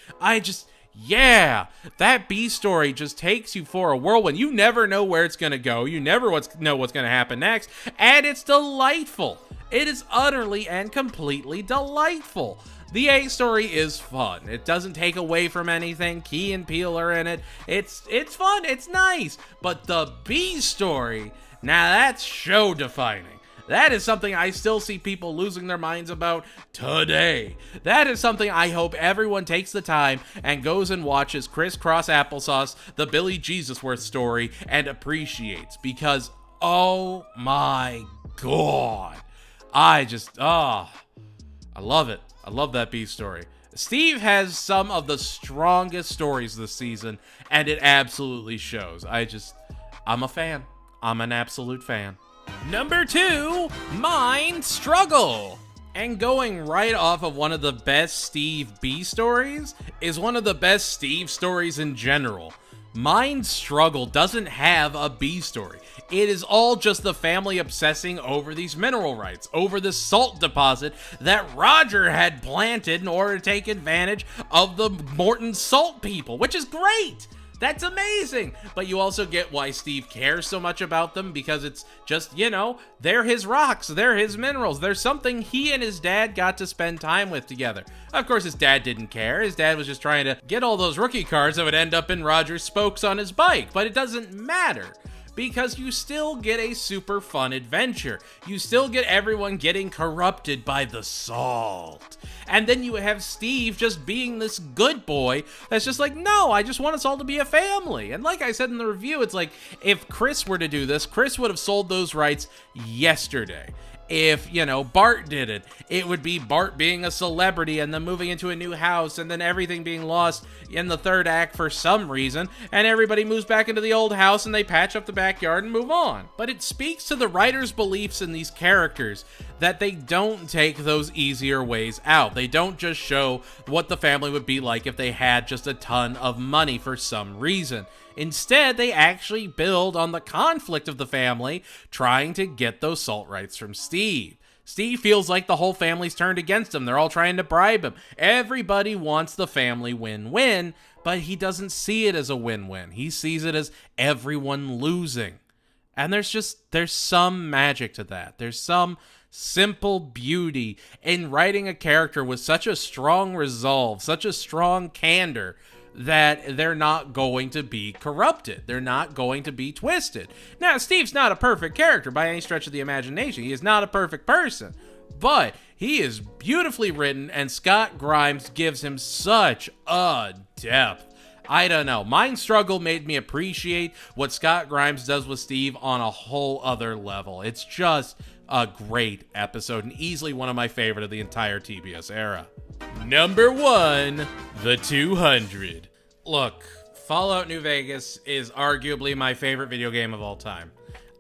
Yeah, that B story just takes you for a whirlwind. You never know where it's going to go. You never know what's going to happen next. And it's delightful. It is utterly and completely delightful. The A story is fun. It doesn't take away from anything. Key and Peele are in it. It's fun. It's nice. But the B story, now that's show defining. That is something I still see people losing their minds about today. That is something I hope everyone takes the time and goes and watches Crisscross Applesauce, the Billy Jesusworth story, and appreciates. Because, oh my God. I love it. I love that B story. Steve has some of the strongest stories this season, and it absolutely shows. I'm a fan. I'm an absolute fan. Number 2, Mind Struggle. And going right off of one of the best Steve B stories is one of the best Steve stories in general. Mind Struggle doesn't have a B story. It is all just the family obsessing over these mineral rights, over this salt deposit that Roger had planted in order to take advantage of the Morton salt people, which is great. That's amazing. But you also get why Steve cares so much about them, because it's just, they're his rocks, they're his minerals, they're something he and his dad got to spend time with together. Of course, his dad didn't care. His dad was just trying to get all those rookie cards that would end up in Roger's spokes on his bike, but it doesn't matter. because you still get a super fun adventure. You still get everyone getting corrupted by the salt. And then you have Steve just being this good boy that's just like, no, I just want us all to be a family. And like I said in the review, it's like, if Chris were to do this, Chris would have sold those rights yesterday. If, Bart did it, it would be Bart being a celebrity and then moving into a new house and then everything being lost in the third act for some reason, and everybody moves back into the old house and they patch up the backyard and move on. But it speaks to the writer's beliefs in these characters that they don't take those easier ways out. They don't just show what the family would be like if they had just a ton of money for some reason. Instead, they actually build on the conflict of the family trying to get those salt rights from Steve. Steve feels like the whole family's turned against him. They're all trying to bribe him. Everybody wants the family win-win, but he doesn't see it as a win-win. He sees it as everyone losing. And there's some magic to that. There's some simple beauty in writing a character with such a strong resolve, such a strong candor, that they're not going to be corrupted. They're not going to be twisted. Now, Steve's not a perfect character by any stretch of the imagination. He is not a perfect person. But he is beautifully written, and Scott Grimes gives him such a depth. I don't know. Mind Struggle made me appreciate what Scott Grimes does with Steve on a whole other level. It's just a great episode, and easily one of my favorite of the entire TBS era. Number 1, The 200. Look, Fallout New Vegas is arguably my favorite video game of all time.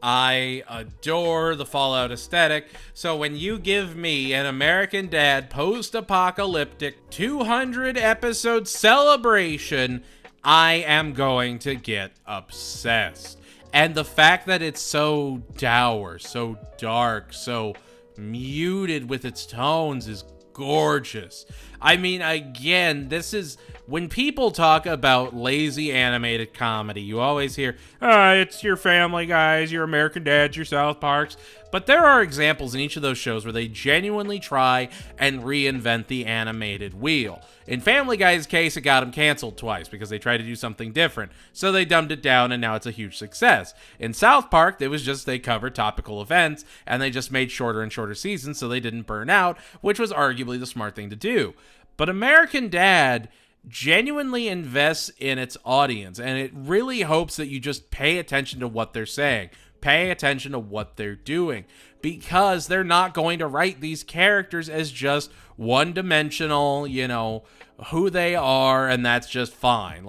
I adore the Fallout aesthetic, so when you give me an American Dad post-apocalyptic 200-episode celebration, I am going to get obsessed. And the fact that it's so dour, so dark, so muted with its tones is gorgeous. I mean, again, this is when people talk about lazy animated comedy, you always hear, it's your Family Guys, your American Dads, your South Parks. But there are examples in each of those shows where they genuinely try and reinvent the animated wheel. In Family Guy's case, it got them canceled twice because they tried to do something different. So they dumbed it down and now it's a huge success. In South Park, it was just they covered topical events and they just made shorter and shorter seasons so they didn't burn out, which was arguably the smart thing to do. But American Dad genuinely invests in its audience, and it really hopes that you just pay attention to what they're saying. Pay attention to what they're doing, because they're not going to write these characters as just one-dimensional, who they are, and that's just fine.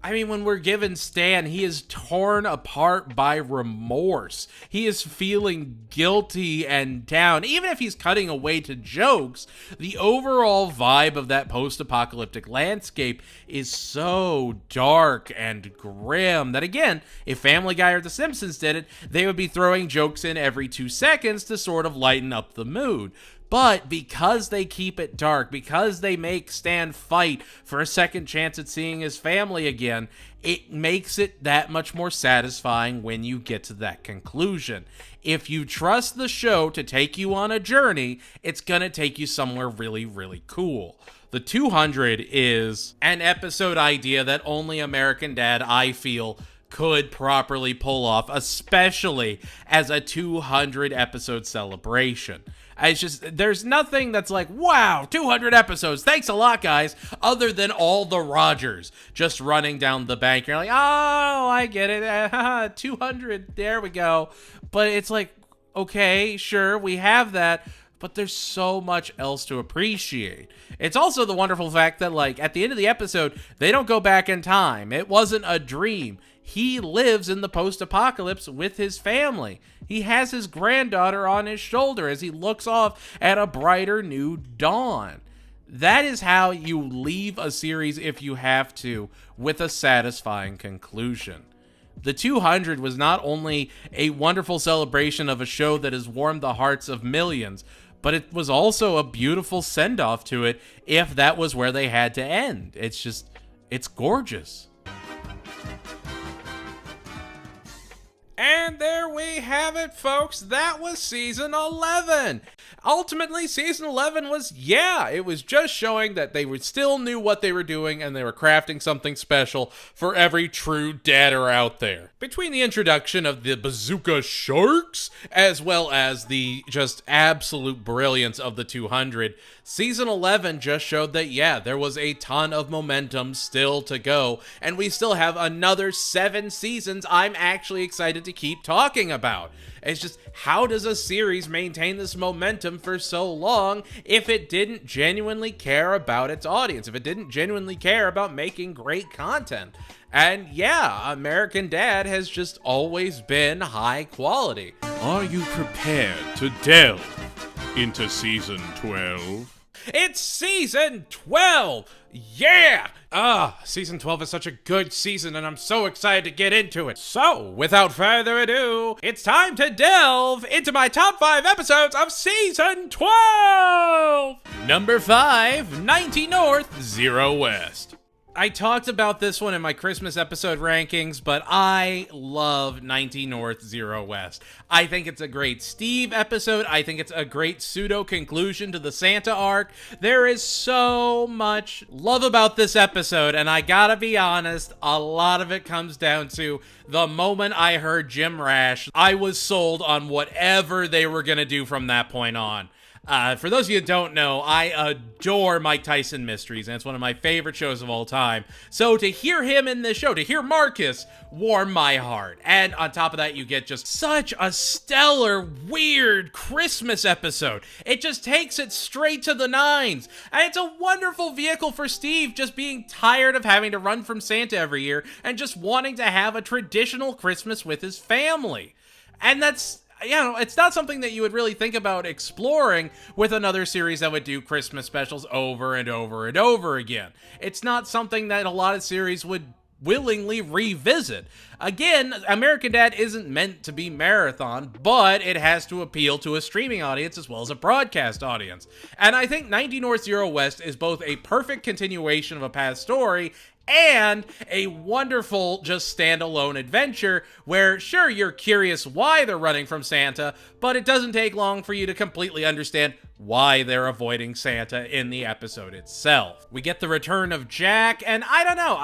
When we're given Stan, he is torn apart by remorse. He is feeling guilty and down. Even if he's cutting away to jokes, the overall vibe of that post-apocalyptic landscape is so dark and grim that, again, if Family Guy or The Simpsons did it, they would be throwing jokes in every 2 seconds to sort of lighten up the mood. But because they keep it dark, because they make Stan fight for a second chance at seeing his family again, it makes it that much more satisfying when you get to that conclusion. If you trust the show to take you on a journey, it's gonna take you somewhere really, really cool. The 200 is an episode idea that only American Dad, I feel, could properly pull off, especially as a 200 episode celebration. It's just, there's nothing that's like, wow, 200 episodes, thanks a lot, guys, other than all the Rogers just running down the bank. You're like, oh, I get it, 200, there we go. But it's like, okay, sure, we have that, but there's so much else to appreciate. It's also the wonderful fact that, at the end of the episode, they don't go back in time. It wasn't a dream. He lives in the post-apocalypse with his family. He has his granddaughter on his shoulder as he looks off at a brighter new dawn. That is how you leave a series, if you have to, with a satisfying conclusion. The 200 was not only a wonderful celebration of a show that has warmed the hearts of millions, but it was also a beautiful send-off to it if that was where they had to end. It's gorgeous. And there we have it, folks. That was season 11. ultimately, season 11 was, it was just showing that they still knew what they were doing and they were crafting something special for every true dadder out there. Between the introduction of the Bazooka Sharks, as well as the just absolute brilliance of the 200, season 11 just showed that, there was a ton of momentum still to go, and we still have another 7 seasons I'm actually excited to keep talking about. It's just, how does a series maintain this momentum for so long if it didn't genuinely care about its audience, if it didn't genuinely care about making great content? And American Dad has just always been high quality. Are you prepared to delve into season 12? It's season 12! Season 12 is such a good season, and I'm so excited to get into it. So, without further ado, it's time to delve into my top 5 episodes of season 12! Number 5, 90 North, 0 West. I talked about this one in my Christmas episode rankings, but I love 90 North, 0 West. I think it's a great Steve episode. I think it's a great pseudo-conclusion to the Santa arc. There is so much love about this episode, and I gotta be honest, a lot of it comes down to the moment I heard Jim Rash, I was sold on whatever they were gonna do from that point on. For those of you who don't know, I adore Mike Tyson Mysteries, and it's one of my favorite shows of all time. So to hear him in this show, to hear Marcus, warmed my heart. And on top of that, you get just such a stellar, weird Christmas episode. It just takes it straight to the nines. And it's a wonderful vehicle for Steve, just being tired of having to run from Santa every year and just wanting to have a traditional Christmas with his family. And that's... it's not something that you would really think about exploring with another series that would do Christmas specials over and over and over again. It's not something that a lot of series would willingly revisit. Again, American Dad isn't meant to be marathon, but it has to appeal to a streaming audience as well as a broadcast audience. And I think 90 North, 0 West is both a perfect continuation of a past story and a wonderful just standalone adventure where, sure, you're curious why they're running from Santa, but it doesn't take long for you to completely understand why they're avoiding Santa in the episode itself. We get the return of Jack, and I don't know,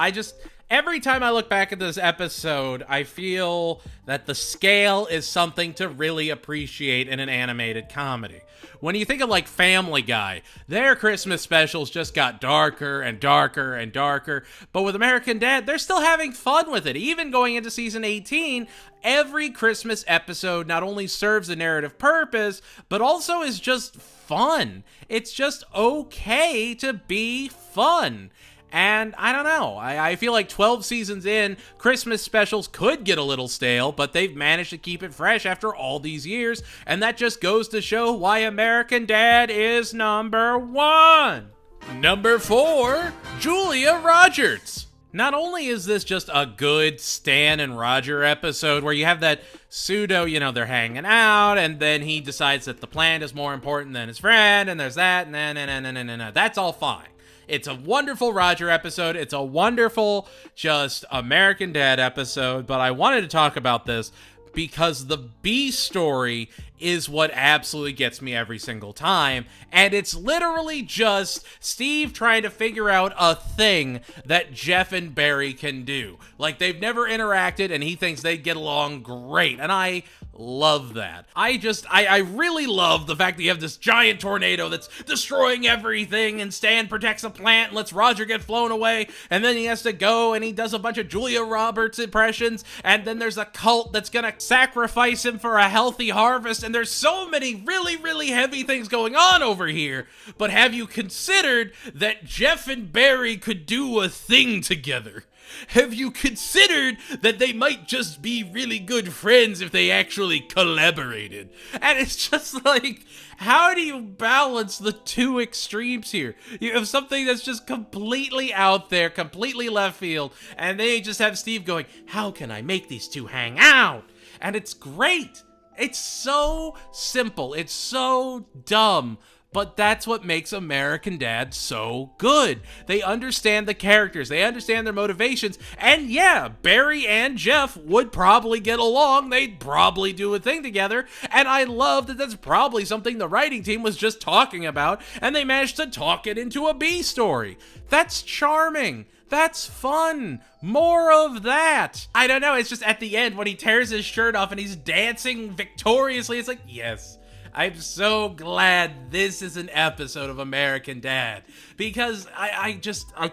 every time I look back at this episode, I feel that the scale is something to really appreciate in an animated comedy. When you think of like Family Guy, their Christmas specials just got darker and darker and darker, but with American Dad, they're still having fun with it. Even going into season 18, every Christmas episode not only serves a narrative purpose, but also is just fun. It's just okay to be fun. And I don't know, I feel like 12 seasons in, Christmas specials could get a little stale, but they've managed to keep it fresh after all these years, and that just goes to show why American Dad is number 1. Number 4, Julia Roberts. Not only is this just a good Stan and Roger episode where you have that pseudo, they're hanging out, and then he decides that the plant is more important than his friend, and there's that, and that's all fine. It's a wonderful Roger episode. It's a wonderful, just American Dad episode. But I wanted to talk about this because the B story is what absolutely gets me every single time. And it's literally just Steve trying to figure out a thing that Jeff and Barry can do. Like, they've never interacted, and he thinks they'd get along great. And I love that. I really love the fact that you have this giant tornado that's destroying everything, and Stan protects a plant and lets Roger get flown away, and then he has to go and he does a bunch of Julia Roberts impressions, and then there's a cult that's gonna sacrifice him for a healthy harvest, and there's so many really, really heavy things going on over here. But have you considered that Jeff and Barry could do a thing together? Have you considered that they might just be really good friends if they actually collaborated? And it's just like, how do you balance the two extremes here? You have something that's just completely out there, completely left field, and they just have Steve going, how can I make these two hang out? And it's great. It's so simple. It's so dumb. But that's what makes American Dad so good. They understand the characters, they understand their motivations, and yeah, Barry and Jeff would probably get along, they'd probably do a thing together, and I love that that's probably something the writing team was just talking about, and they managed to talk it into a B story. That's charming. That's fun. More of that. I don't know, it's just at the end when he tears his shirt off and he's dancing victoriously, it's like, yes. I'm so glad this is an episode of American Dad, because I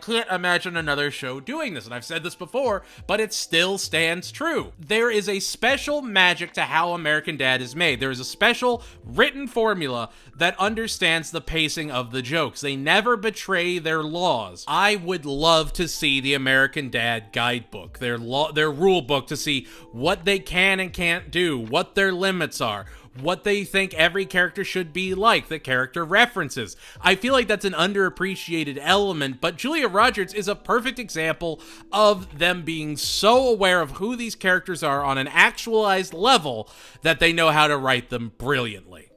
can't imagine another show doing this, and I've said this before, but it still stands true. There is a special magic to how American Dad is made. There is a special written formula that understands the pacing of the jokes. They never betray their laws. I would love to see the American Dad guidebook, their rule book, to see what they can and can't do, what their limits are, what they think every character should be like, the character references. I feel like that's an underappreciated element, but Julia Roberts is a perfect example of them being so aware of who these characters are on an actualized level that they know how to write them brilliantly.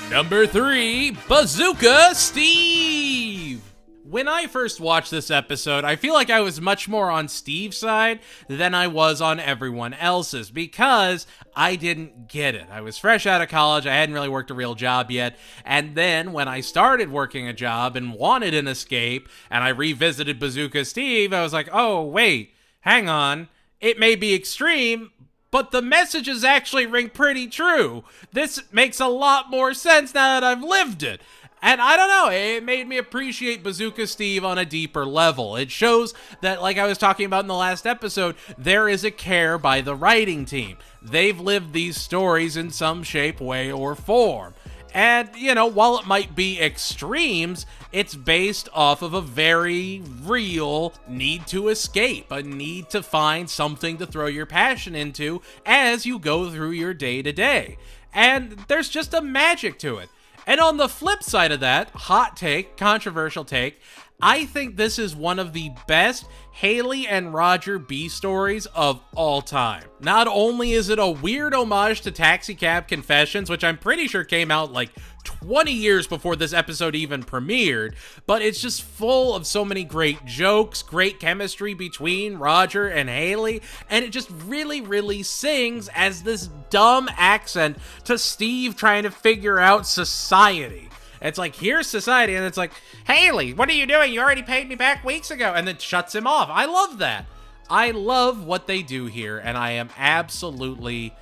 Number 3, Bazooka Steve! When I first watched this episode, I feel like I was much more on Steve's side than I was on everyone else's, because I didn't get it. I was fresh out of college, I hadn't really worked a real job yet, and then when I started working a job and wanted an escape, and I revisited Bazooka Steve, I was like, oh wait, hang on, it may be extreme, but the messages actually ring pretty true. This makes a lot more sense now that I've lived it. And I don't know, it made me appreciate Bazooka Steve on a deeper level. It shows that, like I was talking about in the last episode, there is a care by the writing team. They've lived these stories in some shape, way, or form. And, you know, while it might be extremes, it's based off of a very real need to escape, a need to find something to throw your passion into as you go through your day-to-day. And there's just a magic to it. And on the flip side of that, hot take, controversial take, I think this is one of the best Haley and Roger B stories of all time. Not only is it a weird homage to Taxi Cab Confessions, which I'm pretty sure came out like 20 years before this episode even premiered, but it's just full of so many great jokes, great chemistry between Roger and Haley, and it just really, really sings as this dumb accent to Steve trying to figure out society. It's like, here's society, and it's like, Haley, what are you doing? You already paid me back weeks ago, and then shuts him off. I love that. I love what they do here, and I am absolutely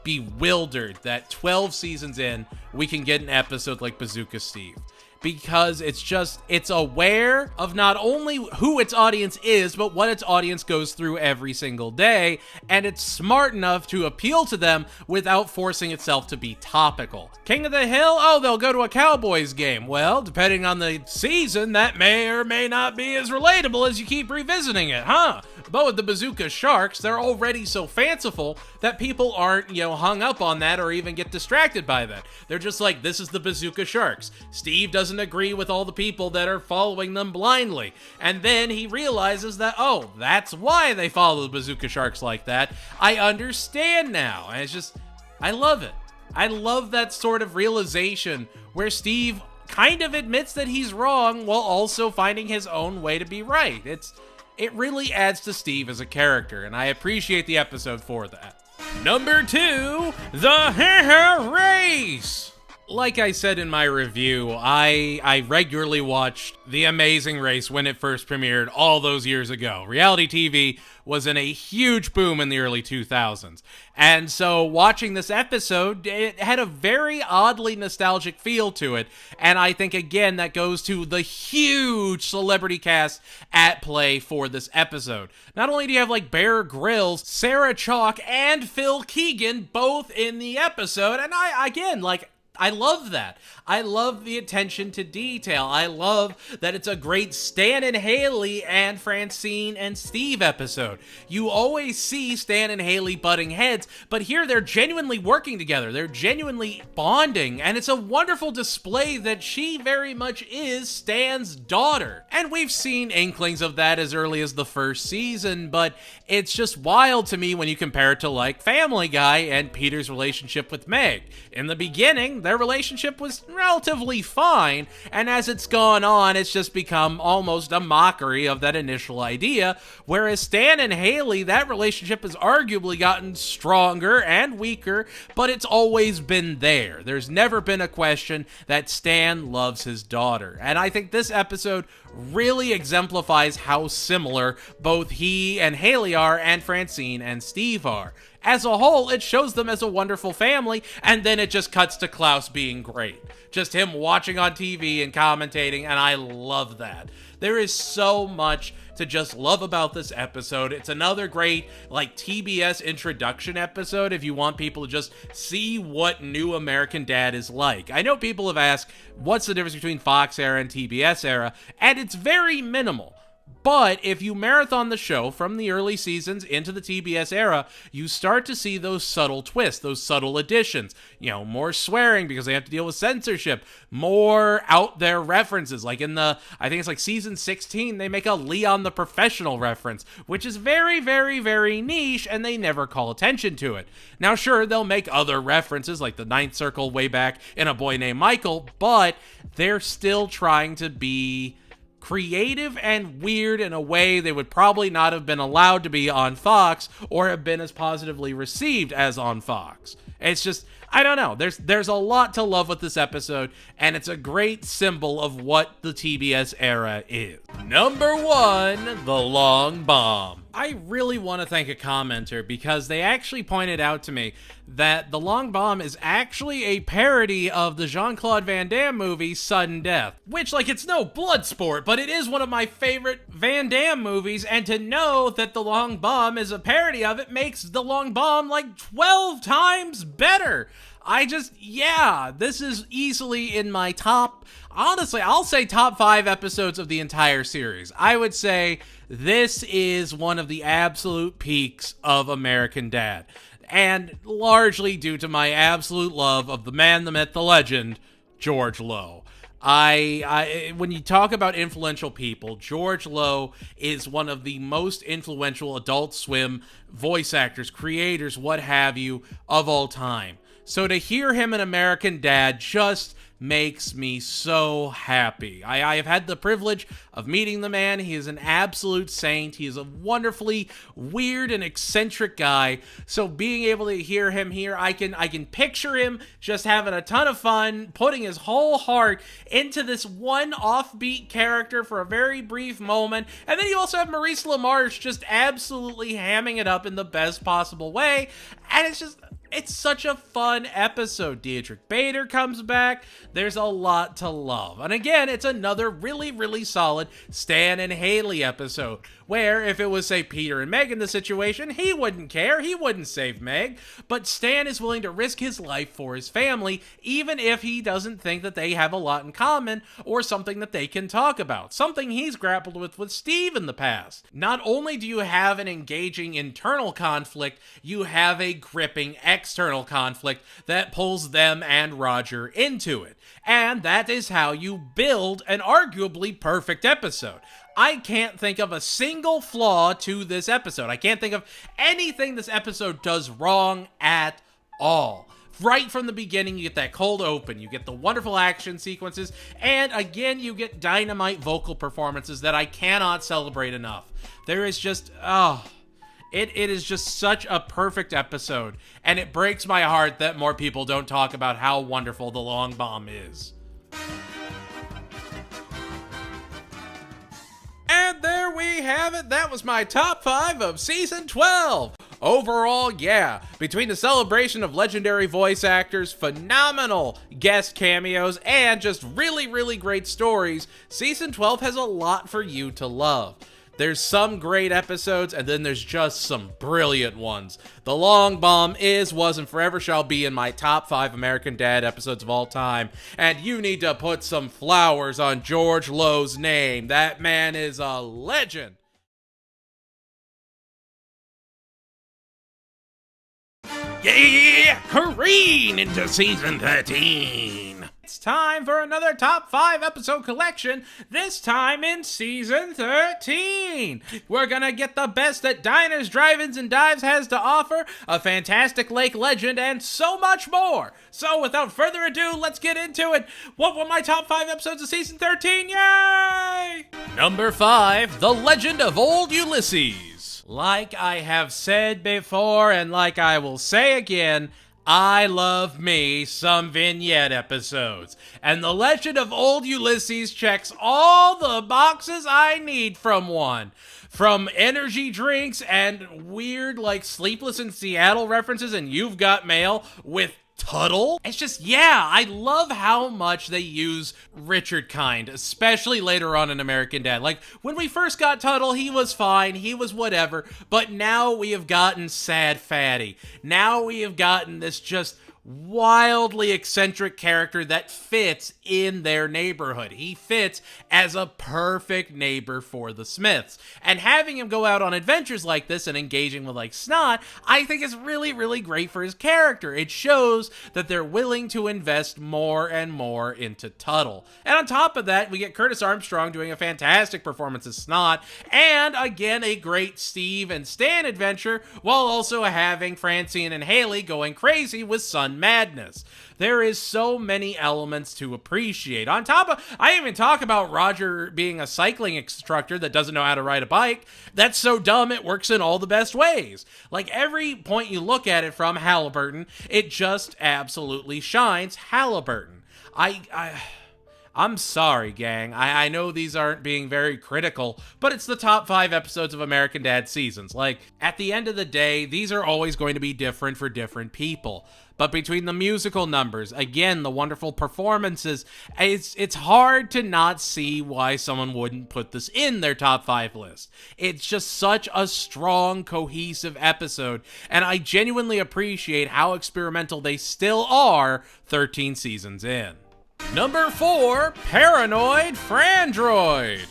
bewildered that 12 seasons in, we can get an episode like Bazooka Steve. Because it's aware of not only who its audience is, but what its audience goes through every single day, and it's smart enough to appeal to them without forcing itself to be topical. King of the Hill? Oh, they'll go to a Cowboys game. Well, depending on the season, that may or may not be as relatable as you keep revisiting it, huh? But with the Bazooka Sharks, they're already so fanciful that people aren't, hung up on that or even get distracted by that. They're just like, this is the Bazooka Sharks. Steve doesn't agree with all the people that are following them blindly. And then he realizes that, oh, that's why they follow the Bazooka Sharks like that. I understand now. And it's just, I love it. I love that sort of realization where Steve kind of admits that he's wrong while also finding his own way to be right. It really adds to Steve as a character, and I appreciate the episode for that. Number 2, The Race! Like I said in my review, I regularly watched The Amazing Race when it first premiered all those years ago. Reality TV was in a huge boom in the early 2000s. And so watching this episode, it had a very oddly nostalgic feel to it. And I think, again, that goes to the huge celebrity cast at play for this episode. Not only do you have like Bear Grylls, Sarah Chalke, and Phil Keegan both in the episode. And I love that. I love the attention to detail. I love that it's a great Stan and Haley and Francine and Steve episode. You always see Stan and Haley butting heads, but here they're genuinely working together. They're genuinely bonding, and it's a wonderful display that she very much is Stan's daughter. And we've seen inklings of that as early as the first season, but it's just wild to me when you compare it to like Family Guy and Peter's relationship with Meg. In the beginning, their relationship was relatively fine, and as it's gone on, it's just become almost a mockery of that initial idea, whereas Stan and Haley, that relationship has arguably gotten stronger and weaker, but it's always been there. There's never been a question that Stan loves his daughter, and I think this episode really exemplifies how similar both he and Haley are, and Francine and Steve are. As a whole, it shows them as a wonderful family, and then it just cuts to Klaus being great. Just him watching on TV and commentating, and I love that. There is so much to just love about this episode. It's another great, TBS introduction episode if you want people to just see what New American Dad is like. I know people have asked, what's the difference between Fox era and TBS era? And it's very minimal. But if you marathon the show from the early seasons into the TBS era, you start to see those subtle twists, those subtle additions. More swearing because they have to deal with censorship, more out there references. Like in I think it's season 16, they make a Leon the Professional reference, which is very, very, very niche, and they never call attention to it. Now, sure, they'll make other references like the Ninth Circle way back in A Boy Named Michael, but they're still trying to be creative and weird in a way they would probably not have been allowed to be on Fox or have been as positively received as on Fox. It's just, I don't know. There's a lot to love with this episode, and it's a great symbol of what the TBS era is. Number 1, The Long Bomb. I really want to thank a commenter because they actually pointed out to me that The Long Bomb is actually a parody of the Jean-Claude Van Damme movie Sudden Death, which, it's no blood sport, but it is one of my favorite Van Damme movies, and to know that The Long Bomb is a parody of it makes The Long Bomb 12 times better. This is easily in my top, honestly, I'll say top 5 episodes of the entire series. I would say this is one of the absolute peaks of American Dad, and largely due to my absolute love of the man, the myth, the legend, George Lowe. When you talk about influential people, George Lowe is one of the most influential Adult Swim voice actors, creators, what have you, of all time. So to hear him in American Dad just makes me so happy. I have had the privilege of meeting the man. He is an absolute saint. He is a wonderfully weird and eccentric guy. So being able to hear him here, I can picture him just having a ton of fun, putting his whole heart into this one offbeat character for a very brief moment. And then you also have Maurice LaMarche just absolutely hamming it up in the best possible way. And it's such a fun episode. Dietrich Bader comes back. There's a lot to love. And again, it's another really, really solid Stan and Haley episode, where if it was, say, Peter and Meg in the situation, he wouldn't care. He wouldn't save Meg. But Stan is willing to risk his life for his family, even if he doesn't think that they have a lot in common or something that they can talk about. Something he's grappled with Steve in the past. Not only do you have an engaging internal conflict, you have a gripping external conflict that pulls them and Roger into it. And that is how you build an arguably perfect episode. I can't think of a single flaw to this episode. I can't think of anything this episode does wrong at all. Right from the beginning, you get that cold open, you get the wonderful action sequences, and again, you get dynamite vocal performances that I cannot celebrate enough. There is just, It is just such a perfect episode, and it breaks my heart that more people don't talk about how wonderful The Long Bomb is. And there we have it. That was my top 5 of Season 12. Overall, between the celebration of legendary voice actors, phenomenal guest cameos, and just really, really great stories, Season 12 has a lot for you to love. There's some great episodes, and then there's just some brilliant ones. The Long Bomb was, and forever shall be in my top 5 American Dad episodes of all time. And you need to put some flowers on George Lowe's name. That man is a legend. Yeah! Careen into Season 13! It's time for another top 5 episode collection, this time in season 13. We're gonna get the best that diners, drive-ins, and dives has to offer, a fantastic lake legend, and so much more. So without further ado, let's get into it. What were my top 5 episodes of season 13? Yay! Number 5, The Legend of Old Ulysses. Like I have said before, and like I will say again, I love me some vignette episodes, and The Legend of Old Ulysses checks all the boxes I need from one. From energy drinks and weird, like, Sleepless in Seattle references and You've Got Mail with Tuttle. It's just, yeah, I love how much they use Richard Kind, especially later on in American Dad. Like, when we first got Tuttle, he was fine, he was whatever, but now we have gotten Sad Fatty. Now we have gotten this just wildly eccentric character that fits in their neighborhood. He fits as a perfect neighbor for the Smiths. And having him go out on adventures like this and engaging with like Snot, I think is really, really great for his character. It shows that they're willing to invest more and more into Tuttle. And on top of that, we get Curtis Armstrong doing a fantastic performance as Snot, and again, a great Steve and Stan adventure, while also having Francine and Haley going crazy with Sun Madness. There is so many elements to appreciate. On top of, I even talk about Roger being a cycling instructor that doesn't know how to ride a bike. That's so dumb it works in all the best ways. Like, every point you look at it from Halliburton, it just absolutely shines Halliburton. I'm sorry, gang. I know these aren't being very critical, but it's the top 5 episodes of American Dad seasons. Like, at the end of the day, these are always going to be different for different people. But between the musical numbers, again, the wonderful performances, it's hard to not see why someone wouldn't put this in their top 5 list. It's just such a strong, cohesive episode, and I genuinely appreciate how experimental they still are 13 seasons in. Number 4, Paranoid Frandroid.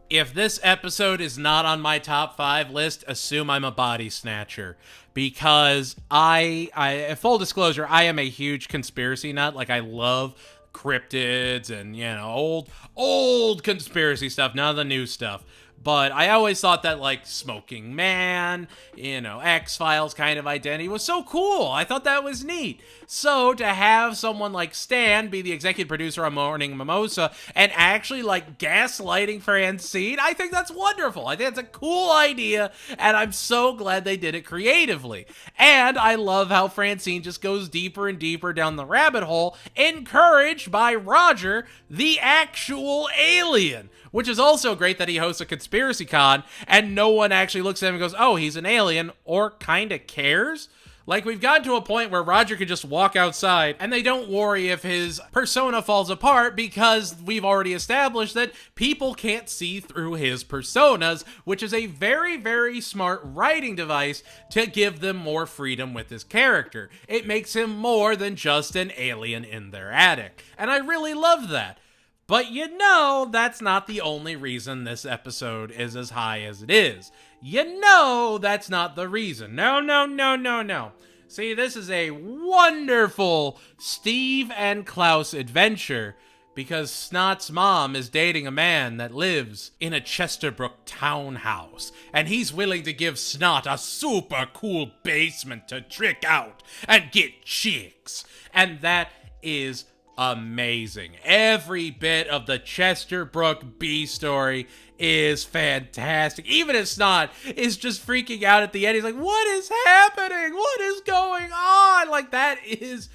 If this episode is not on my top 5 list, assume I'm a body snatcher. Because full disclosure, I am a huge conspiracy nut. Like, I love cryptids and, you know, old conspiracy stuff, none of the new stuff. But I always thought that, like, Smoking Man, you know, X-Files kind of identity was so cool. I thought that was neat. So to have someone like Stan be the executive producer on Morning Mimosa and actually, like, gaslighting Francine, I think that's wonderful. I think that's a cool idea, and I'm so glad they did it creatively. And I love how Francine just goes deeper and deeper down the rabbit hole, encouraged by Roger, the actual alien. Which is also great that he hosts a conspiracy con and no one actually looks at him and goes, oh, he's an alien, or kinda cares. Like, we've gotten to a point where Roger could just walk outside and they don't worry if his persona falls apart because we've already established that people can't see through his personas, which is a very, very smart writing device to give them more freedom with his character. It makes him more than just an alien in their attic. And I really love that. But you know, that's not the only reason this episode is as high as it is. You know, that's not the reason. No. See, this is a wonderful Steve and Klaus adventure because Snot's mom is dating a man that lives in a Chesterbrook townhouse, and he's willing to give Snot a super cool basement to trick out and get chicks. And that is amazing. Every bit of the Chesterbrook B story is fantastic. Even if Snot is just freaking out at the end, he's like, what is happening? What is going on? Like, that is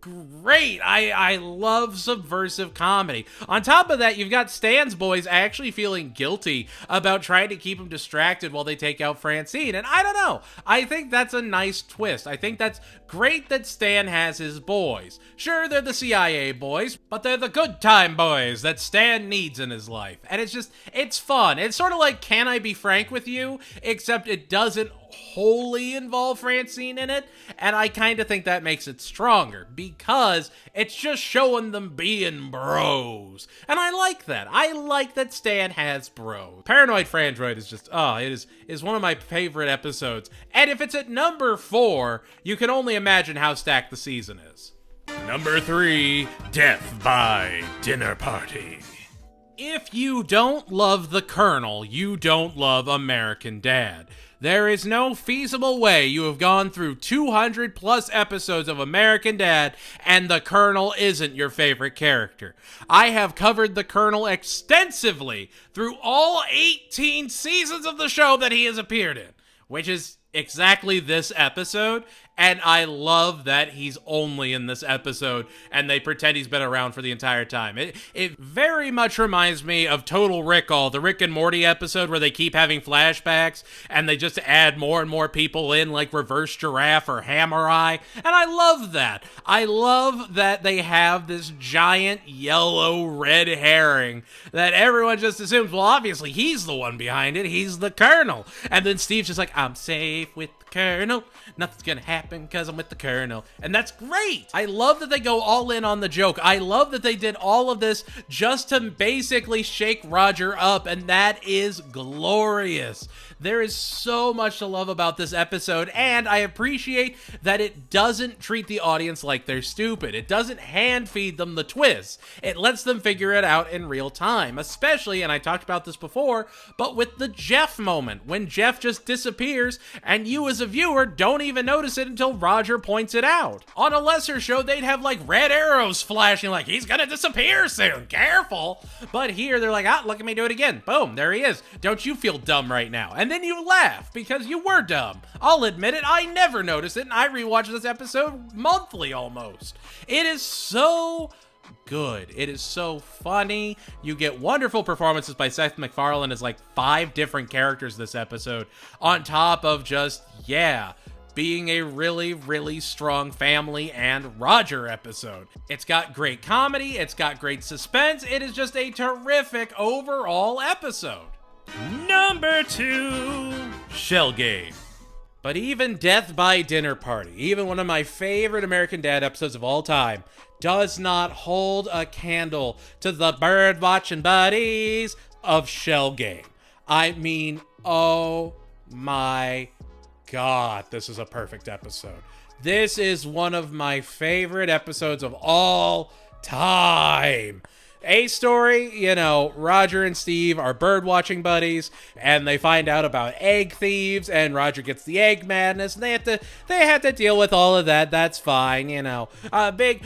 great. I love subversive comedy. On top of that, you've got Stan's boys actually feeling guilty about trying to keep him distracted while they take out Francine. And I don't know. I think that's a nice twist. I think that's great that Stan has his boys. Sure, they're the CIA boys, but they're the good time boys that Stan needs in his life. And it's fun. It's sort of like Can I Be Frank with You? Except it doesn't wholly involve Francine in it, and I kind of think that makes it stronger because it's just showing them being bros, and I like that. I like that Stan has bros. Paranoid Frandroid is just, it is one of my favorite episodes, and if it's at number 4, you can only imagine how stacked the season is. Number 3, Death by Dinner Party. If you don't love the Colonel, you don't love American Dad. There is no feasible way you have gone through 200 plus episodes of American Dad and the Colonel isn't your favorite character. I have covered the Colonel extensively through all 18 seasons of the show that he has appeared in, which is exactly this episode, and I love that he's only in this episode and they pretend he's been around for the entire time. It very much reminds me of Total Recall, the Rick and Morty episode where they keep having flashbacks and they just add more and more people in, like Reverse Giraffe or Hammer Eye, and I love that. I love that they have this giant yellow red herring that everyone just assumes, well, obviously he's the one behind it, he's the Colonel, and then Steve's just like, I'm safe with the Colonel, nothing's gonna happen because I'm with the Colonel, and that's great. I love that they go all in on the joke. I love that they did all of this just to basically shake Roger up, and that is glorious. There is so much to love about this episode, and I appreciate that it doesn't treat the audience like they're stupid. It doesn't hand feed them the twists. It lets them figure it out in real time, especially, and I talked about this before, but with the Jeff moment, when Jeff just disappears, and you as a viewer don't even notice it until Roger points it out. On a lesser show, they'd have like red arrows flashing like, he's gonna disappear soon, careful. But here, they're like, look at me do it again. Boom, there he is. Don't you feel dumb right now? And then you laugh because you were dumb. I'll admit it, I never noticed it, and I rewatch this episode monthly almost. It is so good. It is so funny. You get wonderful performances by Seth MacFarlane as like 5 different characters this episode, on top of just, being a really, really strong family and Roger episode. It's got great comedy, it's got great suspense, it is just a terrific overall episode. Number 2, Shell Game. But even Death by Dinner Party, even one of my favorite American Dad episodes of all time, does not hold a candle to the bird-watching buddies of Shell Game. I mean, oh my God, this is a perfect episode. This is one of my favorite episodes of all time. A-story, Roger and Steve are bird-watching buddies, and they find out about egg thieves, and Roger gets the egg madness, and they have to deal with all of that. That's fine, A big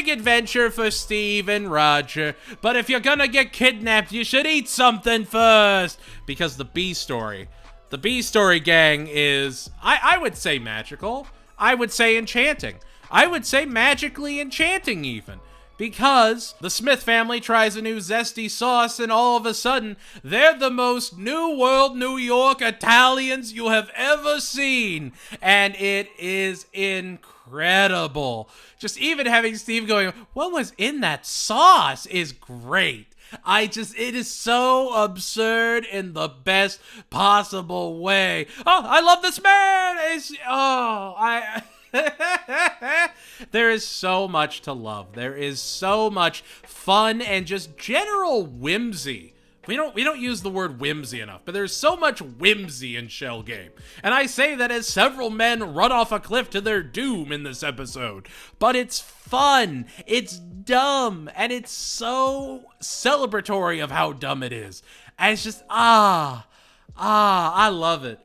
adventure for Steve and Roger, but if you're gonna get kidnapped, you should eat something first, because the B-story gang is, I would say magical, I would say enchanting, I would say magically enchanting even. Because the Smith family tries a new zesty sauce and all of a sudden, they're the most New World New York Italians you have ever seen. And it is incredible. Just even having Steve going, what was in that sauce is great. It is so absurd in the best possible way. Oh, I love this man. There is so much to love. There is so much fun and just general whimsy. We don't use the word whimsy enough, but there's so much whimsy in Shell Game. And I say that as several men run off a cliff to their doom in this episode. But it's fun, it's dumb, and it's so celebratory of how dumb it is. And it's just, I love it.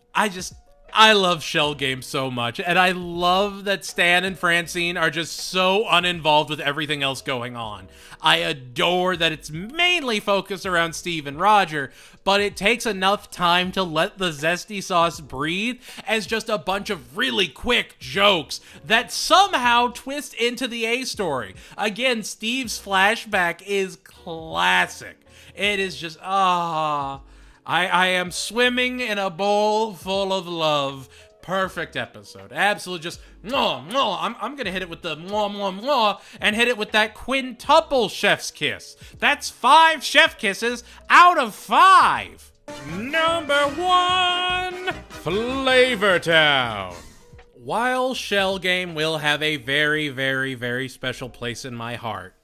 I love Shell Game so much, and I love that Stan and Francine are just so uninvolved with everything else going on. I adore that it's mainly focused around Steve and Roger, but it takes enough time to let the zesty sauce breathe as just a bunch of really quick jokes that somehow twist into the A-story. Again, Steve's flashback is classic. It is just, I am swimming in a bowl full of love. Perfect episode. Absolutely just, I'm going to hit it with the and hit it with that quintuple chef's kiss. That's 5 chef kisses out of 5. Number 1, Flavor Town. While Shell Game will have a very, very, very special place in my heart,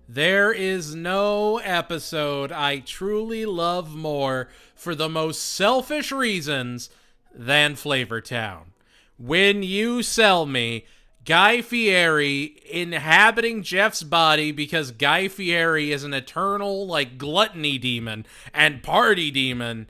there is no episode I truly love more for the most selfish reasons than Flavor Town. When you sell me, Guy Fieri inhabiting Jeff's body because Guy Fieri is an eternal, like, gluttony demon and party demon,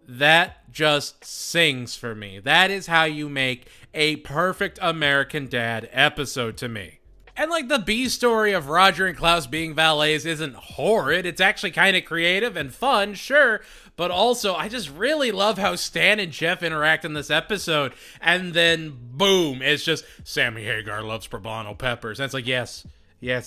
that just sings for me. That is how you make a perfect American Dad episode to me. And, like, the B story of Roger and Klaus being valets isn't horrid. It's actually kind of creative and fun, sure. But also, I just really love how Stan and Jeff interact in this episode. And then, boom, it's just, Sammy Hagar loves poblano peppers. And it's like, yes,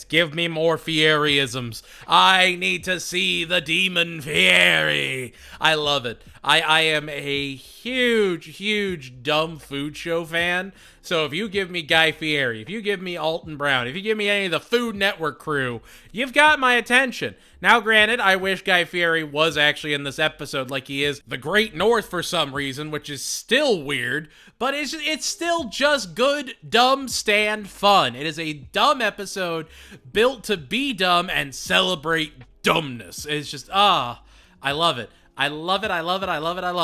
give me more Fieri-isms. I need to see the demon Fieri. I love it. I am a huge dumb food show fan. So if you give me Guy Fieri, if you give me Alton Brown, if you give me any of the Food Network crew, you've got my attention. Now, granted, I wish Guy Fieri was actually in this episode like he is the Great North for some reason, which is still weird, but it's still just good, dumb, Stan fun. It is a dumb episode built to be dumb and celebrate dumbness. It's just, I love it. I love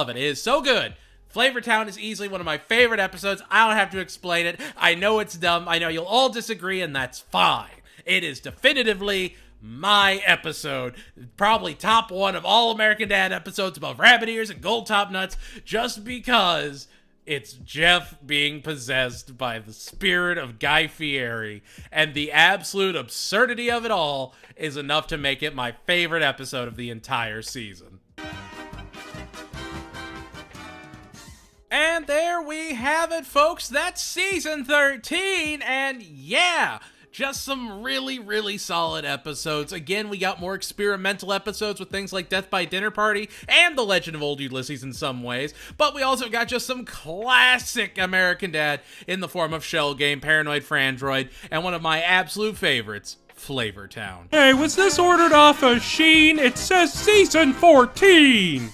it. It is so good. Flavortown is easily one of my favorite episodes. I don't have to explain it. I know it's dumb. I know you'll all disagree, and that's fine. It is definitively my episode. Probably top one of all American Dad episodes above Rabbit Ears and Gold Top Nuts, just because it's Jeff being possessed by the spirit of Guy Fieri, and the absolute absurdity of it all is enough to make it my favorite episode of the entire season. And there we have it, folks. That's season 13, and yeah, just some really solid episodes. Again, we got more experimental episodes with things like Death by Dinner Party and The Legend of Old Ulysses in some ways, but we also got just some classic American Dad in the form of Shell Game, Paranoid Frandroid, and one of my absolute favorites, Flavortown. Hey, was this ordered off of Sheen? It says season 14!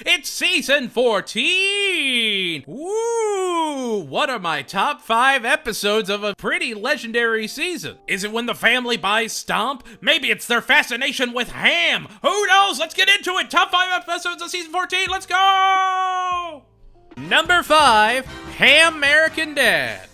It's season 14! Woo! What are my top 5 episodes of a pretty legendary season? Is it when the family buys Stomp? Maybe it's their fascination with ham. Who knows? Let's get into it. Top 5 episodes of season 14. Let's go! Number 5, Ham American Dad.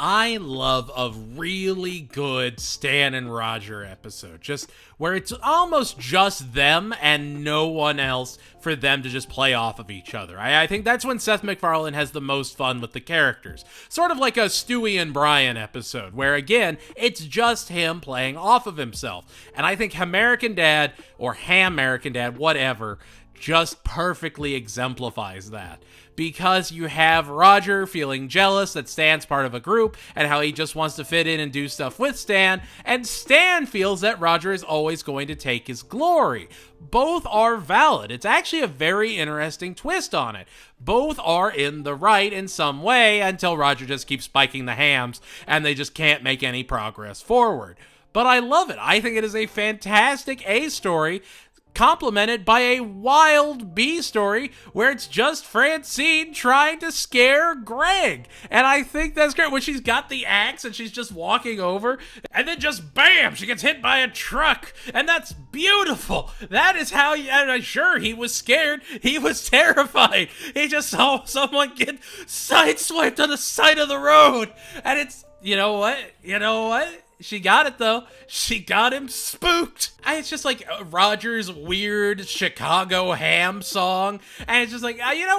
I love a really good Stan and Roger episode, just where it's almost just them and no one else for them to just play off of each other. I think that's when Seth MacFarlane has the most fun with the characters. Sort of like a Stewie and Brian episode, where again, it's just him playing off of himself. And I think American Dad, or Ham American Dad, whatever, just perfectly exemplifies that. Because you have Roger feeling jealous that Stan's part of a group and how he just wants to fit in and do stuff with Stan, and Stan feels that Roger is always going to take his glory. Both are valid. It's actually a very interesting twist on it. Both are in the right in some way until Roger just keeps spiking the hams and they just can't make any progress forward. But I love it. I think it is a fantastic A story, complemented by a wild B story where it's just Francine trying to scare Greg. And I think that's great when she's got the axe and she's just walking over and then just bam, she gets hit by a truck. And that's beautiful. That is how sure, he was scared. He was terrified. He just saw someone get sideswiped on the side of the road. And it's, you know what? She got it, though. She got him spooked. And it's just like Roger's weird Chicago ham song. And it's just like, you know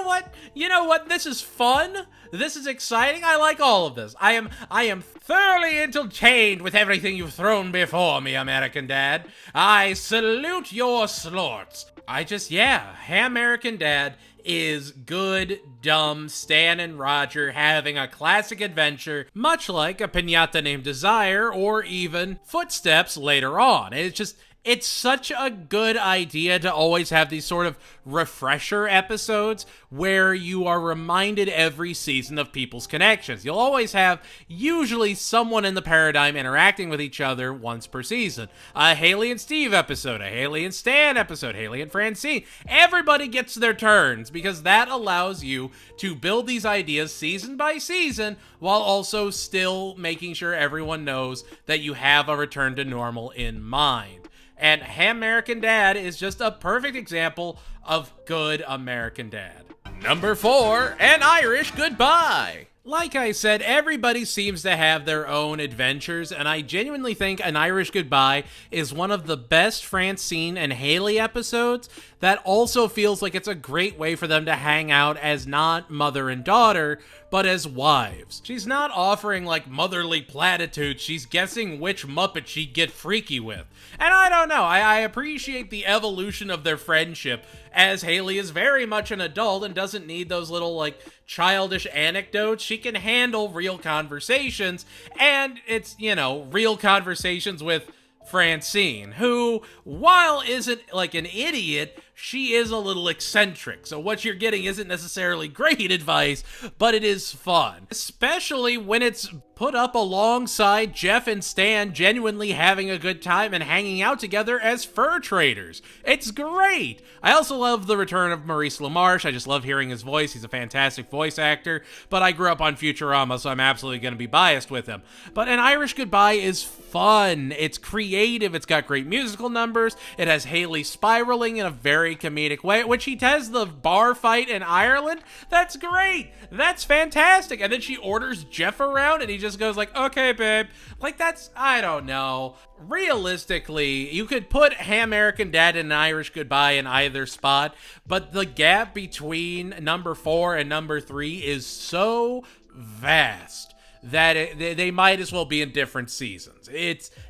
what? This is fun. This is exciting. I like all of this. I am thoroughly entertained with everything you've thrown before me, American Dad. I salute your slorts. Ham American Dad is good, dumb Stan and Roger having a classic adventure, much like A Piñata Named Desire or even Footsteps later on. It's such a good idea to always have these sort of refresher episodes where you are reminded every season of people's connections. You'll always have usually someone in the paradigm interacting with each other once per season. A Haley and Steve episode, a Haley and Stan episode, Haley and Francine. Everybody gets their turns because that allows you to build these ideas season by season while also still making sure everyone knows that you have a return to normal in mind. And American Dad is just a perfect example of good American Dad. Number 4, An Irish Goodbye. Like I said, everybody seems to have their own adventures, and I genuinely think An Irish Goodbye is one of the best Francine and Haley episodes that also feels like it's a great way for them to hang out as not mother and daughter, but as wives. She's not offering like motherly platitudes, she's guessing which Muppet she'd get freaky with. And I don't know, I appreciate the evolution of their friendship, as Haley is very much an adult and doesn't need those little like childish anecdotes. She can handle real conversations, and it's, you know, real conversations with Francine, who, while isn't like an idiot, she is a little eccentric. So what you're getting isn't necessarily great advice, but it is fun. Especially when it's put up alongside Jeff and Stan genuinely having a good time and hanging out together as fur traders. It's great. I also love the return of Maurice LaMarche. I just love hearing his voice. He's a fantastic voice actor, but I grew up on Futurama, so I'm absolutely going to be biased with him. But An Irish Goodbye is fun. It's creative. It's got great musical numbers. It has Haley spiraling in a very comedic way. When she has the bar fight in Ireland, that's great. That's fantastic. And then she orders Jeff around and he just goes like, okay, babe. Like, that's, I don't know. Realistically, you could put American Dad and An Irish Goodbye in either spot, but the gap between number 4 and number 3 is so vast that they might as well be in different seasons.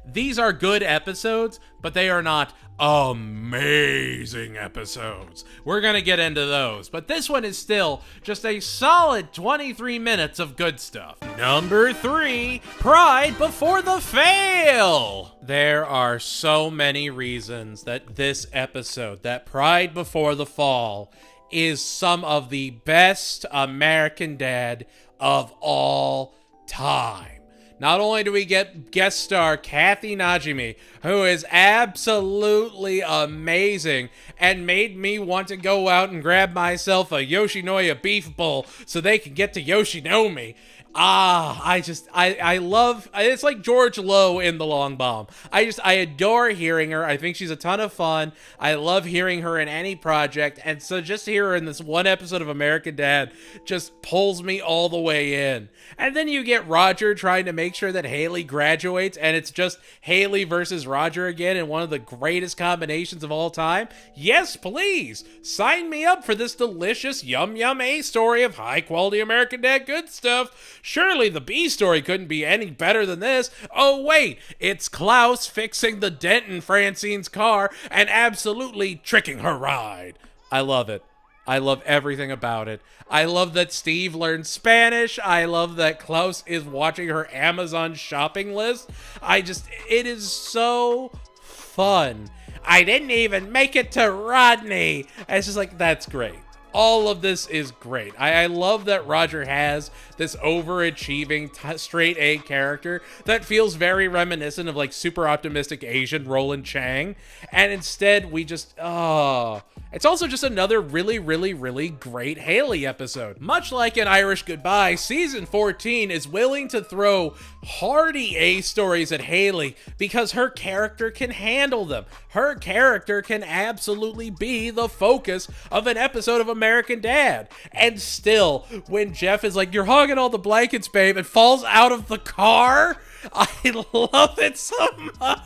These are good episodes, but they are not amazing episodes. We're gonna get into those, but this one is still just a solid 23 minutes of good stuff. Number 3, Pride Before the Fail. There are so many reasons that this episode, that Pride Before the Fall, is some of the best American Dad of all time. Not only do we get guest star Kathy Najimy, who is absolutely amazing and made me want to go out and grab myself a Yoshinoya beef bowl so they can get to Yoshinomi. I love, it's like George Lowe in The Long Bomb. I adore hearing her. I think she's a ton of fun. I love hearing her in any project. And so just to hear her in this one episode of American Dad just pulls me all the way in. And then you get Roger trying to make sure that Haley graduates, and it's just Haley versus Roger again in one of the greatest combinations of all time. Yes, please, sign me up for this delicious yum yum A story of high quality American Dad good stuff. Surely the B story couldn't be any better than this. Oh wait, it's Klaus fixing the dent in Francine's car and absolutely tricking her ride. I love it. I love everything about it. I love that Steve learned Spanish. I love that Klaus is watching her Amazon shopping list. It is so fun. I didn't even make it to Rodney. It's just like, that's great. All of this is great. I love that Roger has this overachieving straight A character that feels very reminiscent of like super optimistic Asian Roland Chang. And instead we just, it's also just another really, really, really great Haley episode. Much like An Irish Goodbye, season 14 is willing to throw hearty A stories at Haley because her character can handle them. Her character can absolutely be the focus of an episode of American Dad. And still, when Jeff is like, you're hogging all the blankets, babe, and falls out of the car, I love it so much.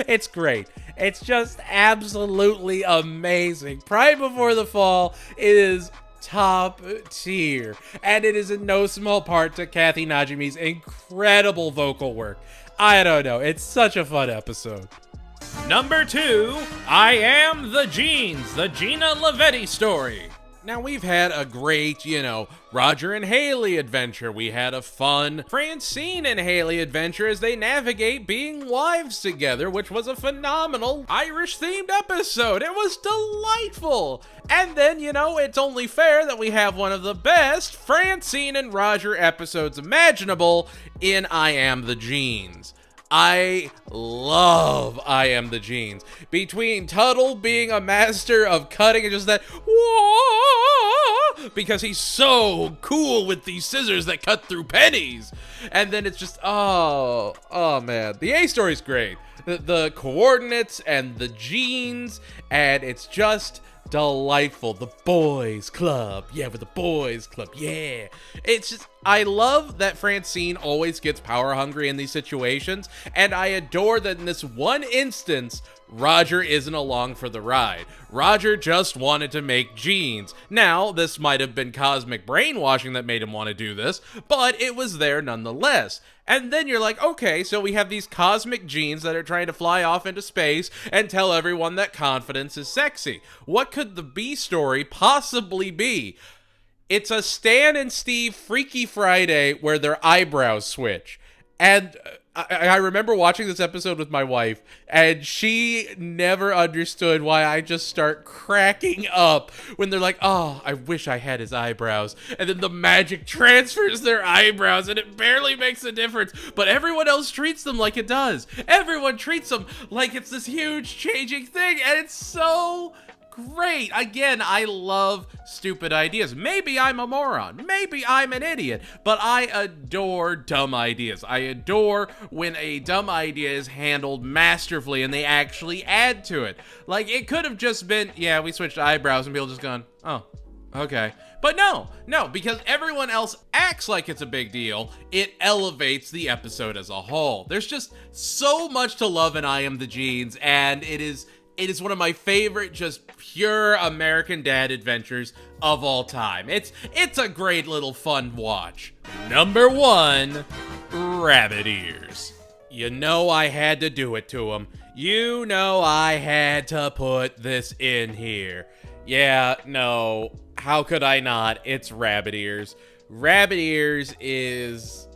It's great. It's just absolutely amazing. Pride Before the Fall is top tier, and it is in no small part to Kathy Najimy's incredible vocal work. I don't know, it's such a fun episode. Number 2, I Am the Jeans, the Gina Lavetti story. Now, we've had a great, Roger and Haley adventure. We had a fun Francine and Haley adventure as they navigate being wives together, which was a phenomenal Irish-themed episode. It was delightful. And then, it's only fair that we have one of the best Francine and Roger episodes imaginable in I Am the Jeans. I love I Am the Jeans. Between Tuttle being a master of cutting and just that, whoa, because he's so cool with these scissors that cut through pennies. And then it's just, oh man. The A story's great. The coordinates and the genes, and it's just delightful. The boys club. Yeah, with the boys club. Yeah. It's just, I love that Francine always gets power hungry in these situations, and I adore that in this one instance, Roger isn't along for the ride. Roger just wanted to make jeans. Now, this might have been cosmic brainwashing that made him want to do this, but it was there nonetheless. And then you're like, okay, so we have these cosmic genes that are trying to fly off into space and tell everyone that confidence is sexy. What could the B story possibly be? It's a Stan and Steve Freaky Friday where their eyebrows switch. And I remember watching this episode with my wife, and she never understood why I just start cracking up when they're like, oh, I wish I had his eyebrows. And then the magic transfers their eyebrows, and it barely makes a difference. But everyone else treats them like it does. Everyone treats them like it's this huge changing thing, and it's so great. Again, I love stupid ideas. Maybe I'm a moron. Maybe I'm an idiot. But I adore dumb ideas. I adore when a dumb idea is handled masterfully and they actually add to it. Like, it could have just been, yeah, we switched eyebrows and people just gone, oh, okay. But no, because everyone else acts like it's a big deal, it elevates the episode as a whole. There's just so much to love in I Am the Genes, and it is one of my favorite, just pure American Dad adventures of all time. It's a great little fun watch. Number 1, Rabbit Ears. You know I had to do it to him. You know I had to put this in here. Yeah, no, how could I not? It's Rabbit Ears. Rabbit Ears is...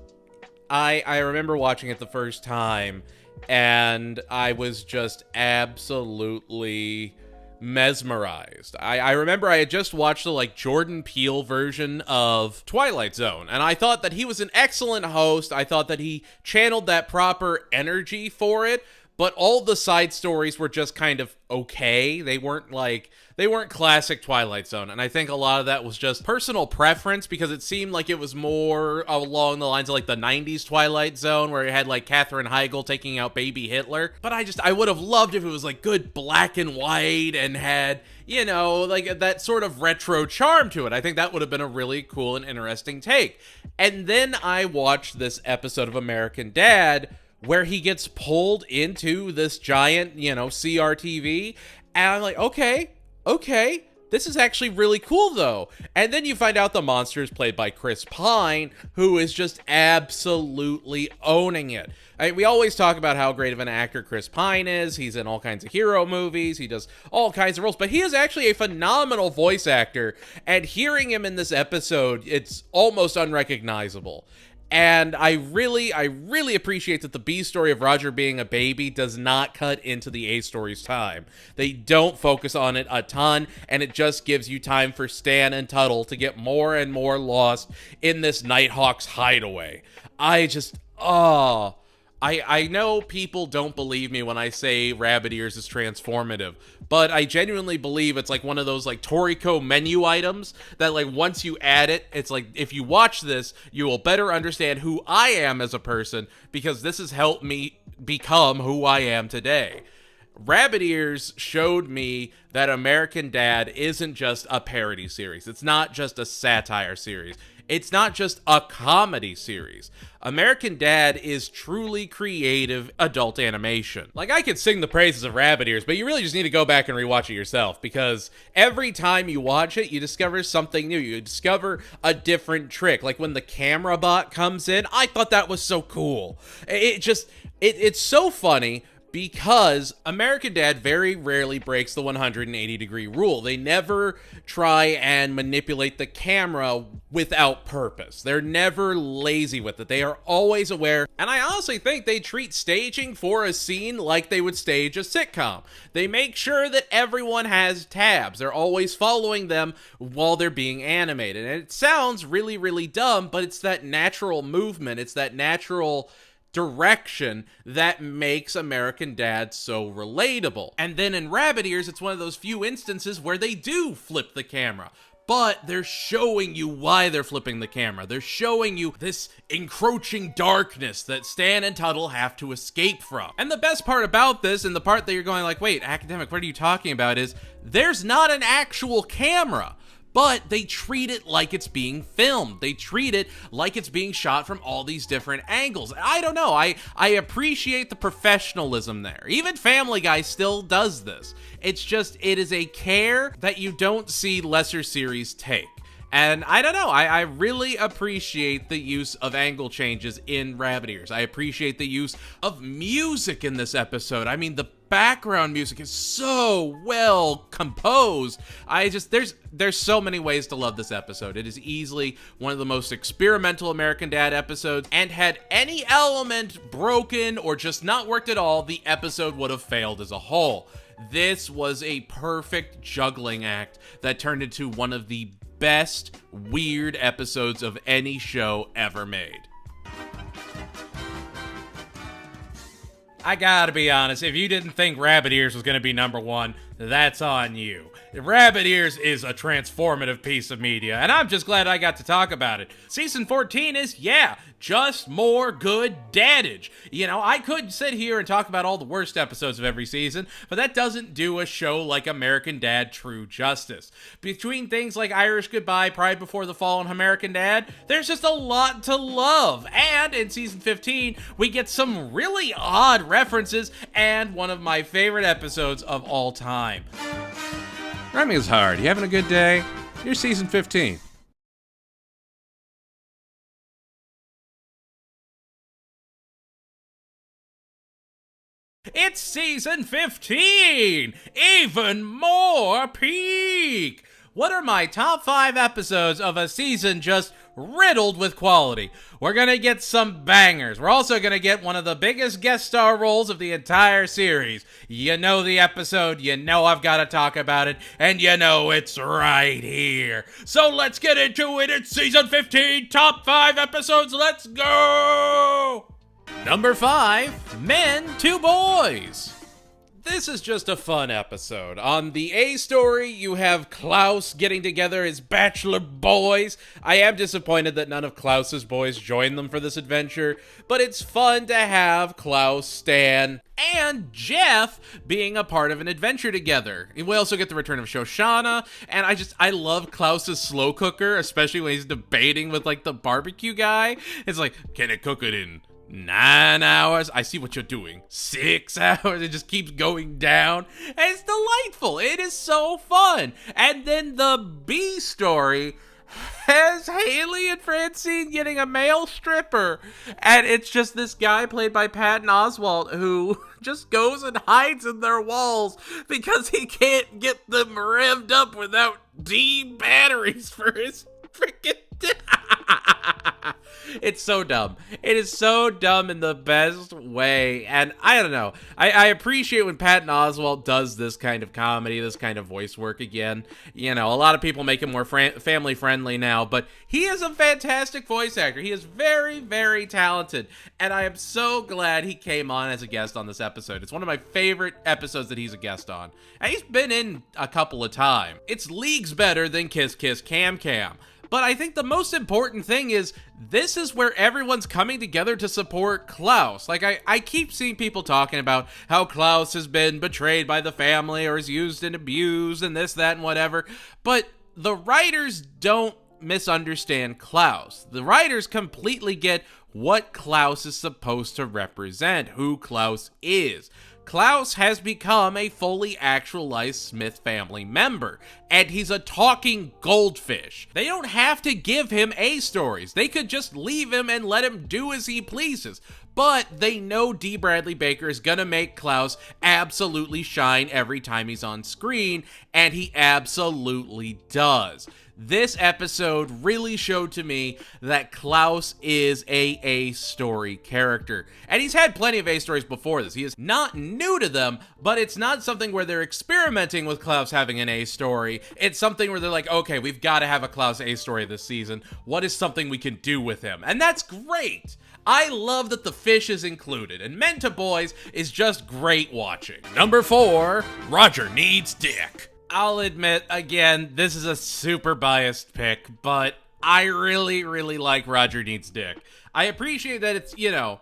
I remember watching it the first time, and I was just absolutely mesmerized. I remember I had just watched the Jordan Peele version of Twilight Zone, and I thought that he was an excellent host. I thought that he channeled that proper energy for it, but all the side stories were just kind of okay. They weren't classic Twilight Zone, and I think a lot of that was just personal preference, because it seemed like it was more along the lines of the 90s Twilight Zone, where it had Katherine Heigl taking out baby Hitler. But I would have loved if it was good black and white and had, that sort of retro charm to it. I think that would have been a really cool and interesting take. And then I watched this episode of American Dad where he gets pulled into this giant, CRTV, and I'm like, okay, this is actually really cool, though. And then you find out the monster is played by Chris Pine, who is just absolutely owning it. We always talk about how great of an actor Chris Pine is. He's in all kinds of hero movies. He does all kinds of roles. But he is actually a phenomenal voice actor. And hearing him in this episode, it's almost unrecognizable. And I really appreciate that the B story of Roger being a baby does not cut into the A story's time. They don't focus on it a ton, and it just gives you time for Stan and Tuttle to get more and more lost in this Nighthawk's hideaway. I know people don't believe me when I say Rabbit Ears is transformative, but I genuinely believe it's one of those Toriko menu items that once you add it, it's if you watch this, you will better understand who I am as a person, because this has helped me become who I am today. Rabbit Ears showed me that American Dad isn't just a parody series. It's not just a satire series. It's not just a comedy series. American Dad is truly creative adult animation. I could sing the praises of Rabbit Ears, but you really just need to go back and rewatch it yourself, because every time you watch it, you discover something new. You discover a different trick. When the camera bot comes in, I thought that was so cool. It's so funny, because American Dad very rarely breaks the 180-degree rule. They never try and manipulate the camera without purpose. They're never lazy with it. They are always aware, and I honestly think they treat staging for a scene like they would stage a sitcom. They make sure that everyone has tabs. They're always following them while they're being animated. And it sounds really, really dumb, but it's that natural movement. It's that natural direction that makes American Dad so relatable. And then in Rabbit Ears, it's one of those few instances where they do flip the camera. but they're showing you why they're flipping the camera. They're showing you this encroaching darkness that Stan and Tuttle have to escape from. And the best part about this, and the part that you're going like, wait, academic, what are you talking about, is there's not an actual camera. But they treat it like it's being filmed. They treat it like it's being shot from all these different angles. I don't know. I appreciate the professionalism there. Even Family Guy still does this. It's just, it is a care that you don't see lesser series take. And I don't know, I really appreciate the use of angle changes in Rabbit Ears. I appreciate the use of music in this episode. I mean, the background music is so well composed. There's so many ways to love this episode. It is easily one of the most experimental American Dad episodes, and had any element broken or just not worked at all, the episode would have failed as a whole. This was a perfect juggling act that turned into one of the best weird episodes of any show ever made. I gotta be honest, if you didn't think Rabbit Ears was gonna be number one, that's on you. Rabbit Ears is a transformative piece of media, and I'm just glad I got to talk about it. Season 14 is, just more good daddage. You know, I could sit here and talk about all the worst episodes of every season, but that doesn't do a show like American Dad true justice. Between things like Irish Goodbye, Pride Before the Fall, and American Dad, there's just a lot to love. And in season 15, we get some really odd references and one of my favorite episodes of all time. Rhyming is hard. You having a good day? Here's season 15. It's season 15! Even more peak! What are my top 5 episodes of a season just riddled with quality? We're gonna get some bangers. We're also gonna get one of the biggest guest star roles of the entire series. You know the episode, you know I've gotta talk about it, and you know it's right here. So let's get into it. It's season 15, top 5 episodes. Let's go! Number 5, Men to Boys. This is just a fun episode. On the A story, you have Klaus getting together his bachelor boys. I am disappointed that none of Klaus's boys joined them for this adventure, but it's fun to have Klaus, Stan, and Jeff being a part of an adventure together. We also get the return of Shoshana, and I love Klaus's slow cooker, especially when he's debating with like the barbecue guy. It's like, can it cook it in 9 hours? I see what you're doing. 6 hours? It just keeps going down. And it's delightful. It is so fun. And then the B story has Haley and Francine getting a male stripper. And it's just this guy played by Patton Oswalt who just goes and hides in their walls because he can't get them revved up without D batteries for his freaking It's so dumb. It is so dumb in the best way. And I don't know. I appreciate when Patton Oswalt does this kind of comedy, this kind of voice work again. You know, a lot of people make him more family friendly now, but he is a fantastic voice actor. He is very, very talented. And I am so glad he came on as a guest on this episode. It's one of my favorite episodes that he's a guest on. And he's been in a couple of times. It's leagues better than Kiss Kiss Cam Cam. But I think the most important thing is this is where everyone's coming together to support Klaus. Like, I keep seeing people talking about how Klaus has been betrayed by the family or is used and abused and this, that, and whatever. But the writers don't misunderstand Klaus. The writers completely get what Klaus is supposed to represent, who Klaus is. Klaus has become a fully actualized Smith family member, and he's a talking goldfish. They don't have to give him A stories. They could just leave him and let him do as he pleases. But they know D. Bradley Baker is gonna make Klaus absolutely shine every time he's on screen, and he absolutely does. This episode really showed to me that Klaus is a A-story character. And he's had plenty of A-stories before this. He is not new to them, but it's not something where they're experimenting with Klaus having an A-story. It's something where they're like, okay, we've got to have a Klaus A-story this season. What is something we can do with him? And that's great. I love that the fish is included, and Men to Boys is just great watching. Number 4, Roger Needs Dick. I'll admit, again, this is a super biased pick, but I really, really like Roger Needs Dick. I appreciate that it's,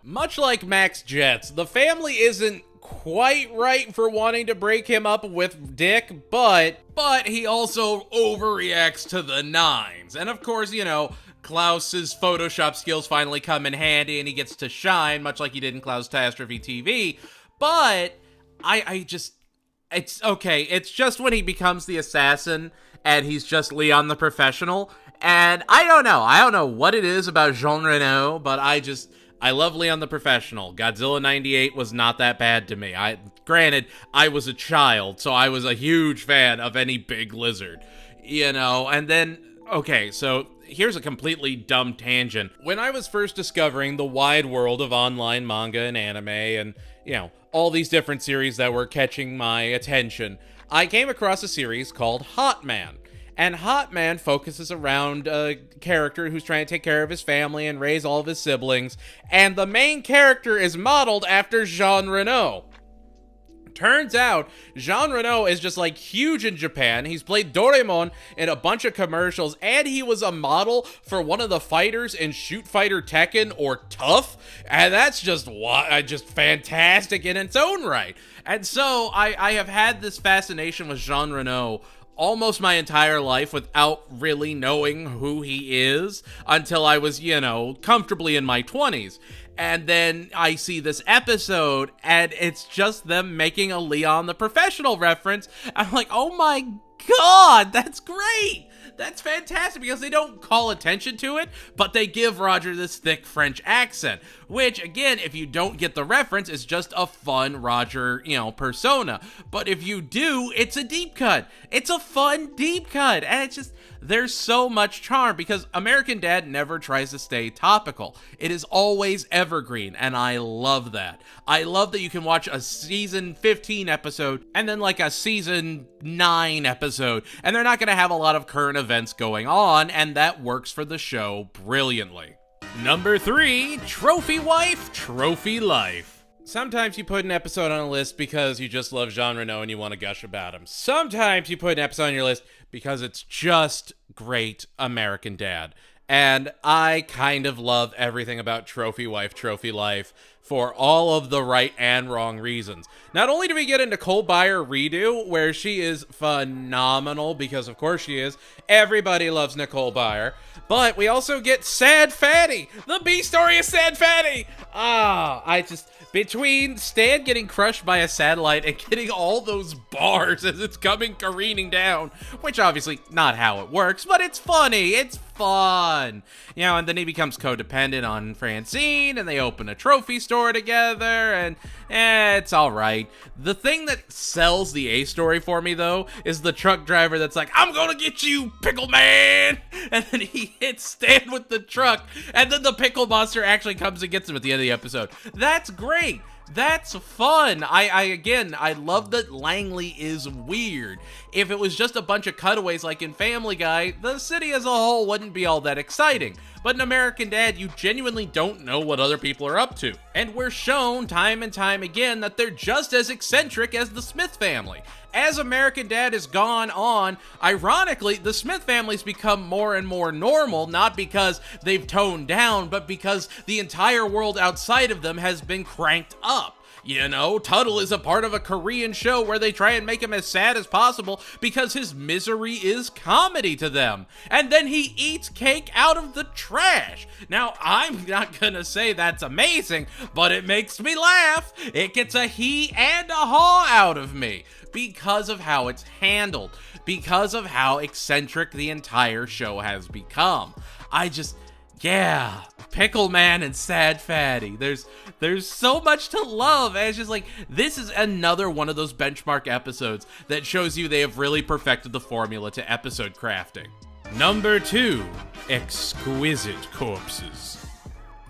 Much like Max Jets, the family isn't quite right for wanting to break him up with Dick, but he also overreacts to the nines. And of course, Klaus's Photoshop skills finally come in handy and he gets to shine, much like he did in Klaus Catastrophe TV. But it's okay. It's just when he becomes the assassin and he's just Leon the Professional. And I don't know what it is about Jean Reno, but I love Leon the Professional. Godzilla 98 was not that bad to me. Granted, I was a child, so I was a huge fan of any big lizard, and then, okay, so here's a completely dumb tangent. When I was first discovering the wide world of online manga and anime and, all these different series that were catching my attention, I came across a series called Hot Man. And Hot Man focuses around a character who's trying to take care of his family and raise all of his siblings, and the main character is modeled after Jean Reno. Turns out, Jean Reno is just huge in Japan. He's played Doraemon in a bunch of commercials, and he was a model for one of the fighters in Shoot Fighter Tekken or Tough, and that's just fantastic in its own right. And so I have had this fascination with Jean Reno almost my entire life without really knowing who he is until I was, comfortably in my 20s. And then I see this episode and it's just them making a Leon the Professional reference. I'm like, oh my God, that's great. That's fantastic because they don't call attention to it, but they give Roger this thick French accent, which, again, if you don't get the reference, is just a fun Roger, persona. But if you do, it's a deep cut. It's a fun deep cut, and it's just, there's so much charm because American Dad never tries to stay topical. It is always evergreen, and I love that. I love that you can watch a season 15 episode and then a season 9 episode, and they're not going to have a lot of current events going on, and that works for the show brilliantly. Number 3, Trophy Wife, Trophy Life. Sometimes you put an episode on a list because you just love Jean Reno and you want to gush about him. Sometimes you put an episode on your list because it's just great American Dad. And I kind of love everything about Trophy Wife, Trophy Life for all of the right and wrong reasons. Not only do we get a Nicole Byer redo, where she is phenomenal, because of course she is. Everybody loves Nicole Byer. But we also get Sad Fatty. The B story is Sad Fatty. Between Stan getting crushed by a satellite and getting all those bars as it's coming careening down, which obviously not how it works, but it's funny. It's fun. And then he becomes codependent on Francine, and they open a trophy store together, and it's all right. The thing that sells the A story for me, though, is the truck driver that's like, I'm gonna get you, Pickle Man! And then he hits Stan with the truck, and then the Pickle Monster actually comes and gets him at the end of the episode. That's great. That's fun. I love that Langley is weird. If it was just a bunch of cutaways like in Family Guy, the city as a whole wouldn't be all that exciting. But in American Dad, you genuinely don't know what other people are up to. And we're shown time and time again that they're just as eccentric as the Smith family. As American Dad has gone on, ironically, the Smith family's become more and more normal, not because they've toned down, but because the entire world outside of them has been cranked up. Tuttle is a part of a Korean show where they try and make him as sad as possible because his misery is comedy to them. And then he eats cake out of the trash. Now, I'm not gonna say that's amazing, but it makes me laugh. It gets a he and a haw out of me because of how it's handled, because of how eccentric the entire show has become. Yeah, Pickle Man and Sad Fatty. There's so much to love. And it's just this is another one of those benchmark episodes that shows you they have really perfected the formula to episode crafting. Number 2, Exquisite Corpses.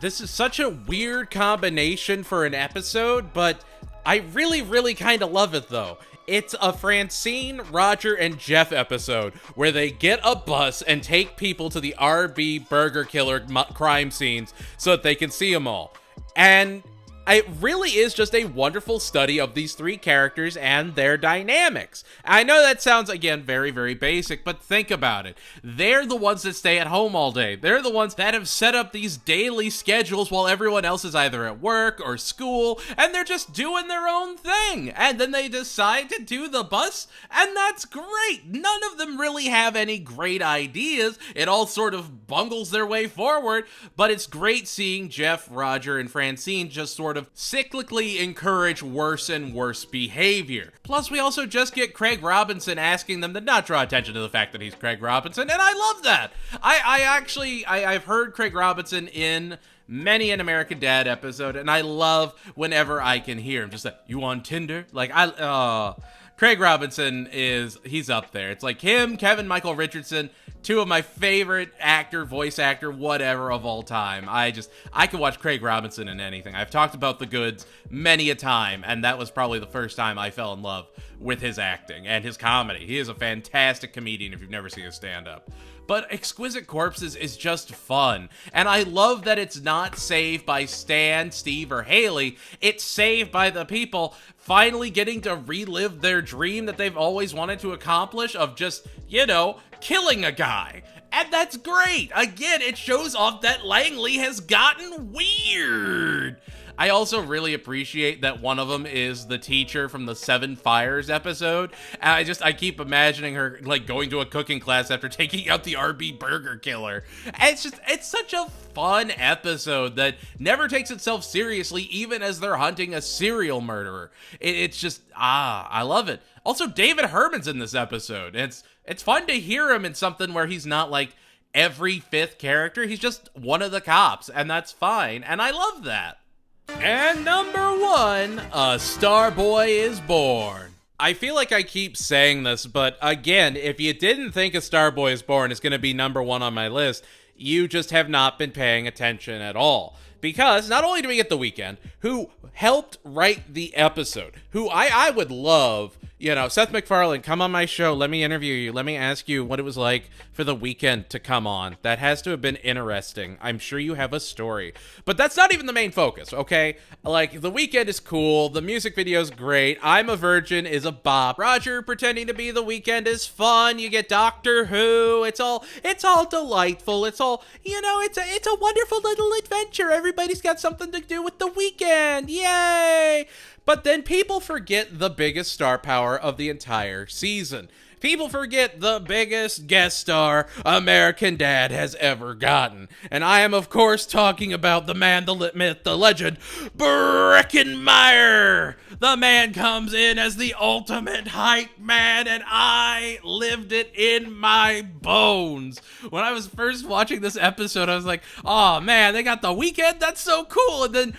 This is such a weird combination for an episode, but I really, really kind of love it though. It's a Francine, Roger, and Jeff episode where they get a bus and take people to the RB Burger Killer crime scenes so that they can see them all. And It really is just a wonderful study of these three characters and their dynamics. I know that sounds, again, very, very basic, but think about it. They're the ones that stay at home all day. They're the ones that have set up these daily schedules while everyone else is either at work or school, and they're just doing their own thing. And then they decide to do the bus, and that's great. None of them really have any great ideas. It all sort of bungles their way forward, but it's great seeing Jeff, Roger, and Francine just sort of cyclically encourage worse and worse behavior. Plus, we also just get Craig Robinson asking them to not draw attention to the fact that he's Craig Robinson, and I love that. I've heard Craig Robinson in many an American Dad episode, and I love whenever I can hear him just like, "You on Tinder?" Like, Craig Robinson he's up there. It's like him, Kevin Michael Richardson, two of my favorite voice actor, whatever of all time. I could watch Craig Robinson in anything. I've talked about The Goods many a time, and that was probably the first time I fell in love with his acting and his comedy. He is a fantastic comedian if you've never seen his stand-up. But Exquisite Corpses is just fun, and I love that it's not saved by Stan, Steve, or Haley. It's saved by the people finally getting to relive their dream that they've always wanted to accomplish of just, killing a guy. And that's great. Again, it shows off that Langley has gotten weird. I also really appreciate that one of them is the teacher from the Seven Fires episode. And I keep imagining her like going to a cooking class after taking out the RB Burger Killer. And it's such a fun episode that never takes itself seriously, even as they're hunting a serial murderer. I love it. Also, David Herman's in this episode. It's fun to hear him in something where he's not like every fifth character. He's just one of the cops, and that's fine. And I love that. And number 1, A Star Boy is Born. I feel like I keep saying this, but again, if you didn't think A Star Boy is Born is going to be number 1 on my list, you just have not been paying attention at all. Because not only do we get The Weeknd, who helped write the episode, who I would love, Seth MacFarlane, come on my show, let me interview you, let me ask you what it was like for The Weeknd to come on. That has to have been interesting. I'm sure you have a story. But that's not even the main focus, okay? Like, The Weeknd is cool, the music video's great, I'm a Virgin is a bop, Roger pretending to be The Weeknd is fun, you get Doctor Who, it's all delightful, it's all, it's a wonderful little adventure, everybody's got something to do with The Weeknd, yay! But then people forget the biggest star power of the entire season. People forget the biggest guest star American Dad has ever gotten. And I am, of course, talking about the man, the myth, the legend, Breckenmeyer. The man comes in as the ultimate hype man, and I lived it in my bones. When I was first watching this episode, I was like, oh man, they got The Weeknd? That's so cool. And then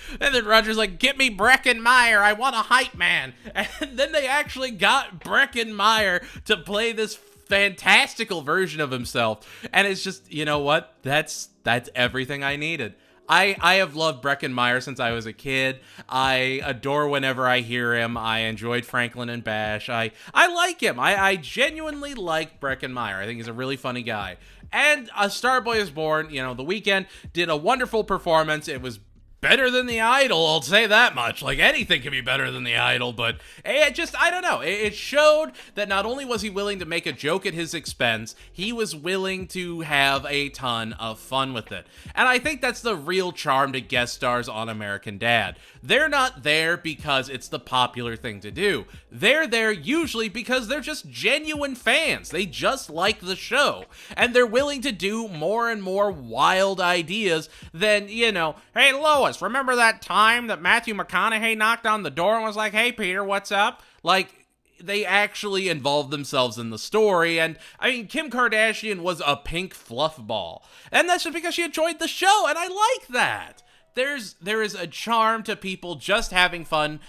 Roger's like, get me Breckenmeyer. I want a hype man. And then they actually got Breckenmeyer to play this fantastical version of himself, and it's just, you know what, that's everything I needed. I have loved Breckenmeyer since I was a kid. I adore whenever I hear him. I enjoyed Franklin and Bash. I like him. I genuinely like Breckenmeyer. I think he's a really funny guy. And A Star Boy is Born, The Weeknd did a wonderful performance. It was better than The Idol, I'll say that much. Like, anything can be better than The Idol, but I don't know. It showed that not only was he willing to make a joke at his expense, he was willing to have a ton of fun with it. And I think that's the real charm to guest stars on American Dad. They're not there because it's the popular thing to do. They're there usually because they're just genuine fans. They just like the show. And they're willing to do more and more wild ideas than, hey, Lois, remember that time that Matthew McConaughey knocked on the door and was like, hey, Peter, what's up? Like, they actually involved themselves in the story. And, Kim Kardashian was a pink fluff ball. And that's just because she enjoyed the show, and I like that. There is a charm to people just having fun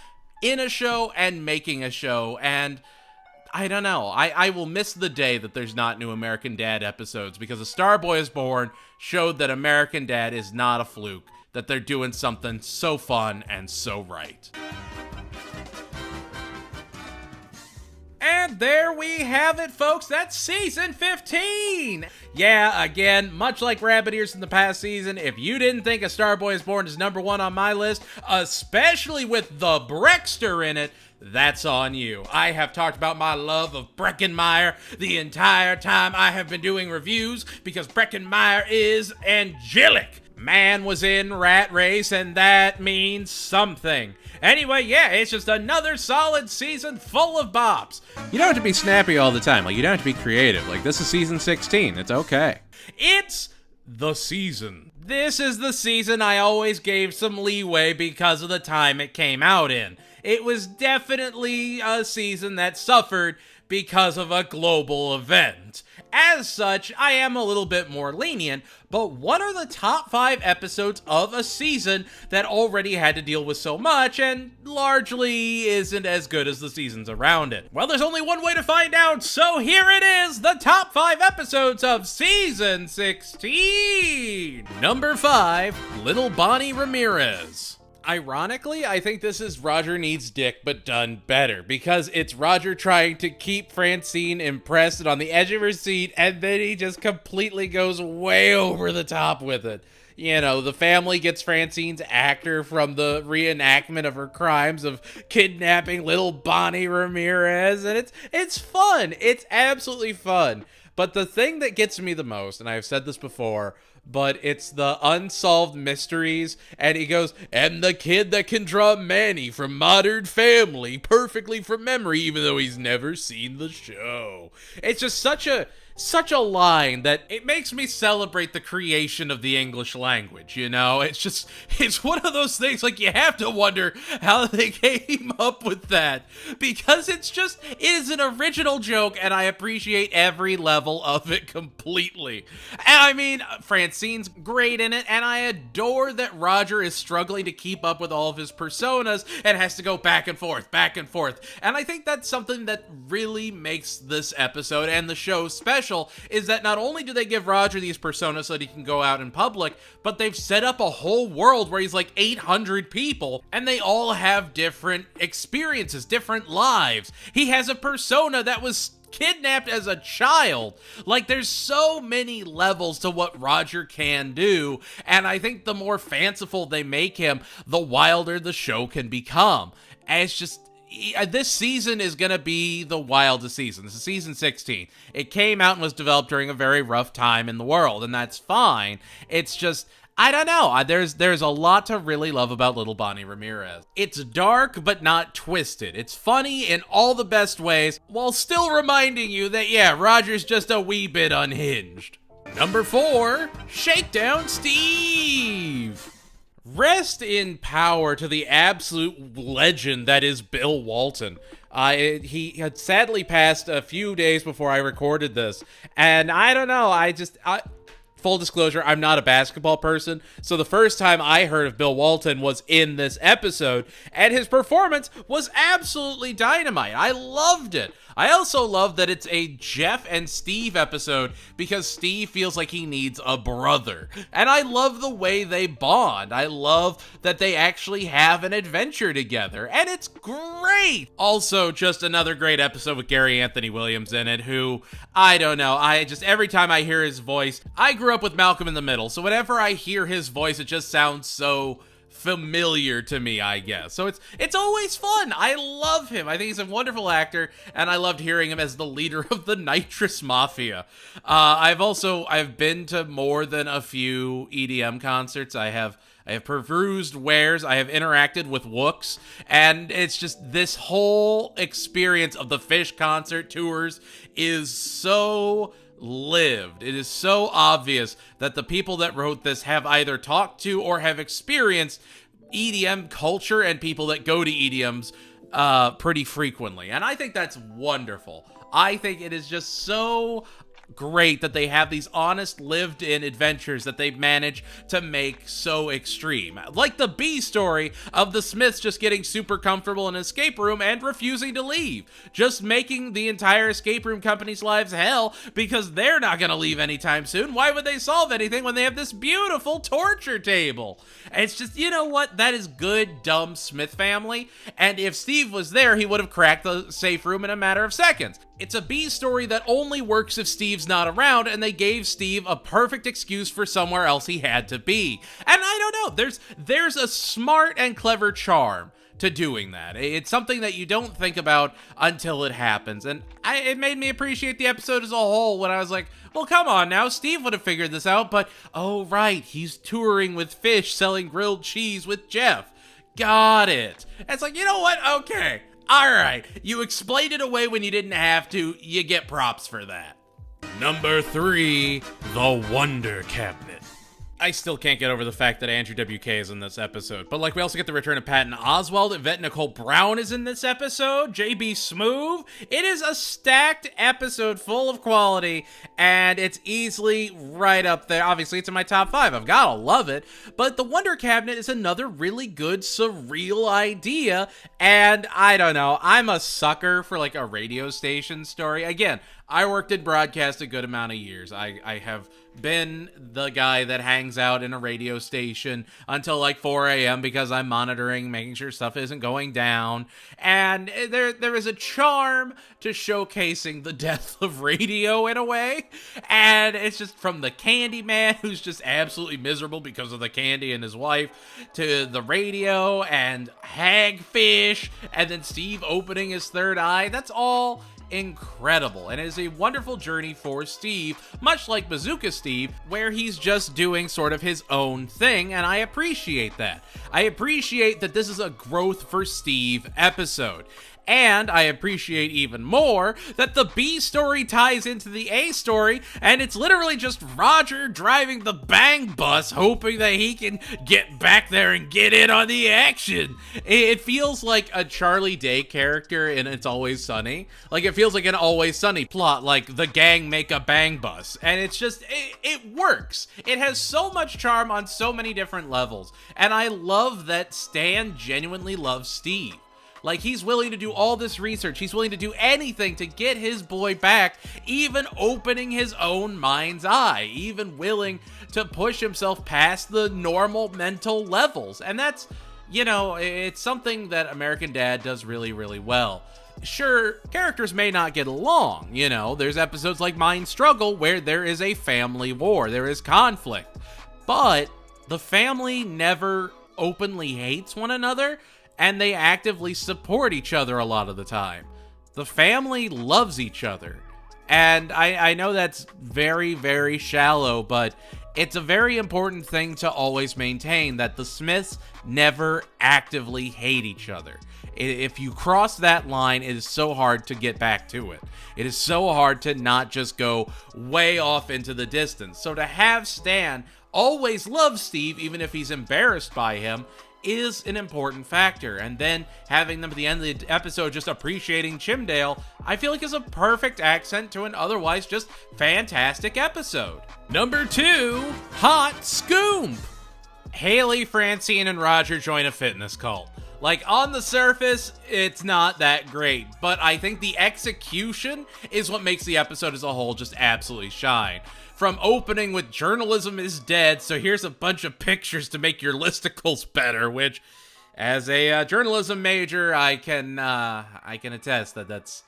in a show and making a show, and I don't know. I will miss the day that there's not new American Dad episodes, because A Star Boy is Born showed that American Dad is not a fluke, that they're doing something so fun and so right. And And there we have it, folks. That's season 15. Yeah, again, much like Rabbit Ears in the past season, if you didn't think A Star Boy is Born is number one on my list, especially with the Brexter in it, that's on you. I have talked about my love of Breckenmeyer the entire time I have been doing reviews because Breckenmeyer is angelic. Man was in Rat Race, and that means something. Anyway, yeah, it's just another solid season full of bops. You don't have to be snappy all the time. Like, you don't have to be creative. Like, this is season 16. It's okay. It's the season. This is the season I always gave some leeway because of the time it came out in. It was definitely a season that suffered because of a global event. As such, I am a little bit more lenient, but what are the top 5 episodes of a season that already had to deal with so much and largely isn't as good as the seasons around it? Well, there's only one way to find out, so here it is, the top 5 episodes of season 16. Number 5, Little Bonnie Ramirez. Ironically, I think this is Roger Needs Dick, but done better, because it's Roger trying to keep Francine impressed and on the edge of her seat, and then he just completely goes way over the top with it. You know, the family gets Francine's actor from the reenactment of her crimes of kidnapping little Bonnie Ramirez, and it's fun. It's absolutely fun. But the thing that gets me the most, and I've said this before, but it's the unsolved mysteries, and he goes, and the kid that can draw Manny from Modern Family perfectly from memory, even though he's never seen the show. It's just such a line that it makes me celebrate the creation of the English language, you know? It's one of those things, like, you have to wonder how they came up with that, because it is an original joke, and I appreciate every level of it completely. And I mean, Francine's great in it, and I adore that Roger is struggling to keep up with all of his personas and has to go back and forth, and I think that's something that really makes this episode and the show special, is that not only do they give Roger these personas so that he can go out in public, but they've set up a whole world where he's like 800 people, and they all have different experiences, different lives. He has a persona that was kidnapped as a child. Like, there's so many levels to what Roger can do, and I think the more fanciful they make him, the wilder the show can become. And it's just, this season is going to be the wildest season. This is season 16. It came out and was developed during a very rough time in the world, and that's fine. It's just, I don't know. There's a lot to really love about Little Bonnie Ramirez. It's dark, but not twisted. It's funny in all the best ways, while still reminding you that, yeah, Roger's just a wee bit unhinged. Number 4, Shakedown Steve. Rest in power to the absolute legend that is Bill Walton. He had sadly passed a few days before I recorded this, and I don't know, full disclosure, I'm not a basketball person, so the first time I heard of Bill Walton was in this episode, and his performance was absolutely dynamite. I loved it. I also love that it's a Jeff and Steve episode because Steve feels like he needs a brother. And I love the way they bond. I love that they actually have an adventure together. And it's great. Also, just another great episode with Gary Anthony Williams in it, who, I don't know, every time I hear his voice, I grew up with Malcolm in the Middle, so whenever I hear his voice, it just sounds so familiar to me, I guess. So it's always fun. I love him. I think he's a wonderful actor, and I loved hearing him as the leader of the Nitrous Mafia. I've been to more than a few EDM concerts. I have perused wares, I have interacted with Wooks, and it's just this whole experience of the Fish concert tours is so lived. It is so obvious that the people that wrote this have either talked to or have experienced EDM culture and people that go to EDMs pretty frequently. And I think that's wonderful. I think it is just so great that they have these honest lived-in adventures that they've managed to make so extreme. Like the B story of the Smiths just getting super comfortable in an escape room and refusing to leave. Just making the entire escape room company's lives hell because they're not going to leave anytime soon. Why would they solve anything when they have this beautiful torture table? And it's just, you know what? That is good, dumb Smith family. And if Steve was there, he would have cracked the safe room in a matter of seconds. It's a B story that only works if Steve's not around, and they gave Steve a perfect excuse for somewhere else he had to be. And I don't know, there's a smart and clever charm to doing that. It's something that you don't think about until it happens. And it made me appreciate the episode as a whole when I was like, well, come on now, Steve would have figured this out, but oh right, he's touring with Fish selling grilled cheese with Jeff. Got it. It's like, you know what? Okay. All right, you explained it away when you didn't have to. You get props for that. Number 3, The Wonder Cabinet. I still can't get over the fact that Andrew WK is in this episode. But like, we also get the return of Patton Oswalt. Yvette Nicole Brown is in this episode. JB Smoove. It is a stacked episode full of quality, and it's easily right up there. Obviously, it's in my top 5. I've gotta love it. But The Wonder Cabinet is another really good, surreal idea. And I don't know, I'm a sucker for like a radio station story. Again, I worked in broadcast a good amount of years. I have been the guy that hangs out in a radio station until like 4 a.m. because I'm monitoring, making sure stuff isn't going down. And there is a charm to showcasing the death of radio in a way. And it's just from the candy man who's just absolutely miserable because of the candy and his wife, to the radio and Hagfish, and then Steve opening his third eye. That's all incredible, and it is a wonderful journey for Steve, much like Bazooka Steve, where he's just doing sort of his own thing, and I appreciate that. I appreciate that this is a growth for Steve episode. And I appreciate even more that the B story ties into the A story, and it's literally just Roger driving the bang bus, hoping that he can get back there and get in on the action. It feels like a Charlie Day character in It's Always Sunny. Like, it feels like an Always Sunny plot, like the gang make a bang bus. And it's just, it works. It has so much charm on so many different levels. And I love that Stan genuinely loves Steve. Like, he's willing to do all this research. He's willing to do anything to get his boy back, even opening his own mind's eye, even willing to push himself past the normal mental levels. And that's, you know, it's something that American Dad does really, really well. Sure, characters may not get along, you know. There's episodes like Mind Struggle where there is a family war, there is conflict. But the family never openly hates one another, and they actively support each other a lot of the time. The family loves each other. And I know that's very, very shallow, but it's a very important thing to always maintain, that the Smiths never actively hate each other. If you cross that line, it is so hard to get back to it. It is so hard to not just go way off into the distance. So to have Stan always love Steve, even if he's embarrassed by him, is an important factor. And then having them at the end of the episode just appreciating Chimdale, I feel like is a perfect accent to an otherwise just fantastic episode. Number 2, Hot Scoop. Haley, Francine, and Roger join a fitness cult. Like, on the surface, it's not that great, but I think the execution is what makes the episode as a whole just absolutely shine. From opening with "Journalism is dead, so here's a bunch of pictures to make your listicles better," which, as a journalism major, I can attest that that's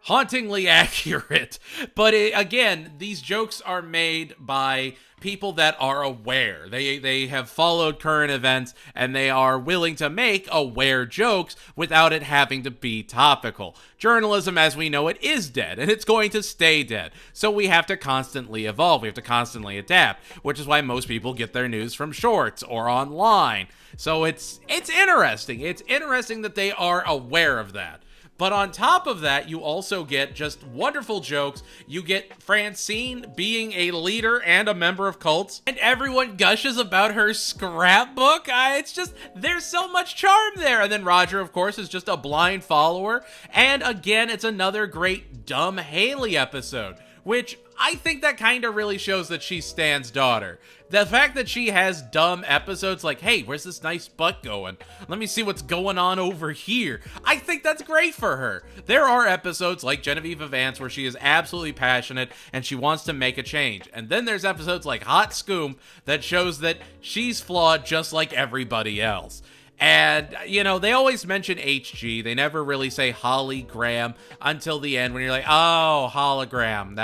hauntingly accurate. But again, these jokes are made by people that are aware. They have followed current events, and they are willing to make aware jokes without it having to be topical. Journalism, as we know it, is dead, and it's going to stay dead. So we have to constantly evolve. We have to constantly adapt, which is why most people get their news from shorts or online. So it's interesting. It's interesting that they are aware of that. But on top of that, you also get just wonderful jokes. You get Francine being a leader and a member of cults, and everyone gushes about her scrapbook. It's just, there's so much charm there. And then Roger, of course, is just a blind follower. And again, it's another great dumb Haley episode, which I think that kind of really shows that she's Stan's daughter. The fact that she has dumb episodes like, hey, where's this nice butt going? Let me see what's going on over here. I think that's great for her. There are episodes like Genevieve of Vance where she is absolutely passionate and she wants to make a change. And then there's episodes like Hot Scoop that shows that she's flawed just like everybody else. And, you know, they always mention HG. They never really say hologram until the end when you're like, oh, hologram.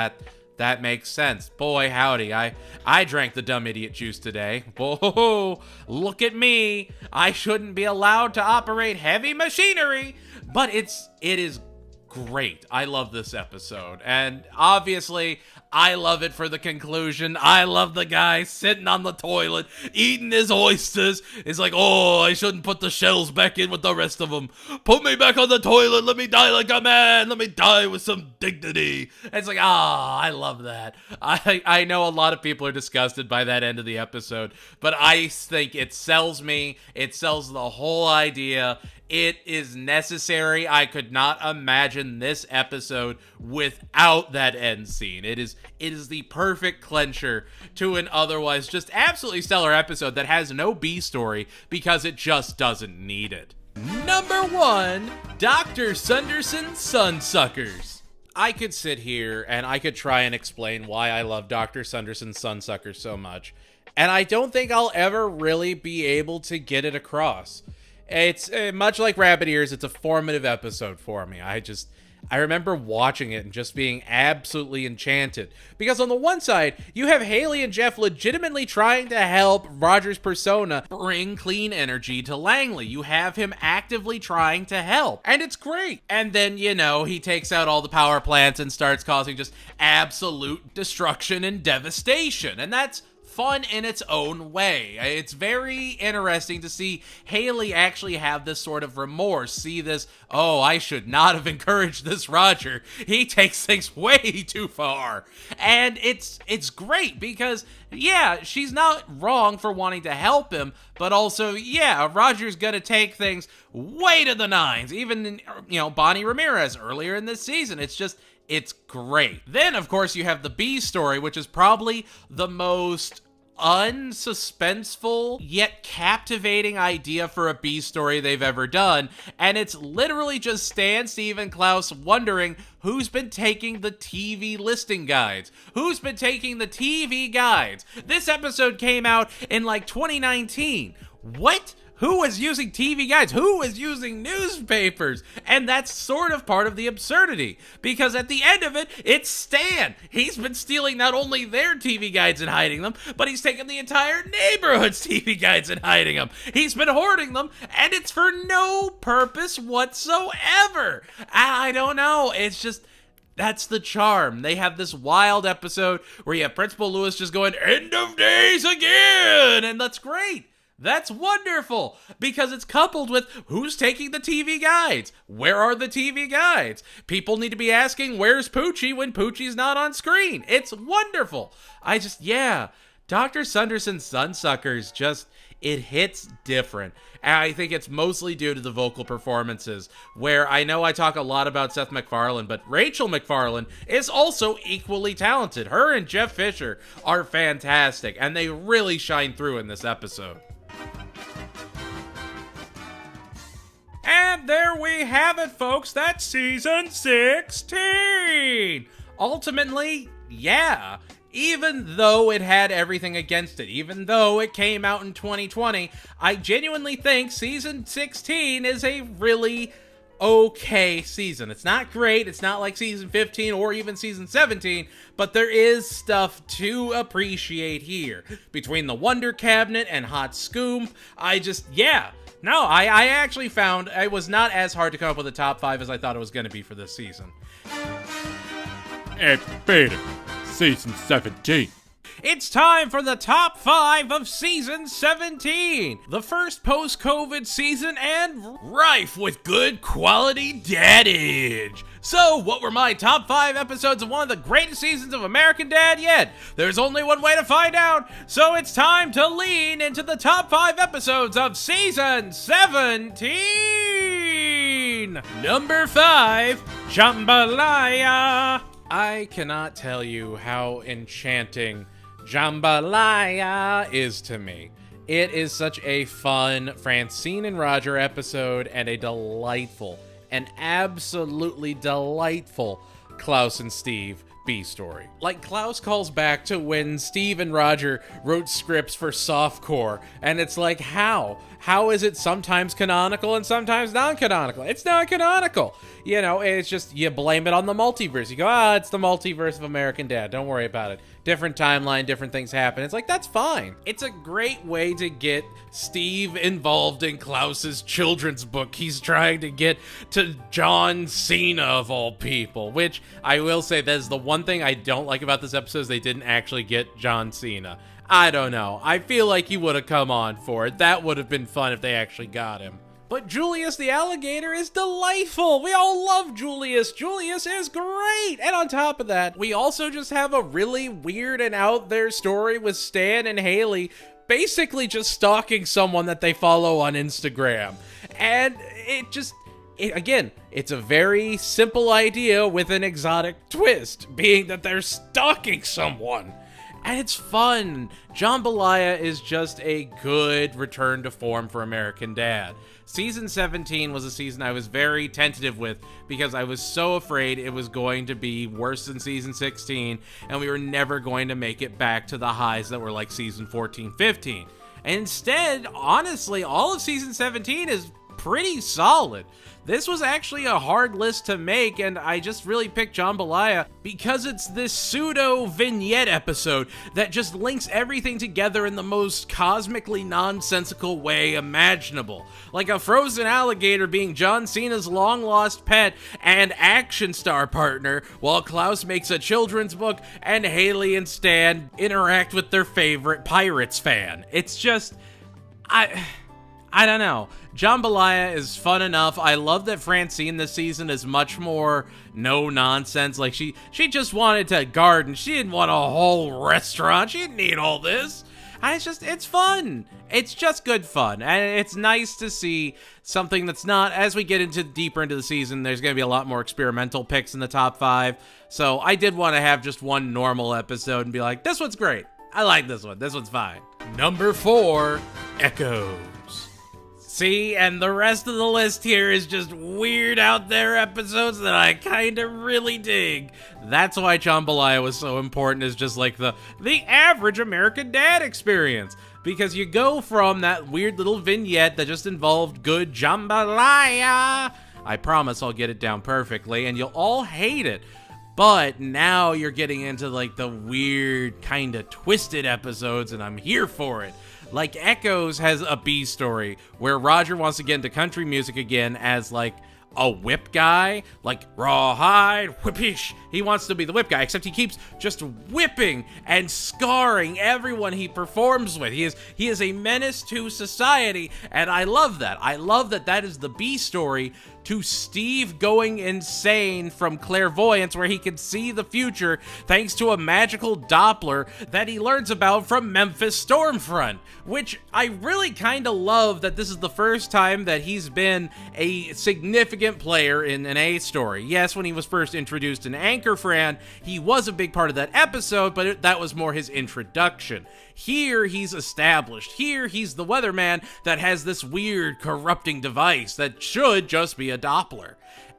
That makes sense. Boy, howdy. I drank the dumb idiot juice today. Whoa, look at me. I shouldn't be allowed to operate heavy machinery. But it is great. I love this episode. And obviously, I love it for the conclusion. I love the guy sitting on the toilet, eating his oysters. It's like, oh, I shouldn't put the shells back in with the rest of them. Put me back on the toilet. Let me die like a man. Let me die with some dignity. It's like, I love that. I know a lot of people are disgusted by that end of the episode, but I think it sells me. It sells the whole idea. It is necessary. I could not imagine this episode without that end scene. It is the perfect clincher to an otherwise just absolutely stellar episode that has no B story because it just doesn't need it. Number 1, Dr. Sanderson's Sunsuckers. I could sit here and I could try and explain why I love Dr. Sanderson's Sunsuckers so much, and I don't think I'll ever really be able to get it across. It's much like Rabbit Ears. It's a formative episode for me. I remember watching it and just being absolutely enchanted. Because on the one side, you have Haley and Jeff legitimately trying to help Roger's persona bring clean energy to Langley. You have him actively trying to help. And it's great. And then, you know, he takes out all the power plants and starts causing just absolute destruction and devastation. And that's fun in its own way. It's very interesting to see Haley actually have this sort of remorse, see this, oh, I should not have encouraged this Roger. He takes things way too far. And it's great because, yeah, she's not wrong for wanting to help him, but also, yeah, Roger's gonna take things way to the nines. Even, you know, Bonnie Ramirez earlier in this season. It's great. Then, of course, you have the B story, which is probably the most unsuspenseful yet captivating idea for a B story they've ever done, and it's literally just Stan, Steve, and Klaus wondering who's been taking the TV listing guides. Who's been taking the TV guides? This episode came out in like 2019. What? Who was using TV guides? Who was using newspapers? And that's sort of part of the absurdity, because at the end of it, it's Stan. He's been stealing not only their TV guides and hiding them, but he's taken the entire neighborhood's TV guides and hiding them. He's been hoarding them, and it's for no purpose whatsoever. I don't know. It's just, that's the charm. They have this wild episode where you have Principal Lewis just going, end of days again, and that's great. That's wonderful, because it's coupled with who's taking the TV guides? Where are the TV guides? People need to be asking, where's Poochie when Poochie's not on screen? It's wonderful. Dr. Sanderson's Sunsuckers it hits different. And I think it's mostly due to the vocal performances, where I know I talk a lot about Seth MacFarlane, but Rachel McFarlane is also equally talented. Her and Jeff Fisher are fantastic, and they really shine through in this episode. And there we have it, folks. That's season 16. Ultimately, yeah, even though it had everything against it, even though it came out in 2020, I genuinely think season 16 is a really okay season. It's not great. It's not like season 15 or even season 17, but there is stuff to appreciate here. Between the Wonder Cabinet and Hot Scoop, I actually found it was not as hard to come up with a top 5 as I thought it was going to be for this season. It's Beta, season 17. It's time for the top 5 of season 17, the first post-COVID season and rife with good quality daddage. So, what were my top 5 episodes of one of the greatest seasons of American Dad yet? There's only one way to find out, so it's time to lean into the top 5 episodes of season 17! Number 5, Jambalaya. I cannot tell you how enchanting Jambalaya is to me. It is such a fun Francine and Roger episode and a delightful, an absolutely delightful Klaus and Steve B-story. Like, Klaus calls back to when Steve and Roger wrote scripts for softcore, and it's like, how? How is it sometimes canonical and sometimes non-canonical? It's non-canonical. You know, it's just, you blame it on the multiverse. You go, it's the multiverse of American Dad. Don't worry about it. Different timeline, different things happen. It's like, that's fine. It's a great way to get Steve involved in Klaus's children's book. He's trying to get to John Cena, of all people, which I will say that is the one thing I don't like about this episode is they didn't actually get John Cena. I don't know. I feel like he would have come on for it. That would have been fun if they actually got him. But Julius the alligator is delightful. We all love Julius. Julius is great. And on top of that, we also just have a really weird and out there story with Stan and Haley basically just stalking someone that they follow on Instagram. And again, it's a very simple idea with an exotic twist, being that they're stalking someone. And it's fun. Jambalaya is just a good return to form for American Dad. Season 17 was a season I was very tentative with because I was so afraid it was going to be worse than season 16 and we were never going to make it back to the highs that were like season 14, 15. And instead, honestly, all of season 17 is pretty solid. This was actually a hard list to make, and I just really picked Jambalaya because it's this pseudo vignette episode that just links everything together in the most cosmically nonsensical way imaginable. Like a frozen alligator being John Cena's long-lost pet and action star partner, while Klaus makes a children's book and Haley and Stan interact with their favorite Pirates fan. It's just... I don't know. Jambalaya is fun enough. I love that Francine this season is much more no nonsense. Like, she just wanted to garden. She didn't want a whole restaurant. She didn't need all this. And it's fun. It's just good fun. And it's nice to see something that's not, as we get deeper into the season, there's going to be a lot more experimental picks in the top 5. So I did want to have just one normal episode and be like, this one's great. I like this one. This one's fine. Number 4, Echoes. See, and the rest of the list here is just weird out there episodes that I kind of really dig. That's why Jambalaya was so important, is just like the average American Dad experience. Because you go from that weird little vignette that just involved good jambalaya. I promise I'll get it down perfectly, and you'll all hate it. But now you're getting into like the weird, kind of twisted episodes, and I'm here for it. Like, Echoes has a B story where Roger wants to get into country music again as, like, a whip guy. Like, rawhide, whippish. He wants to be the whip guy, except he keeps just whipping and scarring everyone he performs with. He is a menace to society, and I love that. I love that that is the B story to Steve going insane from clairvoyance, where he can see the future thanks to a magical Doppler that he learns about from Memphis Stormfront, which I really kind of love that this is the first time that he's been a significant player in an A story. Yes, when he was first introduced in Anchor Fran, he was a big part of that episode, but that was more his introduction. Here, he's established. Here, he's the weatherman that has this weird corrupting device that should just be a Doppler.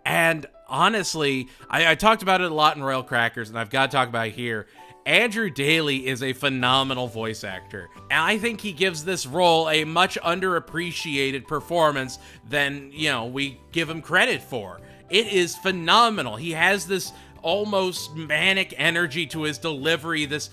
And honestly, I talked about it a lot in Royal Crackers, and I've got to talk about it here. Andrew Daly is a phenomenal voice actor, and I think he gives this role a much underappreciated performance than, we give him credit for. It is phenomenal. He has this almost manic energy to his delivery, this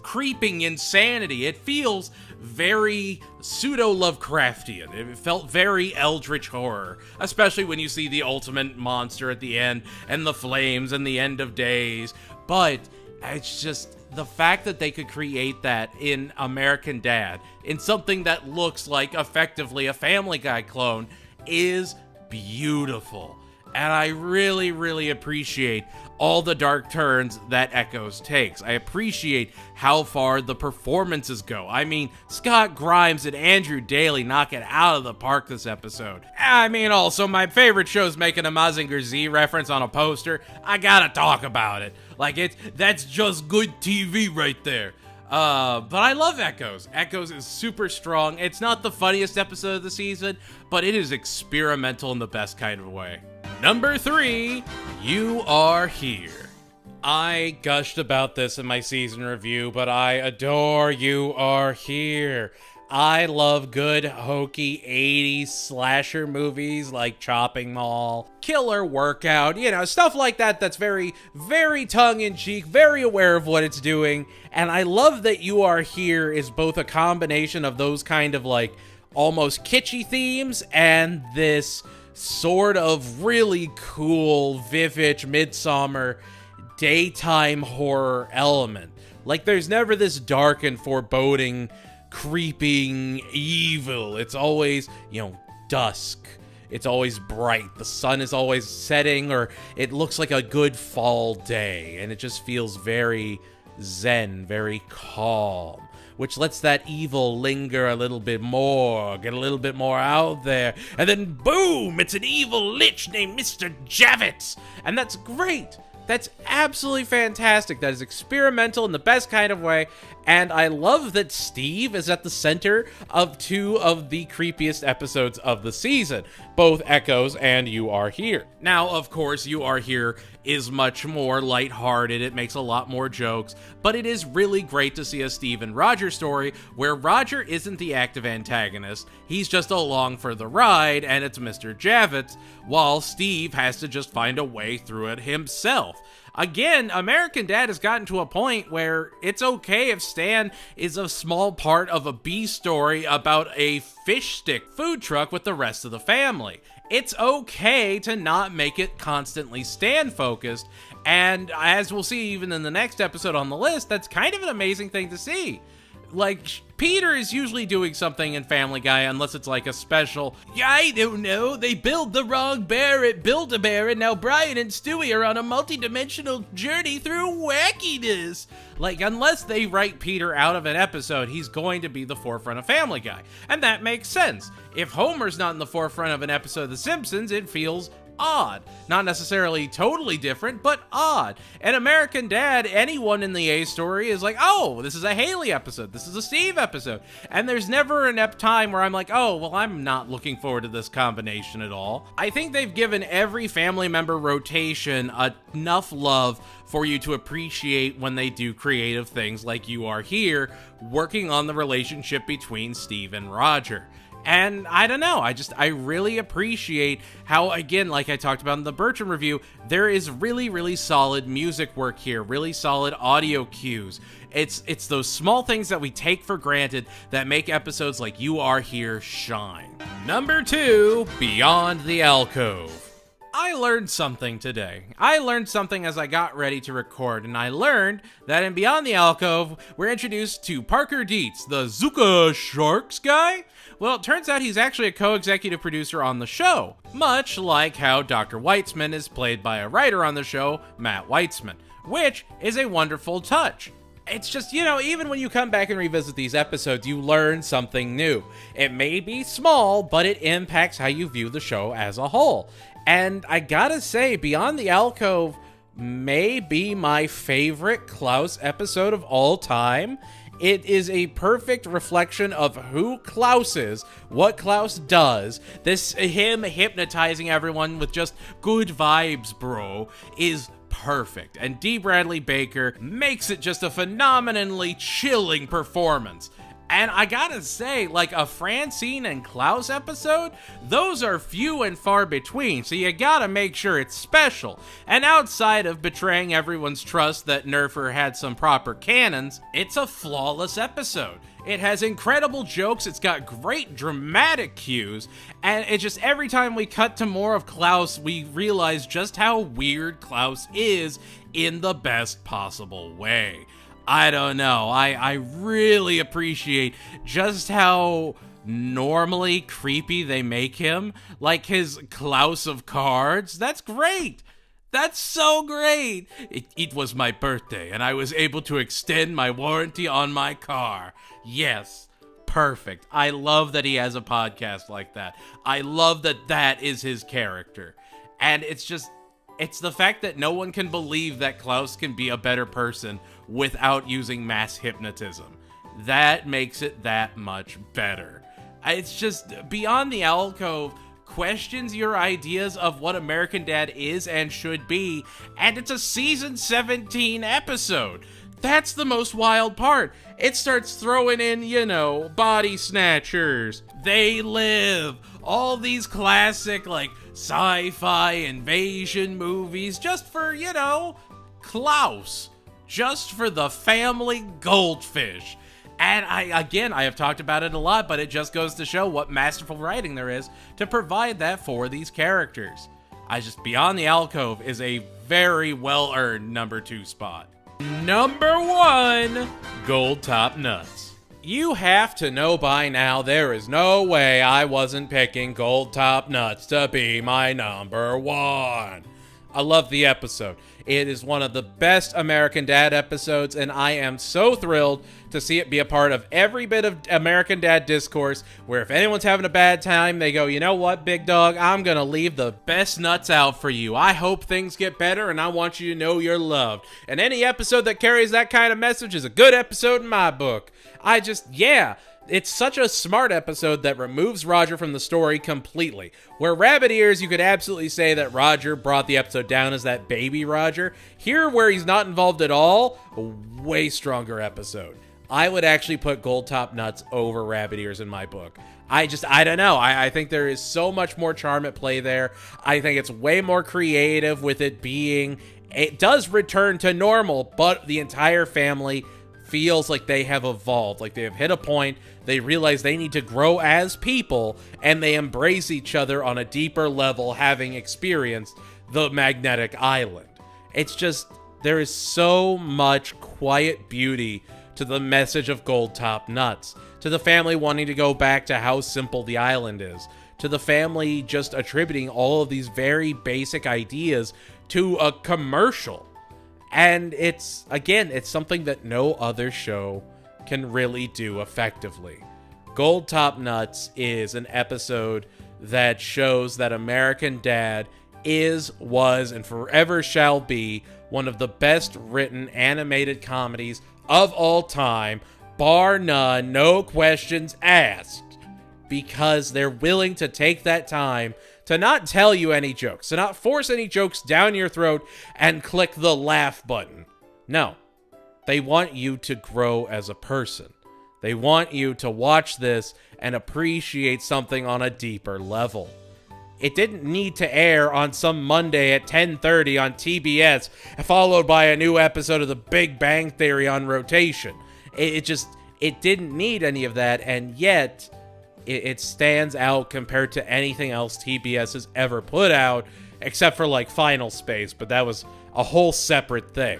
creeping insanity. It feels very pseudo-Lovecraftian. It felt very eldritch horror, especially when you see the ultimate monster at the end, and the flames, and the end of days. But it's just the fact that they could create that in American Dad, in something that looks like effectively a Family Guy clone, is beautiful. And I really, really appreciate all the dark turns that Echoes takes. I appreciate how far the performances go. I mean, Scott Grimes and Andrew Daly knock it out of the park this episode. I mean, also, my favorite show's making a Mazinger Z reference on a poster. I gotta talk about it. Like, that's just good TV right there. But I love Echoes. Echoes is super strong. It's not the funniest episode of the season, but it is experimental in the best kind of way. Number 3, You Are Here. I gushed about this in my season review, but I adore You Are Here. I love good, hokey 80s slasher movies like Chopping Mall, Killer Workout, stuff like that that's very, very tongue-in-cheek, very aware of what it's doing. And I love that You Are Here is both a combination of those kind of like almost kitschy themes and this sort of really cool, vivid, midsummer, daytime horror element. Like, there's never this dark and foreboding, creeping evil. It's always, dusk. It's always bright. The sun is always setting, or it looks like a good fall day, and it just feels very zen, very calm, which lets that evil linger a little bit more, get a little bit more out there, and then boom, it's an evil lich named Mr. Javits, and that's great. That's absolutely fantastic. That is experimental in the best kind of way, and I love that Steve is at the center of 2 of the creepiest episodes of the season, both Echoes and You Are Here. Now, of course, You Are Here is much more lighthearted. It makes a lot more jokes, but it is really great to see a Steve and Roger story where Roger isn't the active antagonist. He's just along for the ride, and it's Mr. Javits, while Steve has to just find a way through it himself. Again, American Dad has gotten to a point where it's okay if Stan is a small part of a B story about a fish stick food truck with the rest of the family. It's okay to not make it constantly Stan focused, and as we'll see even in the next episode on the list, that's kind of an amazing thing to see. Like, Peter is usually doing something in Family Guy unless it's like a special, I don't know, they build the wrong bear at Build-A-Bear and now Brian and Stewie are on a multi-dimensional journey through wackiness. Like, unless they write Peter out of an episode, he's going to be the forefront of Family Guy. And that makes sense. If Homer's not in the forefront of an episode of The Simpsons, it feels odd. Not necessarily totally different, but odd. And American Dad, anyone in the A story is like, oh, this is a Haley episode, this is a Steve episode. And there's never an time where I'm like, oh, well, I'm not looking forward to this combination at all. I think they've given every family member rotation enough love for you to appreciate when they do creative things like You Are Here, working on the relationship between Steve and Roger. And I don't know, I really appreciate how, again, like I talked about in the Bertram review, there is really, really solid music work here, really solid audio cues. It's those small things that we take for granted that make episodes like You Are Here shine. Number 2, Beyond the Alcove. I learned something today. I learned something as I got ready to record, and I learned that in Beyond the Alcove, we're introduced to Parker Dietz, the Zuka Sharks guy. Well, it turns out he's actually a co-executive producer on the show, much like how Dr. Weitzman is played by a writer on the show, Matt Weitzman, which is a wonderful touch. It's just, even when you come back and revisit these episodes, you learn something new. It may be small, but it impacts how you view the show as a whole. And I gotta say, Beyond the Alcove may be my favorite Klaus episode of all time. It is a perfect reflection of who Klaus is, what Klaus does. Him hypnotizing everyone with just good vibes, bro, is perfect. And D. Bradley Baker makes it just a phenomenally chilling performance. And I gotta say, like a Francine and Klaus episode, those are few and far between, so you gotta make sure it's special. And outside of betraying everyone's trust that Nerfer had some proper canons, it's a flawless episode. It has incredible jokes, it's got great dramatic cues, and it just, every time we cut to more of Klaus, we realize just how weird Klaus is in the best possible way. I don't know. I really appreciate just how normally creepy they make him, like his Klaus of Cards. That's great. That's so great. It was my birthday, and I was able to extend my warranty on my car. Yes, perfect. I love that he has a podcast like that. I love that that is his character. And it's the fact that no one can believe that Klaus can be a better person without using mass hypnotism. That makes it that much better. It's just, Beyond the Alcove questions your ideas of what American Dad is and should be, and it's a season 17 episode. That's the most wild part. It starts throwing in, Body Snatchers, They Live, all these classic, sci-fi invasion movies just for, Klaus. Just for the family goldfish. And I have talked about it a lot, but it just goes to show what masterful writing there is to provide that for these characters. Beyond the Alcove is a very well-earned number 2 spot. Number 1, Gold Top Nuts. You have to know by now there is no way I wasn't picking Gold Top Nuts to be my number 1. I love the episode. It is one of the best American Dad episodes, and I am so thrilled to see it be a part of every bit of American Dad discourse, where if anyone's having a bad time, they go, you know what, big dog, I'm gonna leave the best nuts out for you. I hope things get better, and I want you to know you're loved. And any episode that carries that kind of message is a good episode in my book. It's such a smart episode that removes Roger from the story completely. Where Rabbit Ears, you could absolutely say that Roger brought the episode down as that baby Roger. Here, where he's not involved at all, a way stronger episode. I would actually put Gold Top Nuts over Rabbit Ears in my book. I don't know. I think there is so much more charm at play there. I think it's way more creative with it does return to normal, but the entire family feels like they have evolved, like they have hit a point, they realize they need to grow as people, and they embrace each other on a deeper level, having experienced the magnetic island. It's just, there is so much quiet beauty to the message of Gold Top Nuts, to the family wanting to go back to how simple the island is, to the family just attributing all of these very basic ideas to a commercial. And it's something that no other show can really do effectively. Gold Top Nuts is an episode that shows that American Dad is, was, and forever shall be one of the best written animated comedies of all time, bar none, no questions asked, because they're willing to take that time to not tell you any jokes, to not force any jokes down your throat and click the laugh button. No, they want you to grow as a person. They want you to watch this and appreciate something on a deeper level. It didn't need to air on some Monday at 10:30 on TBS, followed by a new episode of The Big Bang Theory on rotation. It didn't need any of that, and yet it stands out compared to anything else TBS has ever put out, except for Final Space, but that was a whole separate thing.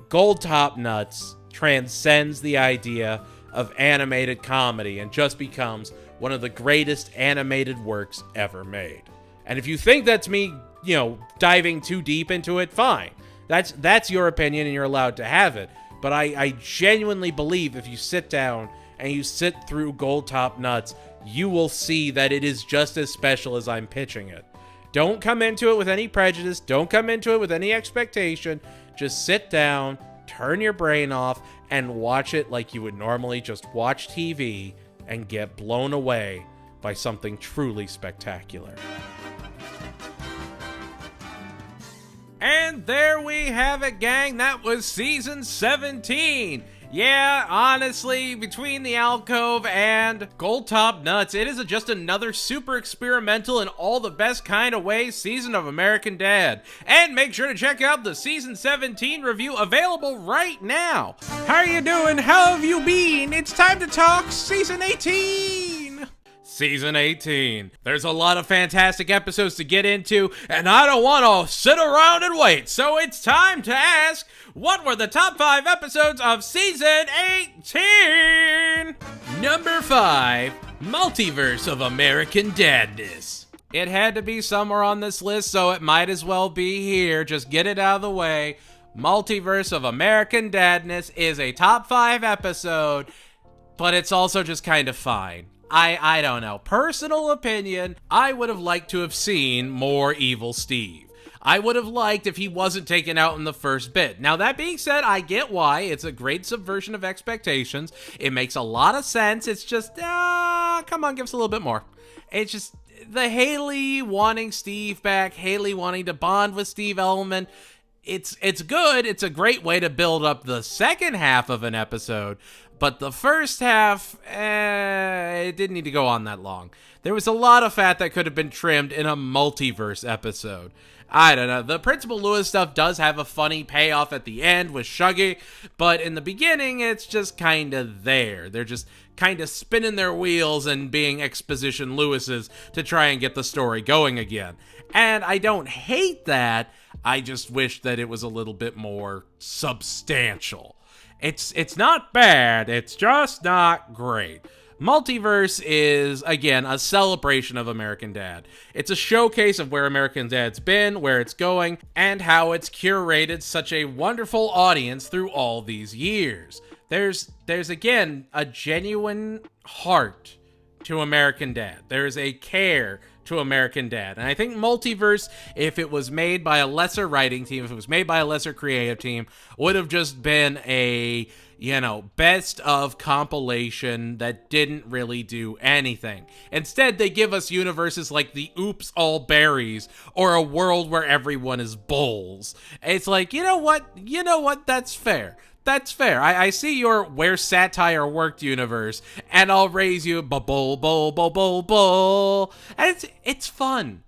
Gold Top Nuts transcends the idea of animated comedy and just becomes one of the greatest animated works ever made. And if you think that's me, diving too deep into it, fine. That's your opinion and you're allowed to have it. But I genuinely believe if you sit down and you sit through Gold Top Nuts, you will see that it is just as special as I'm pitching it. Don't come into it with any prejudice. Don't come into it with any expectation. Just sit down, turn your brain off, and watch it like you would normally just watch TV and get blown away by something truly spectacular. And there we have it, gang. That was season 17. Yeah, honestly, between the Alcove and Gold Top Nuts, it is just another super experimental in all the best kind of ways season of American Dad. And make sure to check out the season 17 review available right now. How are you doing? How have you been? It's time to talk season 18. Season 18. There's a lot of fantastic episodes to get into, and I don't want to sit around and wait, so it's time to ask, what were the top 5 episodes of season 18? Number 5, Multiverse of American Dadness. It had to be somewhere on this list, so it might as well be here. Just get it out of the way. Multiverse of American Dadness is a top 5 episode, but it's also just kind of fine. I don't know. Personal opinion, I would have liked to have seen more Evil Steve. I would have liked if he wasn't taken out in the first bit. Now, that being said, I get why. It's a great subversion of expectations. It makes a lot of sense. It's just, come on, give us a little bit more. It's just the Haley wanting Steve back, Haley wanting to bond with Steve element. It's good. It's a great way to build up the second half of an episode. But the first half, it didn't need to go on that long. There was a lot of fat that could have been trimmed in a multiverse episode. I don't know. The Principal Lewis stuff does have a funny payoff at the end with Shuggy, but in the beginning, it's just kind of there. They're just kind of spinning their wheels and being exposition Lewises to try and get the story going again. And I don't hate that. I just wish that it was a little bit more substantial. It's not bad, it's just not great. Multiverse is, again, a celebration of American Dad. It's a showcase of where American Dad's been, where it's going, and how it's curated such a wonderful audience through all these years. There's again, a genuine heart to American Dad. There is a care to American Dad. And I think Multiverse, if it was made by a lesser writing team, if it was made by a lesser creative team, would have just been a, best of compilation that didn't really do anything. Instead, they give us universes like the Oops All Berries or a world where everyone is bulls. It's like, you know what? That's fair. That's fair. I see your where satire worked universe, and I'll raise you bull. And it's fun.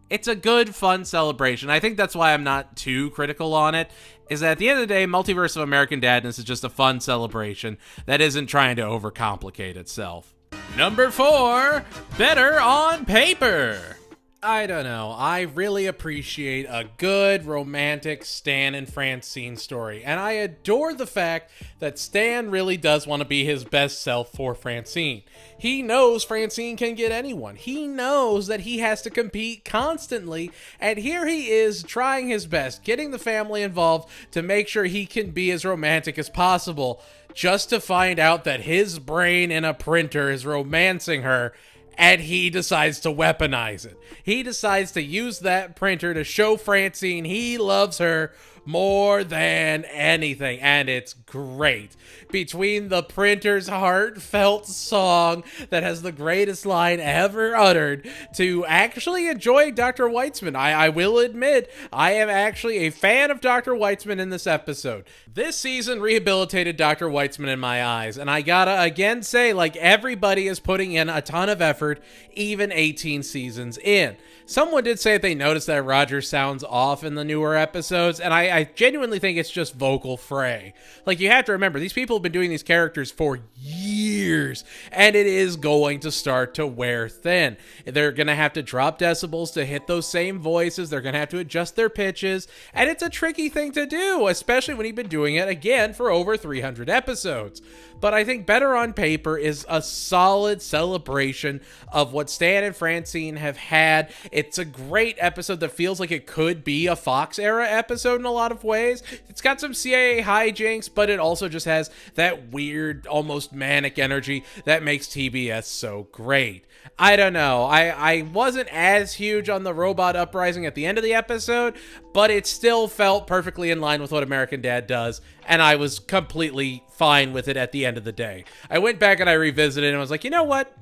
It's a good, fun celebration. I think that's why I'm not too critical on it, is that at the end of the day, Multiverse of American Dadness is just a fun celebration that isn't trying to overcomplicate itself. Number 4, Better on Paper. I don't know. I really appreciate a good, romantic Stan and Francine story, and I adore the fact that Stan really does want to be his best self for Francine. He knows Francine can get anyone. He knows that he has to compete constantly, and here he is trying his best, getting the family involved to make sure he can be as romantic as possible, just to find out that his brain in a printer is romancing her, and he decides to weaponize it. He decides to use that printer to show Francine he loves her more than anything, and it's great. Between the printer's heartfelt song that has the greatest line ever uttered to actually enjoy Dr. Weitzman. I will admit, I am actually a fan of Dr. Weitzman in this episode. This season rehabilitated Dr. Weitzman in my eyes, and I gotta again say, like, everybody is putting in a ton of effort, even 18 seasons in. Someone did say that they noticed that Roger sounds off in the newer episodes, and I genuinely think it's just vocal fray. Like, you have to remember, these people have been doing these characters for years, and it is going to start to wear thin. They're going to have to drop decibels to hit those same voices. They're going to have to adjust their pitches, and it's a tricky thing to do, especially when you've been doing it, again, for over 300 episodes. But I think Better on Paper is a solid celebration of what Stan and Francine have had. It's a great episode that feels like it could be a Fox era episode in a lot of ways. It's got some CIA hijinks, but it also just has that weird, almost manic energy that makes TBS so great. I don't know. I wasn't as huge on the robot uprising at the end of the episode, but it still felt perfectly in line with what American Dad does, and I was completely fine with it at the end of the day. I went back and I revisited it and I was like, you know what?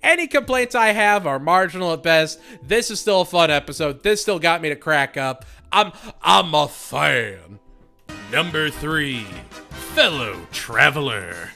Any complaints I have are marginal at best. This is still a fun episode. This still got me to crack up. I'm a fan. Number 3, Fellow Traveler.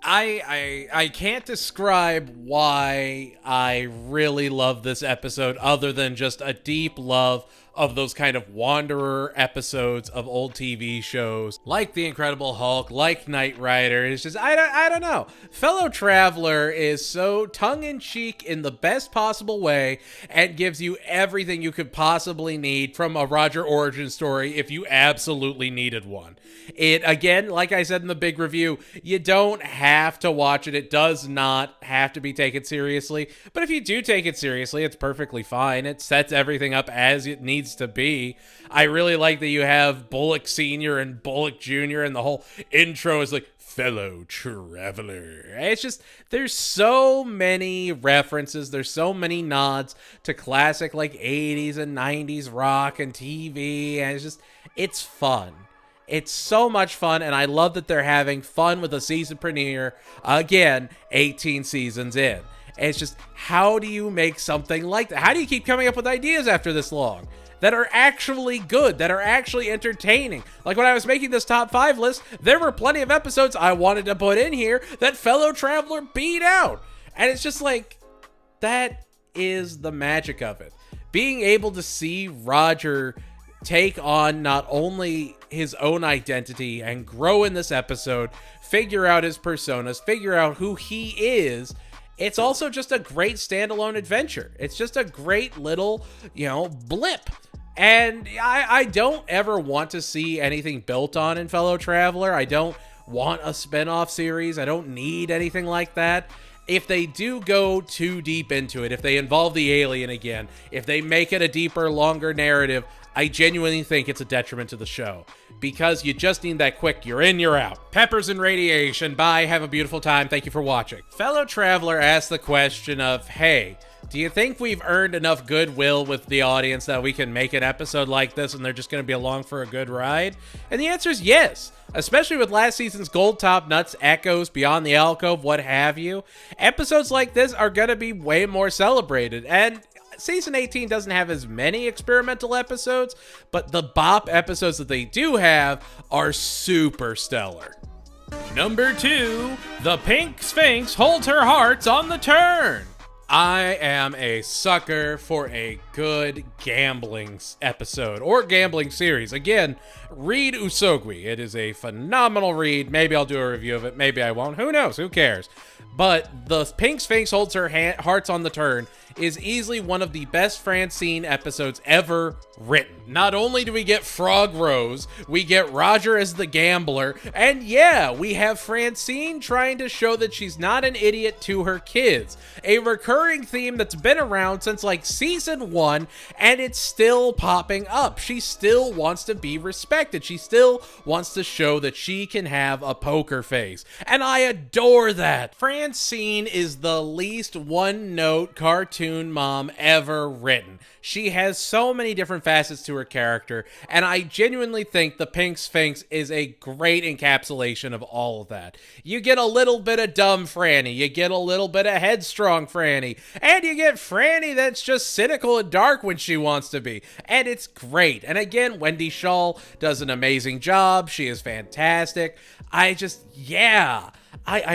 I can't describe why I really love this episode other than just a deep love of those kind of wanderer episodes of old TV shows, like The Incredible Hulk, like Knight Rider. It's just, I don't know. Fellow Traveler is so tongue-in-cheek in the best possible way and gives you everything you could possibly need from a Roger origin story if you absolutely needed one. It, again, like I said in the big review, you don't have to watch it. It does not have to be taken seriously. But if you do take it seriously, it's perfectly fine. It sets everything up as it needs to be. I really like that you have Bullock Sr. and Bullock Jr. and the whole intro is like, fellow traveler. It's just, there's so many references. There's so many nods to classic like 80s and 90s rock and TV. And it's fun. It's so much fun, and I love that they're having fun with a season premiere, again, 18 seasons in. It's just, how do you make something like that? How do you keep coming up with ideas after this long that are actually good, that are actually entertaining? Like when I was making this top 5 list, there were plenty of episodes I wanted to put in here that Fellow Traveler beat out. And it's just like, that is the magic of it. Being able to see Roger take on not only his own identity and grow in this episode, figure out his personas, figure out who he is, it's also just a great standalone adventure. It's just a great little, blip. And I don't ever want to see anything built on in Fellow Traveler. I don't want a spin-off series. I don't need anything like that. If they do go too deep into it, if they involve the alien again, if they make it a deeper, longer narrative, I genuinely think it's a detriment to the show. Because you just need that quick, you're in, you're out. Peppers and radiation, bye, have a beautiful time, thank you for watching. Fellow Traveler asked the question of, hey, do you think we've earned enough goodwill with the audience that we can make an episode like this and they're just going to be along for a good ride? And the answer is yes. Especially with last season's Gold Top Nuts, Echoes, Beyond the Alcove, what have you. Episodes like this are going to be way more celebrated. And Season 18 doesn't have as many experimental episodes, but the bop episodes that they do have are super stellar. Number 2, the Pink Sphinx holds her hearts on the turn. I am a sucker for a good gambling episode or gambling series. Again, read Usogwi. It is a phenomenal read. Maybe I'll do a review of it. Maybe I won't. Who knows? Who cares? But the Pink Sphinx holds her hearts on the turn is easily one of the best Francine episodes ever written. Not only do we get Frog Rose, we get Roger as the gambler, and yeah, we have Francine trying to show that she's not an idiot to her kids. A recurring theme that's been around since like season 1, and it's still popping up. She still wants to be respected. She still wants to show that she can have a poker face, and I adore that. Francine is the least one-note cartoon mom ever written. She has so many different facets to her character, and I genuinely think the Pink Sphinx is a great encapsulation of all of that. You get a little bit of dumb Franny, you get a little bit of headstrong Franny, and you get Franny that's just cynical and dark when she wants to be, and it's great. And again, Wendy Schaal does an amazing job. She is fantastic. I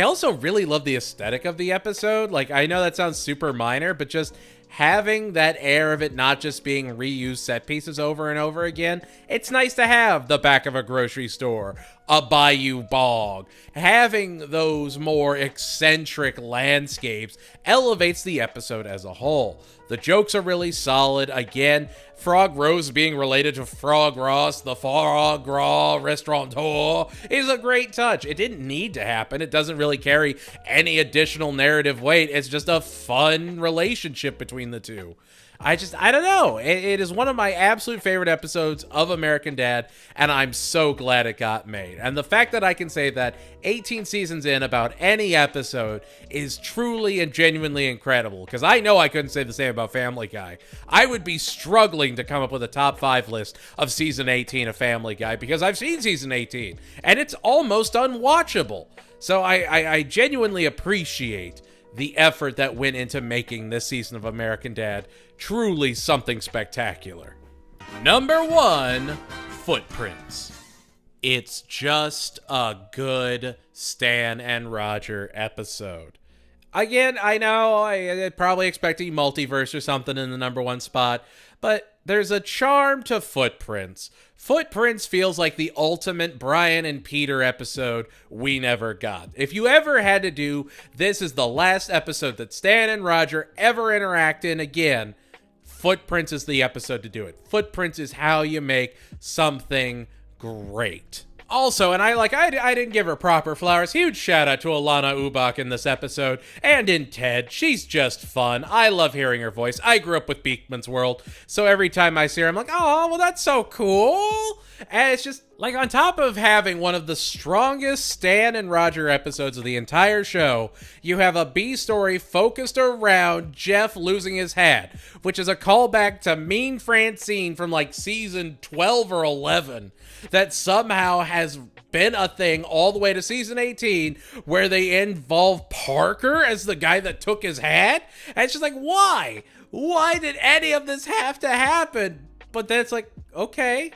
also really love the aesthetic of the episode. Like, I know that sounds super minor, but just having that air of it not just being reused set pieces over and over again, it's nice to have the back of a grocery store, a bayou bog. Having those more eccentric landscapes elevates the episode as a whole. The jokes are really solid. Again, Frog Rose being related to Frog Ross, the Frog Raw restaurateur, is a great touch. It didn't need to happen. It doesn't really carry any additional narrative weight. It's just a fun relationship between the two. I don't know. It is one of my absolute favorite episodes of American Dad, and I'm so glad it got made. And the fact that I can say that 18 seasons in about any episode is truly and genuinely incredible, because I know I couldn't say the same about Family Guy. I would be struggling to come up with a top 5 list of season 18 of Family Guy, because I've seen season 18, and it's almost unwatchable. So I genuinely appreciate the effort that went into making this season of American Dad truly something spectacular. Number 1, Footprints. It's just a good Stan and Roger episode. Again, I know I'd probably expecting multiverse or something in the number 1 spot, but There's a charm to Footprints. Footprints feels like the ultimate Brian and Peter episode we never got. If you ever had to do, this is the last episode that Stan and Roger ever interact in again, Footprints is the episode to do it. Footprints is how you make something great. Also, and I didn't give her proper flowers. Huge shout out to Alana Ubach in this episode, and in Ted. She's just fun. I love hearing her voice. I grew up with Beekman's World, so every time I see her, I'm like, oh, well, that's so cool. And it's just, like, on top of having one of the strongest Stan and Roger episodes of the entire show, you have a B story focused around Jeff losing his hat, which is a callback to Mean Francine from, like, season 12 or 11, that somehow has been a thing all the way to season 18, where they involve Parker as the guy that took his hat. And it's just like, why? Why did any of this have to happen? But then it's like, okay,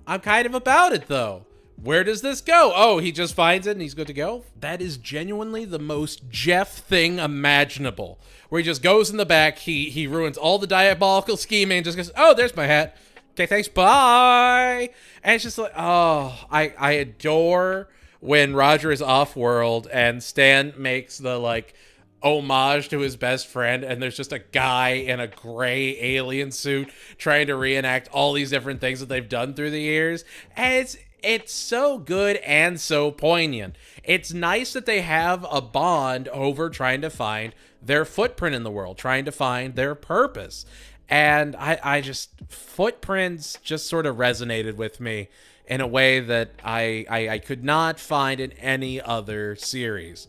I'm kind of about it, though. Where does this go? Oh, he just finds it and he's good to go? That is genuinely the most Jeff thing imaginable. Where he just goes in the back, he ruins all the diabolical scheming and just goes, oh, there's my hat. Okay, thanks, bye. And it's just like, oh, I adore when Roger is off-world and Stan makes the, like, homage to his best friend, and there's just a guy in a gray alien suit trying to reenact all these different things that they've done through the years. And it's so good and so poignant. It's nice that they have a bond over trying to find their footprint in the world, trying to find their purpose. And I just, Footprints just sort of resonated with me in a way that I could not find in any other series.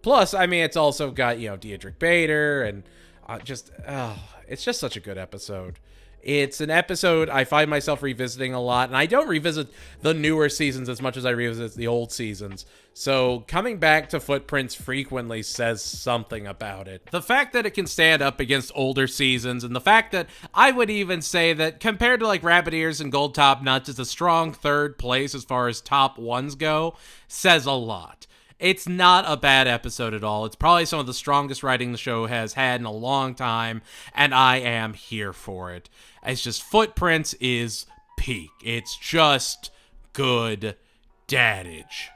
Plus, I mean, it's also got, you know, Diedrich Bader and it's just such a good episode. It's an episode I find myself revisiting a lot, and I don't revisit the newer seasons as much as I revisit the old seasons. So coming back to Footprints frequently says something about it. The fact that it can stand up against older seasons, and the fact that I would even say that compared to like Rabbit Ears and Gold Top Nuts, it's a strong third place as far as top ones go, says a lot. It's not a bad episode at all. It's probably some of the strongest writing the show has had in a long time, and I am here for it. It's just, Footprints is peak. It's just good daddage.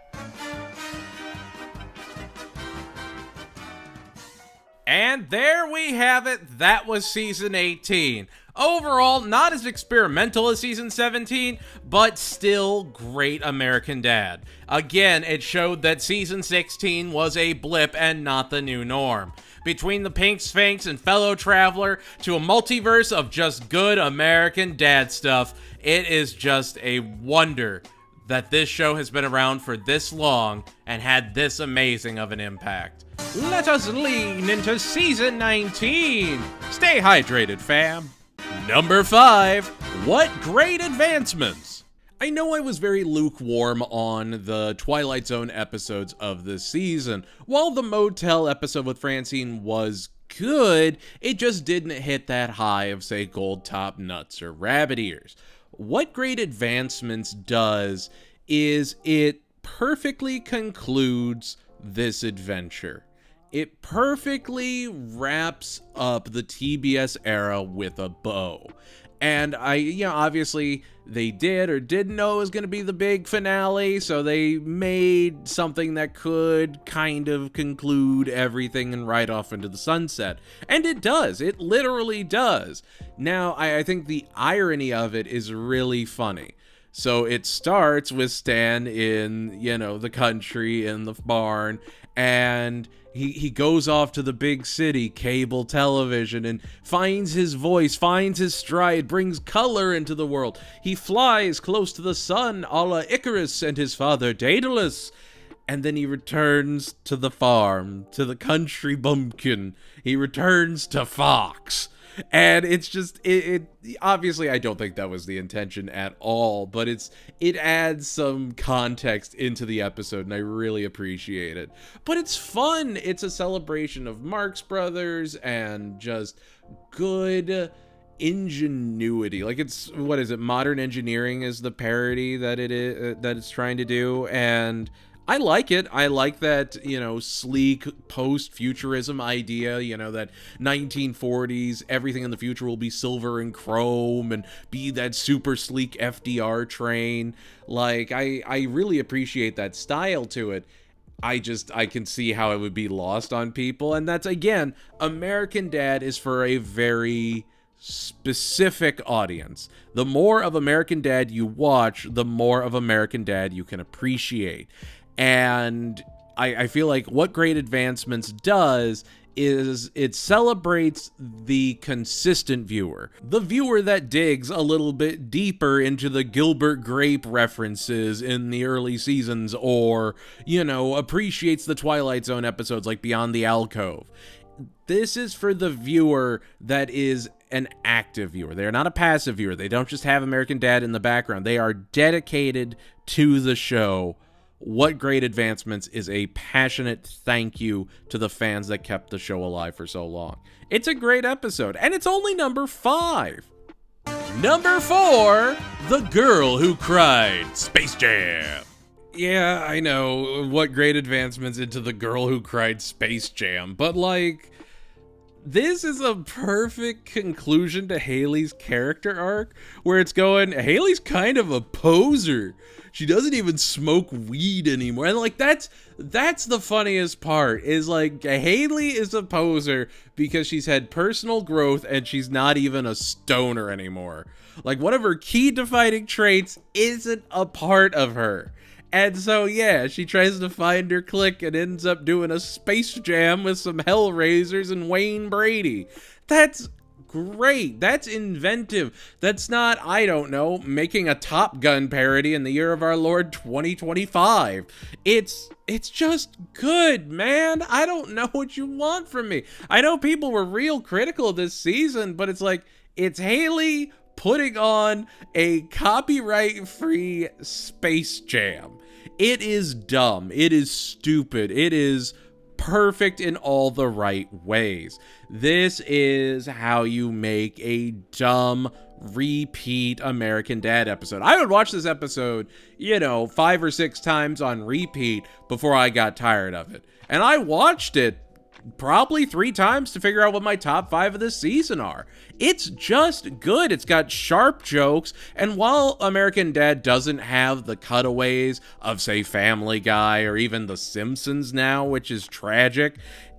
And there we have it. That was season 18. Overall, not as experimental as season 17, but still great American Dad. Again, it showed that season 16 was a blip and not the new norm. Between the Pink Sphinx and Fellow Traveler to a multiverse of just good American Dad stuff, it is just a wonder that this show has been around for this long and had this amazing of an impact. Let us lean into season 19. Stay hydrated, fam. Number 5, what great advancements! I know I was very lukewarm on the Twilight Zone episodes of this season. While the motel episode with Francine was good, it just didn't hit that high of, say, Gold Top Nuts or Rabbit Ears. What great advancements does is it perfectly concludes this adventure. It perfectly wraps up the TBS era with a bow. And obviously they did or didn't know it was going to be the big finale, so they made something that could kind of conclude everything and ride off into the sunset. And it does. It literally does. Now, I think the irony of it is really funny. So it starts with Stan in, the country, in the barn, and he goes off to the big city, cable television, and finds his voice, finds his stride, brings color into the world. He flies close to the sun, a la Icarus and his father Daedalus. And then he returns to the farm, to the country bumpkin. He returns to Fox. And it's just, it obviously I don't think that was the intention at all, but it adds some context into the episode, and I really appreciate it. But it's fun. It's a celebration of Marx Brothers and just good ingenuity. Like, it's, Modern Engineering is the parody that it's trying to do, and I like it. I like that, sleek post-futurism idea, that 1940s, everything in the future will be silver and chrome and be that super sleek FDR train. Like, I really appreciate that style to it. I can see how it would be lost on people. And that's, again, American Dad is for a very specific audience. The more of American Dad you watch, the more of American Dad you can appreciate. And I feel like what Great Advancements does is it celebrates the consistent viewer. The viewer that digs a little bit deeper into the Gilbert Grape references in the early seasons, or, appreciates the Twilight Zone episodes like Beyond the Alcove. This is for the viewer that is an active viewer. They are not a passive viewer. They don't just have American Dad in the background. They are dedicated to the show. What Great Advancements is a passionate thank you to the fans that kept the show alive for so long. It's a great episode, and it's only number 5. Number 4, The Girl Who Cried, Space Jam. Yeah, I know. What Great Advancements into The Girl Who Cried, Space Jam. But, this is a perfect conclusion to Haley's character arc, where it's going, Haley's kind of a poser. She doesn't even smoke weed anymore. And that's the funniest part, is Haley is a poser because she's had personal growth and she's not even a stoner anymore. One of her key defining traits isn't a part of her. And so, yeah, she tries to find her clique and ends up doing a Space Jam with some Hellraisers and Wayne Brady. That's great. That's inventive. That's not, I don't know, making a Top Gun parody in the year of our Lord 2025. It's just good, man. I don't know what you want from me. I know people were real critical of this season, but it's Haley putting on a copyright-free Space Jam. It is dumb. It is stupid. It is perfect in all the right ways. This is how you make a dumb repeat American Dad episode. I would watch this episode, 5 or 6 times on repeat before I got tired of it. And I watched it probably 3 times to figure out what my top 5 of this season are. It's just good. It's got sharp jokes, and while American Dad doesn't have the cutaways of, say, Family Guy or even The Simpsons now, which is tragic,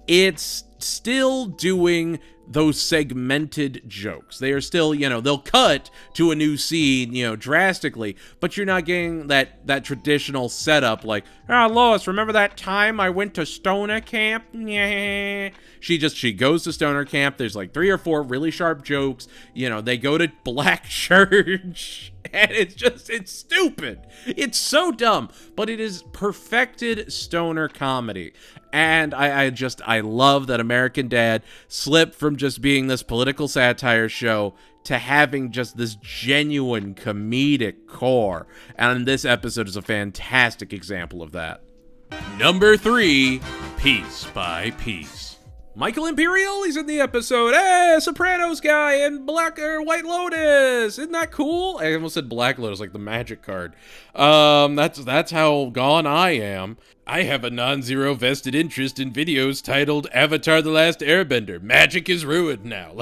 it's still doing those segmented jokes. They are still, they'll cut to a new scene, drastically, but you're not getting that traditional setup like, Lois, remember that time I went to stoner camp? Yeah. She goes to stoner camp. There's 3 or 4 really sharp jokes. They go to black church, and it's stupid. It's so dumb, but it is perfected stoner comedy. And I love that American Dad slipped from just being this political satire show to having just this genuine comedic core. And this episode is a fantastic example of that. Number 3, Piece by Piece. Michael Imperioli's in the episode. Sopranos guy and White Lotus. Isn't that cool? I almost said Black Lotus, like the magic card. That's how gone I am. I have a non-zero vested interest in videos titled Avatar: The Last Airbender. Magic is ruined now.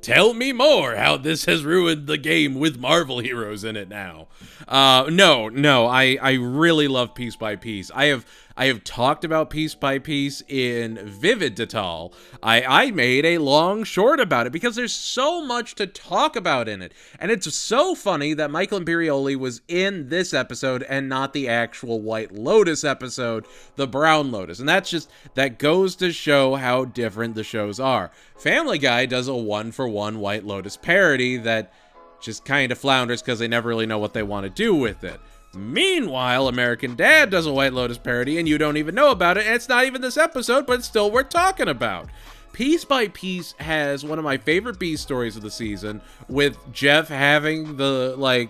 Tell me more how this has ruined the game with Marvel heroes in it now. No, I really love Piece by Piece. I have talked about Piece by Piece in Vivid Detal. I made a long short about it because there's so much to talk about in it. And it's so funny that Michael Imperioli was in this episode and not the actual White Lotus episode, the Brown Lotus. And that goes to show how different the shows are. Family Guy does a 1-for-1 White Lotus parody that just kind of flounders because they never really know what they want to do with it. Meanwhile, American Dad does a White Lotus parody and you don't even know about it, and it's not even this episode, but it's still worth talking about. Piece by Piece has one of my favorite B stories of the season, with Jeff having the,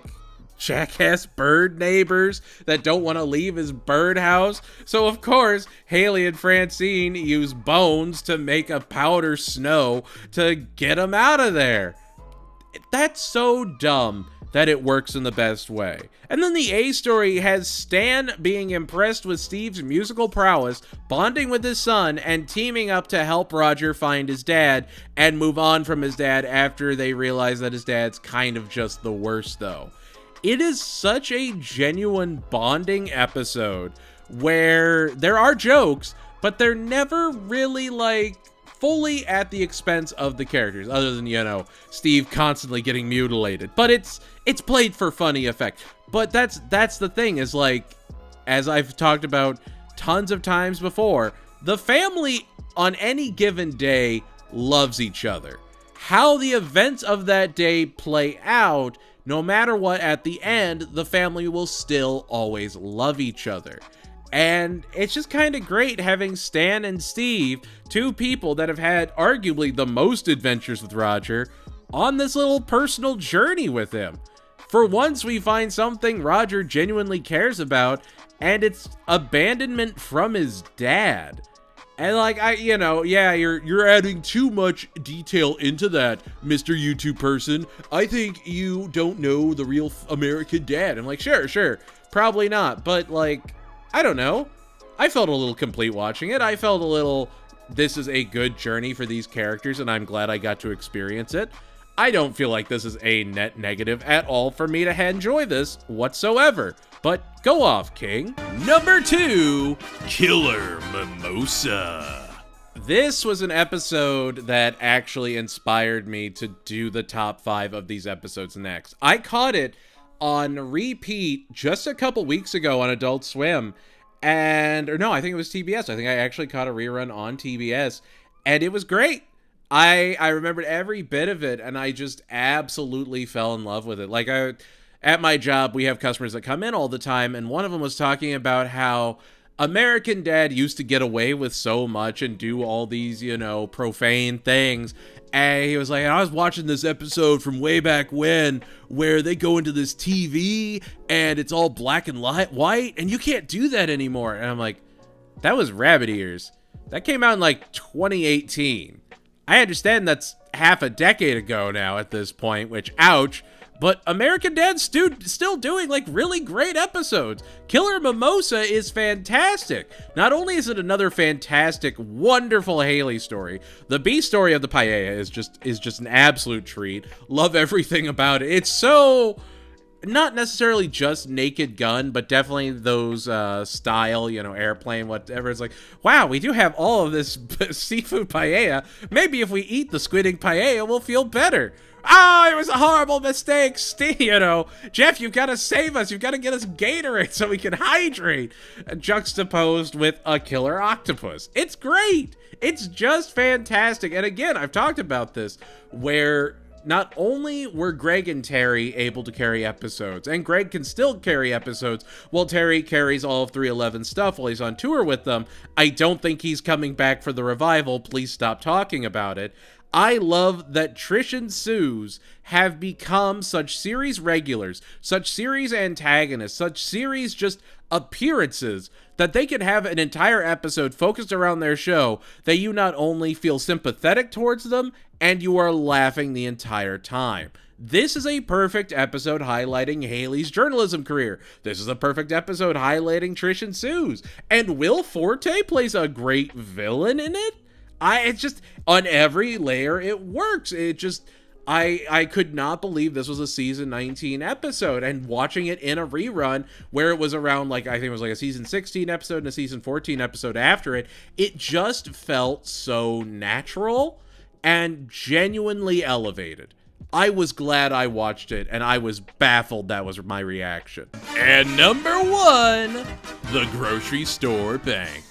jackass bird neighbors that don't want to leave his birdhouse. So, of course, Haley and Francine use bones to make a powder snow to get him out of there. That's so dumb that it works in the best way. And then the A story has Stan being impressed with Steve's musical prowess, bonding with his son, and teaming up to help Roger find his dad and move on from his dad after they realize that his dad's kind of just the worst, though. It is such a genuine bonding episode where there are jokes, but they're never really, like, fully at the expense of the characters, other than, you know, Steve constantly getting mutilated. But it's played for funny effect. But that's the thing, is like, as I've talked about tons of times before, the family on any given day loves each other. How the events of that day play out, no matter what, at the end, the family will still always love each other. And it's just kind of great having Stan and Steve, two people that have had arguably the most adventures with Roger, on this little personal journey with him. For once, we find something Roger genuinely cares about, and it's abandonment from his dad. And like, you're adding too much detail into that, Mr. YouTube person. I think you don't know the real American dad. I'm like, sure, probably not, but like, I don't know. I felt a little complete watching it. I felt a little, this is a good journey for these characters, and I'm glad I got to experience it. I don't feel like this is a net negative at all for me to enjoy this whatsoever. But go off, King. Number 2, Killer Mimosa. This was an episode that actually inspired me to do the top 5 of these episodes next. I caught it on repeat just a couple weeks ago on Adult Swim, I think it was TBS. I think I actually caught a rerun on TBS, and it was great. I remembered every bit of it, and I just absolutely fell in love with it. Like, at my job, we have customers that come in all the time, and one of them was talking about how American Dad used to get away with so much and do all these, profane things. And he was like, I was watching this episode from way back when where they go into this TV and it's all black and white, and you can't do that anymore. And I'm like, that was Rabbit Ears. That came out in like 2018. I understand that's half a decade ago now at this point, which, ouch. But American Dad's still doing, like, really great episodes. Killer Mimosa is fantastic. Not only is it another fantastic, wonderful Haley story, the B story of the paella is just an absolute treat. Love everything about it. It's so, not necessarily just Naked Gun, but definitely those style, airplane, whatever. It's like, wow, we do have all of this seafood paella. Maybe if we eat the squid ink paella, we'll feel better. Oh, it was a horrible mistake, Steve, Jeff, you've got to save us. You've got to get us Gatorade so we can hydrate. Juxtaposed with a killer octopus. It's great. It's just fantastic. And again, I've talked about this, where not only were Greg and Terry able to carry episodes, and Greg can still carry episodes while Terry carries all of 311 stuff while he's on tour with them. I don't think he's coming back for the revival. Please stop talking about it. I love that Trish and Suze have become such series regulars, such series antagonists, such series just appearances, that they can have an entire episode focused around their show that you not only feel sympathetic towards them, and you are laughing the entire time. This is a perfect episode highlighting Haley's journalism career. This is a perfect episode highlighting Trish and Suze. And Will Forte plays a great villain in it. It's just, on every layer, it works. I could not believe this was a season 19 episode, and watching it in a rerun where it was around, I think it was like a season 16 episode and a season 14 episode after it, it just felt so natural and genuinely elevated. I was glad I watched it, and I was baffled that was my reaction. And number 1, the Grocery Store Bank.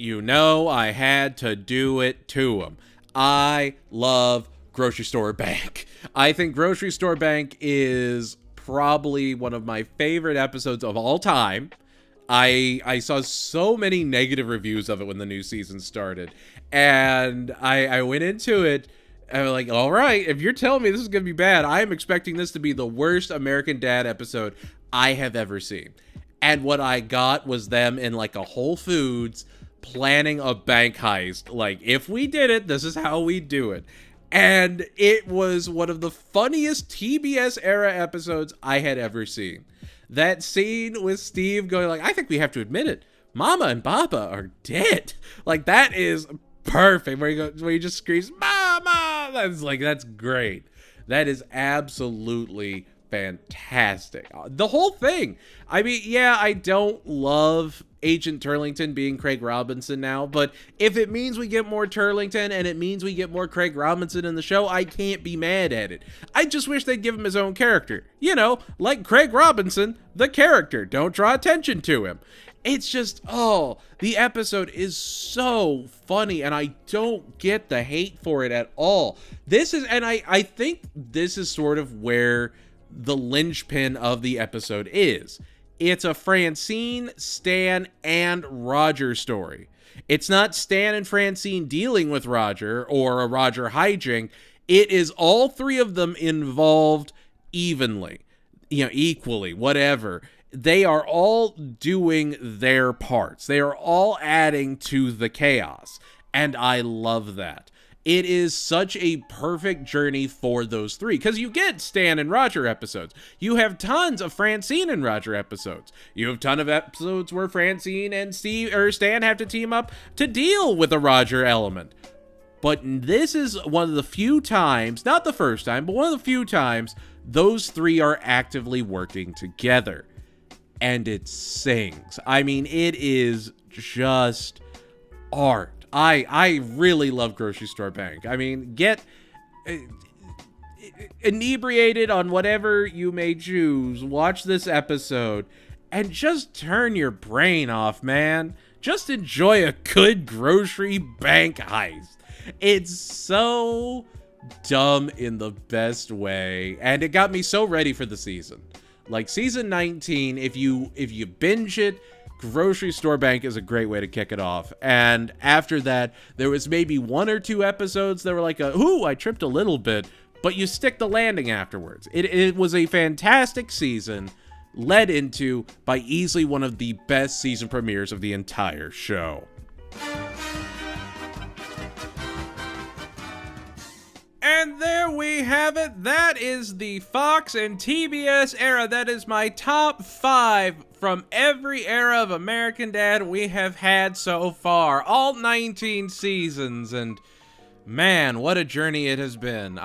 I had to do it to him. I love Grocery Store Bank. I think Grocery Store Bank is probably one of my favorite episodes of all time. I saw so many negative reviews of it when the new season started, and I went into it and I'm like, all right, if you're telling me this is going to be bad, I am expecting this to be the worst American Dad episode I have ever seen. And what I got was them in like a Whole Foods planning a bank heist. Like, if we did it, this is how we do it. And it was one of the funniest TBS era episodes I had ever seen. That scene with Steve going like, I think we have to admit it, Mama and Papa are dead. Like, that is perfect. Where he just screams, Mama! That's great. That is absolutely fantastic. The whole thing. I mean, yeah, I don't love Agent Turlington being Craig Robinson now, but if it means we get more Turlington and it means we get more Craig Robinson in the show, I can't be mad at it. I just wish they'd give him his own character. You know, like Craig Robinson, the character. Don't draw attention to him. It's just, the episode is so funny, and I don't get the hate for it at all. I think this is sort of where the linchpin of the episode is. It's a Francine, Stan, and Roger story. It's not Stan and Francine dealing with Roger or a Roger hijink. It is all three of them involved evenly, equally, whatever. They are all doing their parts. They are all adding to the chaos, and I love that. It is such a perfect journey for those three, because you get Stan and Roger episodes. You have tons of Francine and Roger episodes. You have a ton of episodes where Francine and Stan have to team up to deal with a Roger element. But this is one of the few times, not the first time, but one of the few times, those three are actively working together. And it sings. I mean, it is just art. I really love Grocery Store Bank. I mean, get inebriated on whatever you may choose. Watch this episode and just turn your brain off, man. Just enjoy a good grocery bank heist. It's so dumb in the best way, and it got me so ready for the season. Like, season 19, if you binge it, Grocery Store Bank is a great way to kick it off. And after that, there was maybe one or two episodes that were like, I tripped a little bit, but you stick the landing afterwards. It was a fantastic season, led into by easily one of the best season premieres of the entire show. And there we have it. That is the Fox and TBS era. That is my top 5 from every era of American Dad we have had so far. All 19 seasons. And man, what a journey it has been.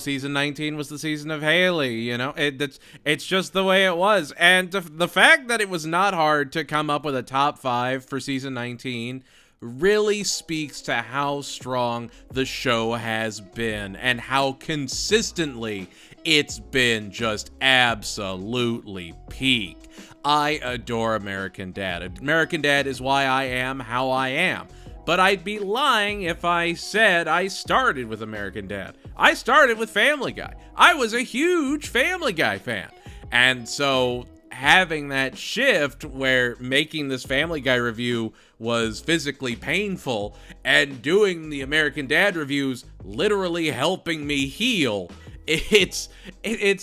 Season 19 was the season of Haley. It's just the way it was. And the fact that it was not hard to come up with a top 5 for season 19 really speaks to how strong the show has been and how consistently it's been just absolutely peak. I adore American Dad. American Dad is why I am how I am. But I'd be lying if I said I started with American Dad. I started with Family Guy. I was a huge Family Guy fan. And so having that shift where making this Family Guy review was physically painful and doing the American Dad reviews literally helping me heal, it's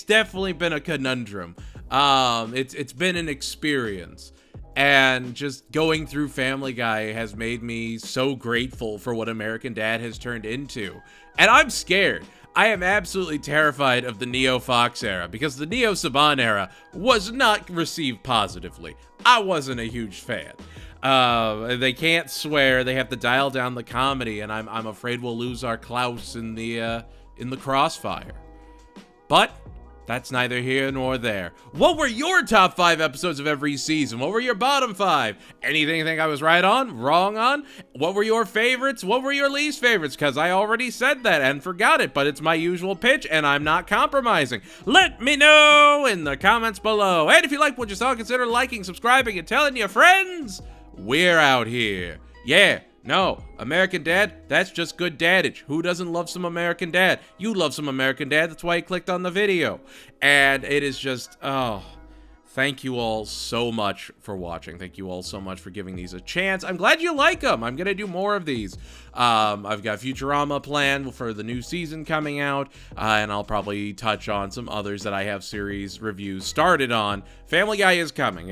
definitely been a conundrum. It's been an experience, and just going through Family Guy has made me so grateful for what American Dad has turned into. And I'm scared. I am absolutely terrified of the Neo Fox era, because the Neo Saban era was not received positively. I wasn't a huge fan. They can't swear. They have to dial down the comedy, and I'm afraid we'll lose our Klaus in the crossfire. But that's neither here nor there. What were your top 5 episodes of every season? What were your bottom 5? Anything you think I was right on, wrong on? What were your favorites? What were your least favorites? Because I already said that and forgot it, but it's my usual pitch, and I'm not compromising. Let me know in the comments below. And if you like what you saw, consider liking, subscribing, and telling your friends. We're out here. Yeah. No, American Dad, that's just good daddage. Who doesn't love some American Dad? You love some American Dad, that's why you clicked on the video. And it is just, thank you all so much for watching. Thank you all so much for giving these a chance. I'm glad you like them. I'm going to do more of these. I've got Futurama planned for the new season coming out, and I'll probably touch on some others that I have series reviews started on. Family Guy is coming.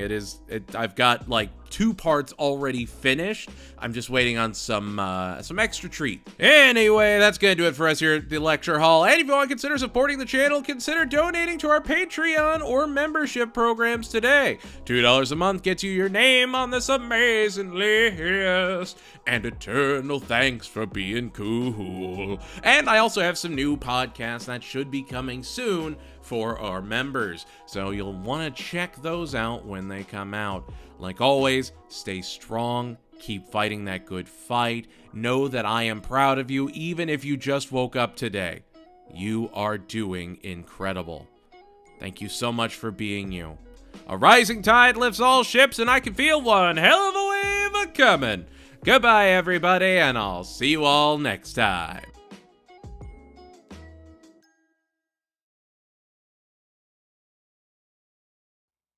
I've got like 2 parts already finished. I'm just waiting on some extra treat. Anyway, that's gonna do it for us here at the lecture hall. And if you want to consider supporting the channel, consider donating to our Patreon or membership programs today. $2 a month gets you your name on this amazing list, and eternal thanks for being cool. And I also have some new podcasts that should be coming soon for our members, so you'll want to check those out when they come out. Like always, stay strong, keep fighting that good fight. Know that I am proud of you, even if you just woke up today. You are doing incredible. Thank you so much for being you. A rising tide lifts all ships, and I can feel one hell of a wave a-coming. Goodbye, everybody, and I'll see you all next time.